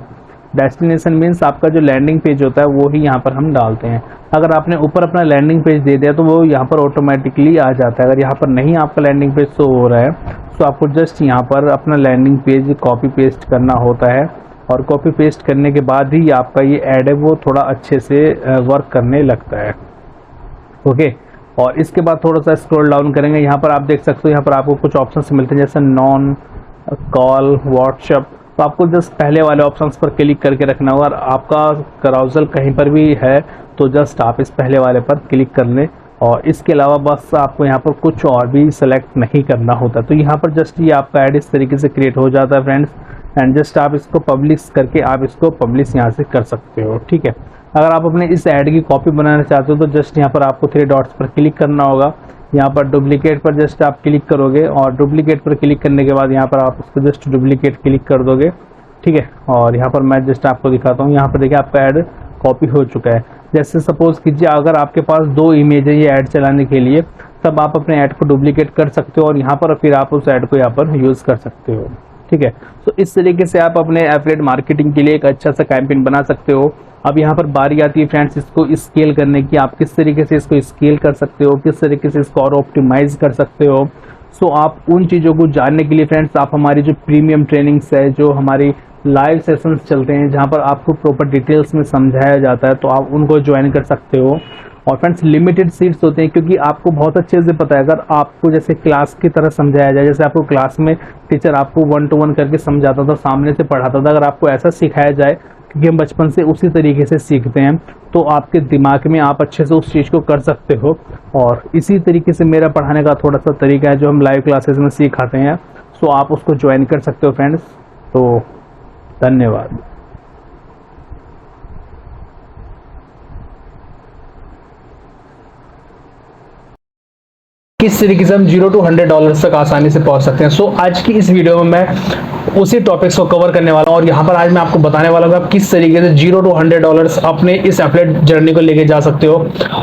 डेस्टिनेशन मीन्स आपका जो लैंडिंग पेज होता है वो ही यहाँ पर हम डालते हैं। अगर आपने ऊपर अपना लैंडिंग पेज दे दिया तो वो यहाँ पर ऑटोमेटिकली आ जाता है। अगर यहाँ पर नहीं आपका लैंडिंग पेज शो हो रहा है तो आपको जस्ट यहाँ पर अपना लैंडिंग पेज कॉपी पेस्ट करना होता है, और कॉपी पेस्ट करने के बाद ही आपका ये ऐड है वो थोड़ा अच्छे से वर्क करने लगता है, ओके। और इसके बाद थोड़ा सा स्क्रॉल डाउन करेंगे, यहाँ पर आप देख सकते हो यहाँ पर आपको कुछ ऑप्शंस मिलते हैं जैसे नॉन कॉल, व्हाट्सएप। तो आपको जस्ट पहले वाले ऑप्शंस पर क्लिक करके रखना होगा। और आपका कराउजल कहीं पर भी है तो जस्ट आप इस पहले वाले पर क्लिक कर लें, और इसके अलावा बस आपको यहाँ पर कुछ और भी सेलेक्ट नहीं करना होता। तो यहाँ पर जस्ट ये आपका ऐड इस तरीके से क्रिएट हो जाता है फ्रेंड्स, एंड जस्ट आप इसको पब्लिश करके आप इसको पब्लिश यहाँ से कर सकते हो, ठीक है। अगर आप अपने इस ऐड की कॉपी बनाना चाहते हो तो जस्ट यहाँ पर आपको 3 डॉट्स पर क्लिक करना होगा। यहाँ पर डुप्लीकेट पर जस्ट आप क्लिक करोगे, और डुप्लीकेट पर क्लिक करने के बाद यहाँ पर आप उसको जस्ट डुप्लीकेट क्लिक कर दोगे, ठीक है। और यहाँ पर मैं जस्ट आपको दिखाता हूँ, यहाँ पर देखिए आपका ऐड कॉपी हो चुका है। जैसे सपोज कीजिए अगर आपके पास 2 इमेज है ये ऐड चलाने के लिए, तब आप अपने ऐड को डुप्लीकेट कर सकते हो और यहाँ पर फिर आप उस ऐड को यहाँ पर यूज़ कर सकते हो, ठीक है। तो इस तरीके से आप अपने एफिलिएट मार्केटिंग के लिए एक अच्छा सा कैंपेन बना सकते हो। अब यहाँ पर बारी आती है फ्रेंड्स इसको स्केल करने की, आप किस तरीके से इसको स्केल कर सकते हो, किस तरीके से इसको और ऑप्टिमाइज कर सकते हो। सो आप उन चीज़ों को जानने के लिए फ्रेंड्स आप हमारी जो प्रीमियम ट्रेनिंग्स है, जो हमारी लाइव सेशंस चलते हैं जहाँ पर आपको प्रॉपर डिटेल्स में समझाया जाता है, तो आप उनको ज्वाइन कर सकते हो। और फ्रेंड्स लिमिटेड सीट्स होते हैं, क्योंकि आपको बहुत अच्छे से पता है अगर आपको जैसे क्लास की तरह समझाया जाए, जैसे आपको क्लास में टीचर आपको 1 to 1 करके समझाता था, सामने से पढ़ाता था, अगर आपको ऐसा सिखाया जाए क्योंकि हम बचपन से उसी तरीके से सीखते हैं, तो आपके दिमाग में आप अच्छे से उस चीज़ को कर सकते हो। और इसी तरीके से मेरा पढ़ाने का थोड़ा सा तरीका है जो हम लाइव क्लासेस में सिखाते हैं, सो आप उसको ज्वाइन कर सकते हो फ्रेंड्स। तो धन्यवाद। किस तरीके से हम $0 to $100 तक आसानी से पहुंच सकते हैं। सो आज की इस वीडियो में मैं उसी टॉपिक्स को कवर करने वाला हूं और यहाँ पर आज मैं आपको बताने वाला हूँ आप किस तरीके से $0 to $100 अपने इस एफिलिएट जर्नी को लेके जा सकते हो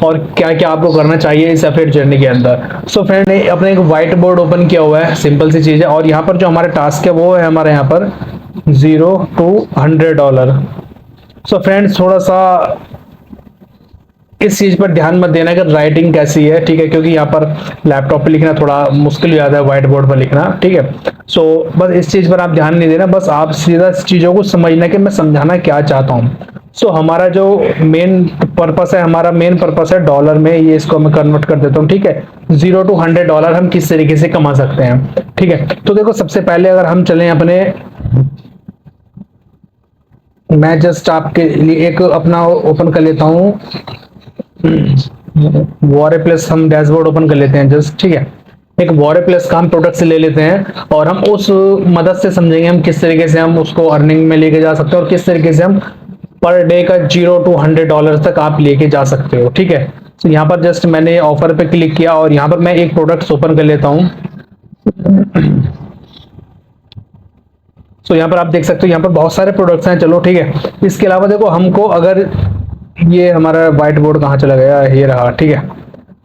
और क्या क्या आपको करना चाहिए इस एफिलिएट जर्नी के अंदर। सो फ्रेंड ने अपने एक व्हाइट बोर्ड ओपन किया हुआ है, सिंपल सी चीज़ है, और यहाँ पर जो हमारा टास्क है वो है हमारे यहाँ पर $0 to $100। सो फ्रेंड्स थोड़ा सा इस चीज़ पर ध्यान मत देना कि राइटिंग कैसी है, ठीक है, क्योंकि यहाँ पर लैपटॉप पे लिखना थोड़ा मुश्किल हो जाता है व्हाइट बोर्ड पर लिखना, ठीक है। सो बस इस चीज़ पर आप ध्यान नहीं देना, बस आप सीधा इस चीज़ों को समझना कि मैं समझाना क्या चाहता हूँ। सो हमारा जो मेन पर्पस है, हमारा मेन पर्पस है डॉलर में, ये इसको मैं कन्वर्ट कर देता हूँ, ठीक है। $0 to $100 हम किस तरीके से कमा सकते हैं, ठीक है। तो देखो सबसे पहले अगर हम चलें अपने, मैं जस्ट आपके लिए एक अपना ओपन कर लेता हूँ वॉरे प्लस, हम डैशबोर्ड ओपन कर लेते हैं जस्ट, ठीक है। एक वॉरे प्लस का हम प्रोडक्ट से ले लेते हैं और हम उस मदद से समझेंगे हम किस तरीके से हम उसको अर्निंग में लेके जा सकते हैं और किस तरीके से हम पर डे का $0 to $100 तक आप लेके जा सकते हो, ठीक है। तो यहाँ पर जस्ट मैंने ऑफर पे क्लिक किया और यहाँ पर मैं एक प्रोडक्ट ओपन कर लेता हूँ। सो यहाँ पर आप देख सकते हो यहाँ पर बहुत सारे प्रोडक्ट्स हैं, चलो ठीक है। इसके अलावा देखो हमको अगर ये हमारा व्हाइट बोर्ड कहाँ चला गया, ये रहा, ठीक है।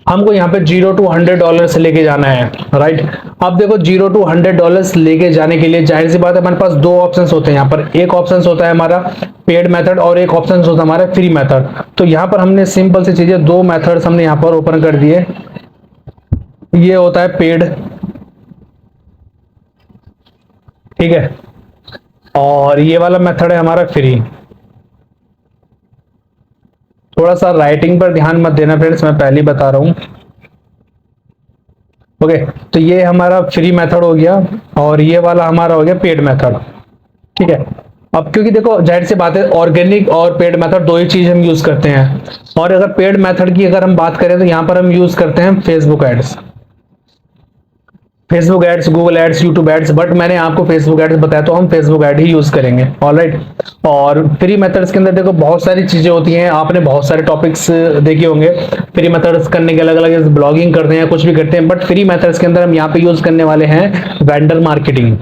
हमको यहाँ पे $0 to $100 से लेके जाना है, राइट। अब देखो $0 to $100 लेके जाने के लिए जाहिर सी बात है हमारे पास दो ऑप्शंस होते हैं। यहाँ पर एक ऑप्शन होता है हमारा पेड मेथड और एक ऑप्शन होता है हमारा फ्री मेथड। तो यहाँ पर हमने सिंपल सी चीजें दो मेथड्स हमने यहाँ पर ओपन कर दिए। ये होता है पेड, ठीक है, और ये वाला मेथड है हमारा फ्री। थोड़ा सा राइटिंग पर ध्यान मत देना फ्रेंड्स, मैं पहले ही बता रहा हूँ, ओके। तो ये हमारा फ्री मेथड हो गया और ये वाला हमारा हो गया पेड मेथड, ठीक है। अब क्योंकि देखो जाहिर सी बात है ऑर्गेनिक और पेड मेथड दो ही चीज हम यूज करते हैं, और अगर पेड मेथड की अगर हम बात करें तो यहाँ पर हम यूज करते हैं Facebook ads, Facebook ads, Google ads, YouTube ads, but मैंने आपको फेसबुक एड्स बताया तो हम फेसबुक एड ही यूज करेंगे, ऑलराइट। और फ्री मेथड्स के अंदर देखो बहुत सारी चीजें होती हैं, आपने बहुत सारे टॉपिक्स देखे होंगे फ्री मेथड्स करने के, अलग अलग ब्लॉगिंग करते हैं, कुछ भी करते हैं, बट फ्री मेथड्स के अंदर हम यहाँ पे यूज करने वाले हैं वेंडर मार्केटिंग।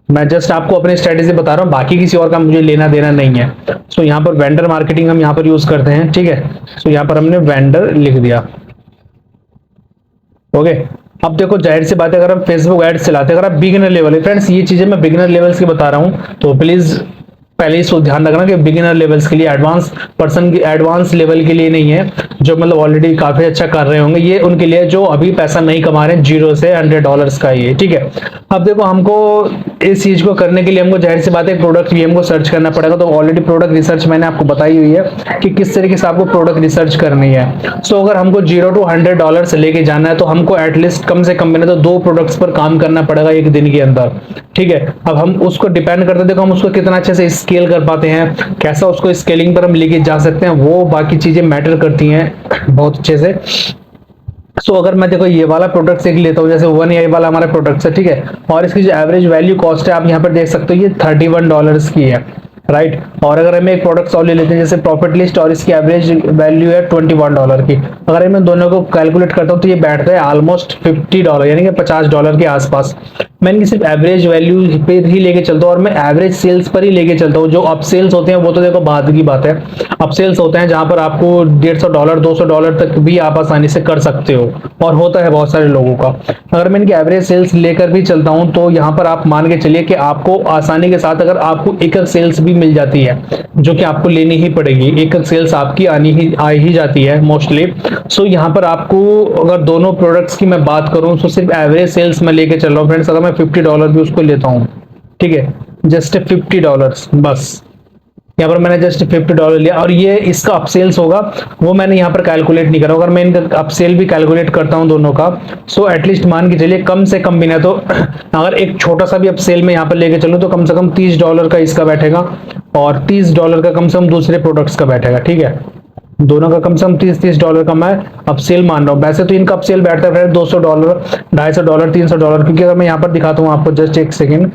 मैं जस्ट आपको अपनी स्ट्रेटेजी बता रहा हूँ, बाकी किसी और का मुझे लेना देना नहीं है। सो यहाँ पर वेंडर मार्केटिंग हम यहाँ पर यूज करते हैं, ठीक है। सो यहाँ पर हमने वेंडर लिख दिया, ओके। अब देखो जाहिर सी बात है अगर हम फेसबुक एड्स चलाते हैं, अगर आप बिगिनर लेवल है फ्रेंड्स, ये चीजें मैं बिगिनर लेवल्स की बता रहा हूँ, तो प्लीज पहले इसको ध्यान रखना कि बिगिनर लेवल्स के लिए, एडवांस पर्सन की एडवांस लेवल के लिए नहीं है, जो मतलब ऑलरेडी काफी अच्छा कर रहे होंगे, ये उनके लिए जो अभी पैसा नहीं कमा रहे हैं $0 से $100 का ये, ठीक है। अब देखो हमको इस चीज को करने के लिए हमको जाहिर सी बात है प्रोडक्ट भी हमको सर्च करना पड़ेगा। तो ऑलरेडी प्रोडक्ट रिसर्च मैंने आपको बताई हुई है कि किस तरीके से आपको प्रोडक्ट रिसर्च करनी है। सो अगर हमको $0 to $100 से लेके जाना है तो हमको एटलीस्ट कम से कम मैंने तो 2 प्रोडक्ट्स पर काम करना पड़ेगा एक दिन के अंदर, ठीक है। अब हम उसको डिपेंड करते हैं, देखो हम उसको कितना अच्छे से स्केल कर पाते हैं, कैसा उसको स्केलिंग पर हम लेके जा सकते हैं, वो बाकी चीजें मैटर करती हैं बहुत अच्छे से। सो अगर मैं देखो ये वाला प्रोडक्ट से लेता हूँ, जैसे 1 AI वाला हमारा प्रोडक्ट है, ठीक है, और इसकी जो एवरेज वैल्यू कॉस्ट है आप यहाँ पर देख सकते हो ये $31 की है, राइट। और अगर हम एक प्रोडक्ट और ले लेते हैं जैसे प्रॉफिट लिस्ट, और इसकी एवरेज वैल्यू है $21 की, अगर मैं दोनों को कैलकुलेट करता हूँ तो ये बैठता है ऑलमोस्ट $50 यानी कि $50 के आसपास। मैं इनकी सिर्फ एवरेज वैल्यू पे ही लेके चलता हूँ और मैं एवरेज सेल्स पर ही लेके चलता हूँ। जो अप सेल्स होते हैं वो तो देखो बाद की बात है, अप सेल्स होते हैं जहां पर आपको $150 $200 तक भी आप आसानी से कर सकते हो, और होता है बहुत सारे लोगों का। अगर मैं इनकी एवरेज सेल्स लेकर भी चलता हूं तो यहाँ पर आप मान के चलिए कि आपको आसानी के साथ अगर आपको एक सेल्स भी मिल जाती है, जो कि आपको लेनी ही पड़ेगी, एक सेल्स आपकी आ ही जाती है मोस्टली। सो यहाँ पर आपको अगर दोनों प्रोडक्ट्स की मैं बात करूं तो सिर्फ एवरेज सेल्स में लेके चल रहा हूँ फ्रेंड्स, अगर मैं $50 भी उसको लेता हूँ, ठीक है, जस्ट $50 बस, यहाँ पर मैंने जस्ट $50 लिया और ये इसका अपसेल्स होगा वो मैंने यहाँ पर कैलकुलेट नहीं करा। अगर मैं इनका अपसेल भी कैलकुलेट करता हूँ दोनों का, सो एटलीस्ट मान के चलिए कम से कम भी ना तो अगर एक छोटा सा भी अपसेल में यहाँ पर लेके चलूँ तो कम से कम $30 का इसका बैठेगा और $30 का कम से कम दूसरे प्रोडक्ट्स का बैठेगा। ठीक है, दोनों का कम से कम $30 का मैं अपसेल मान रहा हूँ। वैसे तो इनका अपसेल बैठता है $200, $250, $300, क्योंकि अगर मैं यहाँ पर दिखाता हूँ आपको जस्ट एक सेकेंड,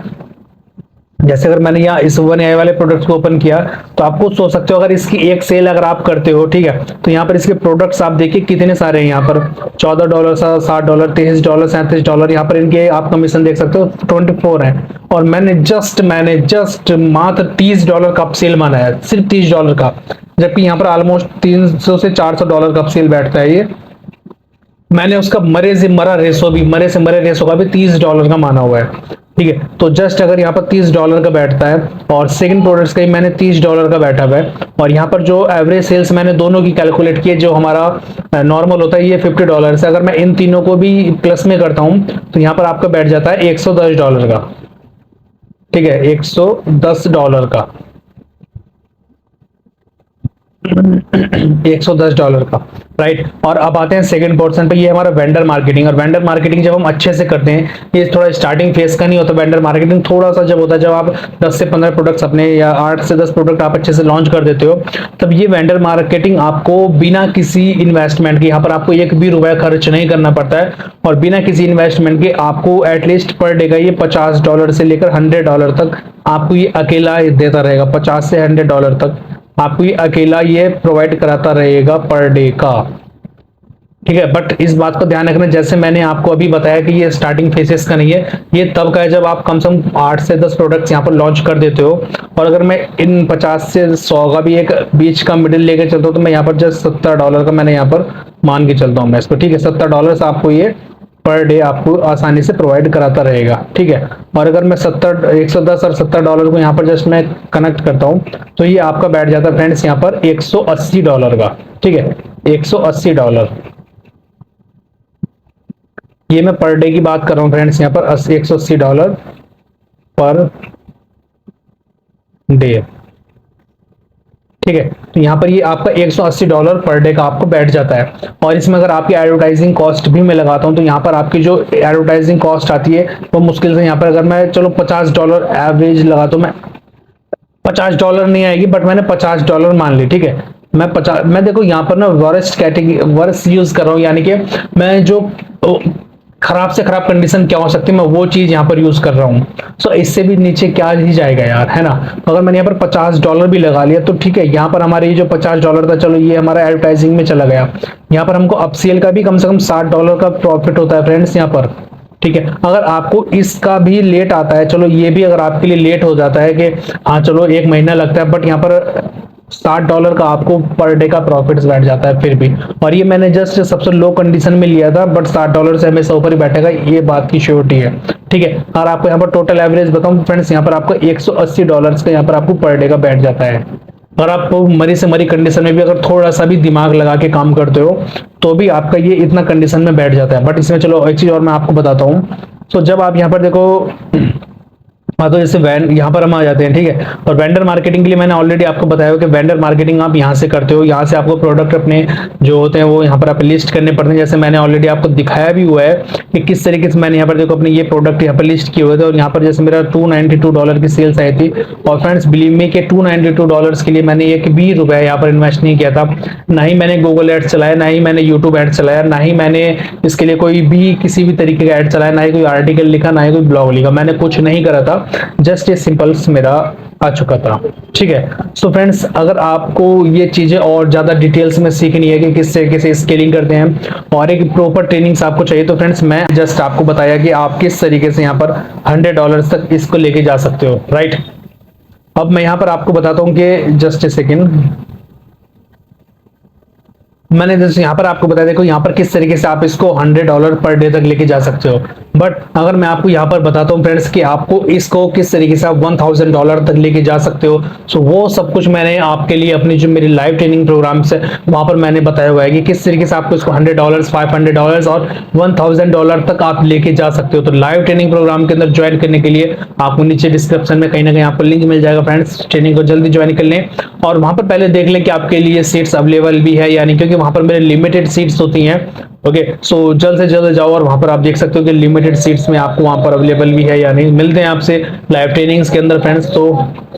जैसे अगर मैंने यहाँ इस वन AI वाले प्रोडक्ट्स को ओपन किया तो आप खुद सोच सकते हो अगर इसकी एक सेल अगर आप करते हो, ठीक है, तो यहाँ पर इसके प्रोडक्ट्स आप देखिए कितने सारे हैं। यहाँ पर $14, $60, $23, $37, यहाँ पर इनके आप कमीशन देख सकते हो 24 है। और मैंने जस्ट मात्र $30 का अपसेल माना है, सिर्फ $30 का, जबकि यहाँ पर ऑलमोस्ट $300 से $400 का अपसेल बैठता है। ये मैंने उसका मरे से मरे रेसो का भी $30 का माना हुआ है। ठीक है, तो जस्ट अगर यहाँ पर $30 का बैठता है और सेकंड प्रोडक्ट्स का ही मैंने $30 का बैठा हुआ है, और यहाँ पर जो एवरेज सेल्स मैंने दोनों की कैलकुलेट की है, जो हमारा नॉर्मल होता है ये $50 से, अगर मैं इन तीनों को भी प्लस में करता हूँ तो यहाँ पर आपका बैठ जाता है $110 का। ठीक है, $110 का, $110 का, राइट। और अब आते हैं सेकंड पोर्शन पे, ये हमारा वेंडर मार्केटिंग। और वेंडर मार्केटिंग जब हम अच्छे से करते हैं, ये थोड़ा स्टार्टिंग फेज का नहीं होता वेंडर मार्केटिंग, थोड़ा सा जब होता है जब आप 10 से 15 प्रोडक्ट्स अपने या 8 से 10 प्रोडक्ट आप अच्छे से लॉन्च कर देते हो, तब ये वेंडर मार्केटिंग आपको बिना किसी इन्वेस्टमेंट के, यहाँ पर आपको एक भी रुपया खर्च नहीं करना पड़ता है, और बिना किसी इन्वेस्टमेंट के आपको एटलीस्ट पर डे का ये $50 से लेकर $100 तक आपको ये अकेला देता रहेगा। 50 से $100 तक आपको ये अकेला ये प्रोवाइड कराता रहेगा पर डे का। ठीक है, बट इस बात को ध्यान रखना, जैसे मैंने आपको अभी बताया कि ये स्टार्टिंग फेजेस का नहीं है, ये तब का है जब आप कम से कम 8 से 10 प्रोडक्ट्स यहाँ पर लॉन्च कर देते हो। और अगर मैं इन 50 से 100 का भी एक बीच का मिडिल लेके चलता हूँ तो मैं यहाँ पर जस्ट $70 का मैंने यहाँ पर मान के चलता हूँ मैं इसको। ठीक है, $70 से आपको ये पर डे आपको आसानी से प्रोवाइड कराता रहेगा। ठीक है, और अगर मैं 110 और $70 को यहाँ पर जस्ट मैं कनेक्ट करता हूँ तो ये आपका बैठ जाता है फ्रेंड्स यहाँ पर $180 का। ठीक है, $180, ये मैं पर डे की बात कर रहा हूँ फ्रेंड्स, यहाँ पर $180 पर डे। ठीक है, तो यहाँ पर ये आपका $180 पर डे का आपको बैठ जाता है। और इसमें अगर आपकी एडवर्टाइजिंग कॉस्ट भी मैं लगाता हूँ तो यहाँ पर आपकी जो एडवर्टाइजिंग कॉस्ट आती है वो मुश्किल से यहाँ पर, अगर मैं चलो $50 एवरेज लगाता हूँ, मैं $50 नहीं आएगी, बट मैंने $50 मान ली। ठीक है, मैं देखो यहाँ पर ना वर्स्ट यूज कर रहा हूँ, यानी कि मैं जो खराब से खराब कंडीशन क्या हो सकती है मैं वो चीज यहाँ पर यूज कर रहा हूँ। सो इससे भी नीचे क्या ही जाएगा यार, है ना। तो अगर मैंने यहाँ पर $50 भी लगा लिया तो ठीक है, यहाँ पर हमारे ये जो $50 था, चलो ये हमारा एडवर्टाइजिंग में चला गया। यहाँ पर हमको अपसेल का भी कम से कम $60 का प्रॉफिट होता है फ्रेंड्स यहाँ पर। ठीक है, अगर आपको इसका भी लेट आता है, चलो ये भी अगर आपके लिए लेट हो जाता है कि हाँ चलो 1 महीना लगता है, बट यहाँ पर $60 का आपको पर डे का प्रॉफिट बैठ जाता है फिर भी। और ये मैंने जस्ट सबसे लो कंडीशन में लिया था, बट $60 से हमेशा ऊपर ही बैठेगा, ये बात की श्योरिटी है। ठीक है, और आपको यहाँ पर टोटल एवरेज बताऊं फ्रेंड्स, यहाँ पर आपको $180 का यहाँ पर आपको पर डे का बैठ जाता है। और आप मरी से मरी कंडीशन में भी अगर थोड़ा सा भी दिमाग लगा के काम करते हो तो भी आपका ये इतना कंडीशन में बैठ जाता है। बट इसमें चलो एक चीज और मैं आपको बताता हूँ। तो जब आप यहाँ पर देखो, हाँ, तो जैसे यहाँ पर हम आ जाते हैं। ठीक है, और वेंडर मार्केटिंग के लिए मैंने ऑलरेडी आपको बताया कि वेंडर मार्केटिंग आप यहाँ से करते हो, यहाँ से आपको प्रोडक्ट अपने जो होते हैं वो यहाँ पर आप लिस्ट करने पड़ते हैं। जैसे मैंने ऑलरेडी आपको दिखाया भी हुआ है कि किस तरीके से मैंने यहाँ पर देखो अपने ये प्रोडक्ट यहाँ पर लिस्ट किए हुए थे, और यहाँ पर जैसे मेरा $292 की सेल्स आई थी। और फ्रेंड्स बिलीव मी के $292 के लिए मैंने एक भी रुपया यहाँ पर इन्वेस्ट नहीं किया था, ना ही मैंने गूगल एड्स चलाया, ना ही मैंने यूट्यूब एड चलाया, ना ही मैंने इसके लिए कोई भी किसी भी तरीके का एड चलाया, ना ही कोई आर्टिकल लिखा, ना ही कोई ब्लॉग लिखा, मैंने कुछ नहीं करा था। जस्ट ये सिंपल्स मेरा आ चुका था। ठीक है, सो फ्रेंड्स अगर आपको ये चीजें और ज्यादा डिटेल्स में सीखनी है कि किस तरीके से स्केलिंग करते हैं और एक प्रॉपर ट्रेनिंग्स आपको चाहिए, तो फ्रेंड्स मैं जस्ट आपको बताया कि आप किस तरीके से यहाँ पर $100 तक इसको लेके जा सकते हो, राइट। अब मैं यहाँ पर आपको बताता हूँ कि जस्ट ए सेकेंड, मैंने जैसे यहाँ पर आपको बताया, देखो यहाँ पर किस तरीके से आप इसको $100 पर डे तक लेके जा सकते हो। बट अगर मैं आपको यहाँ पर बताता हूँ फ्रेंड्स कि आपको इसको किस तरीके से आप $1000 तक लेके जा सकते हो, सो वो सब कुछ मैंने आपके लिए अपनी जो मेरी लाइव ट्रेनिंग प्रोग्राम से वहां पर मैंने बताया हुआ है कि किस तरीके से आपको इसको $100, $500 और $1000 तक आप लेके जा सकते हो। तो लाइव ट्रेनिंग प्रोग्राम के अंदर ज्वाइन करने के लिए आपको नीचे डिस्क्रिप्शन में कहीं ना कहीं आपको लिंक मिल जाएगा फ्रेंड्स। ट्रेनिंग को जल्दी ज्वाइन कर लें और वहां पर पहले देख लें कि आपके लिए सीट्स अवेलेबल भी है यानी, क्योंकि वहां पर मेरे लिमिटेड सीट्स होती हैं। ओके, सो जल्द से जल्द जाओ और वहां पर आप देख सकते हो कि लिमिटेड सीट्स में आपको वहां पर अवेलेबल भी है या नहीं। मिलते हैं आपसे लाइव ट्रेनिंग्स के अंदर फ्रेंड्स। तो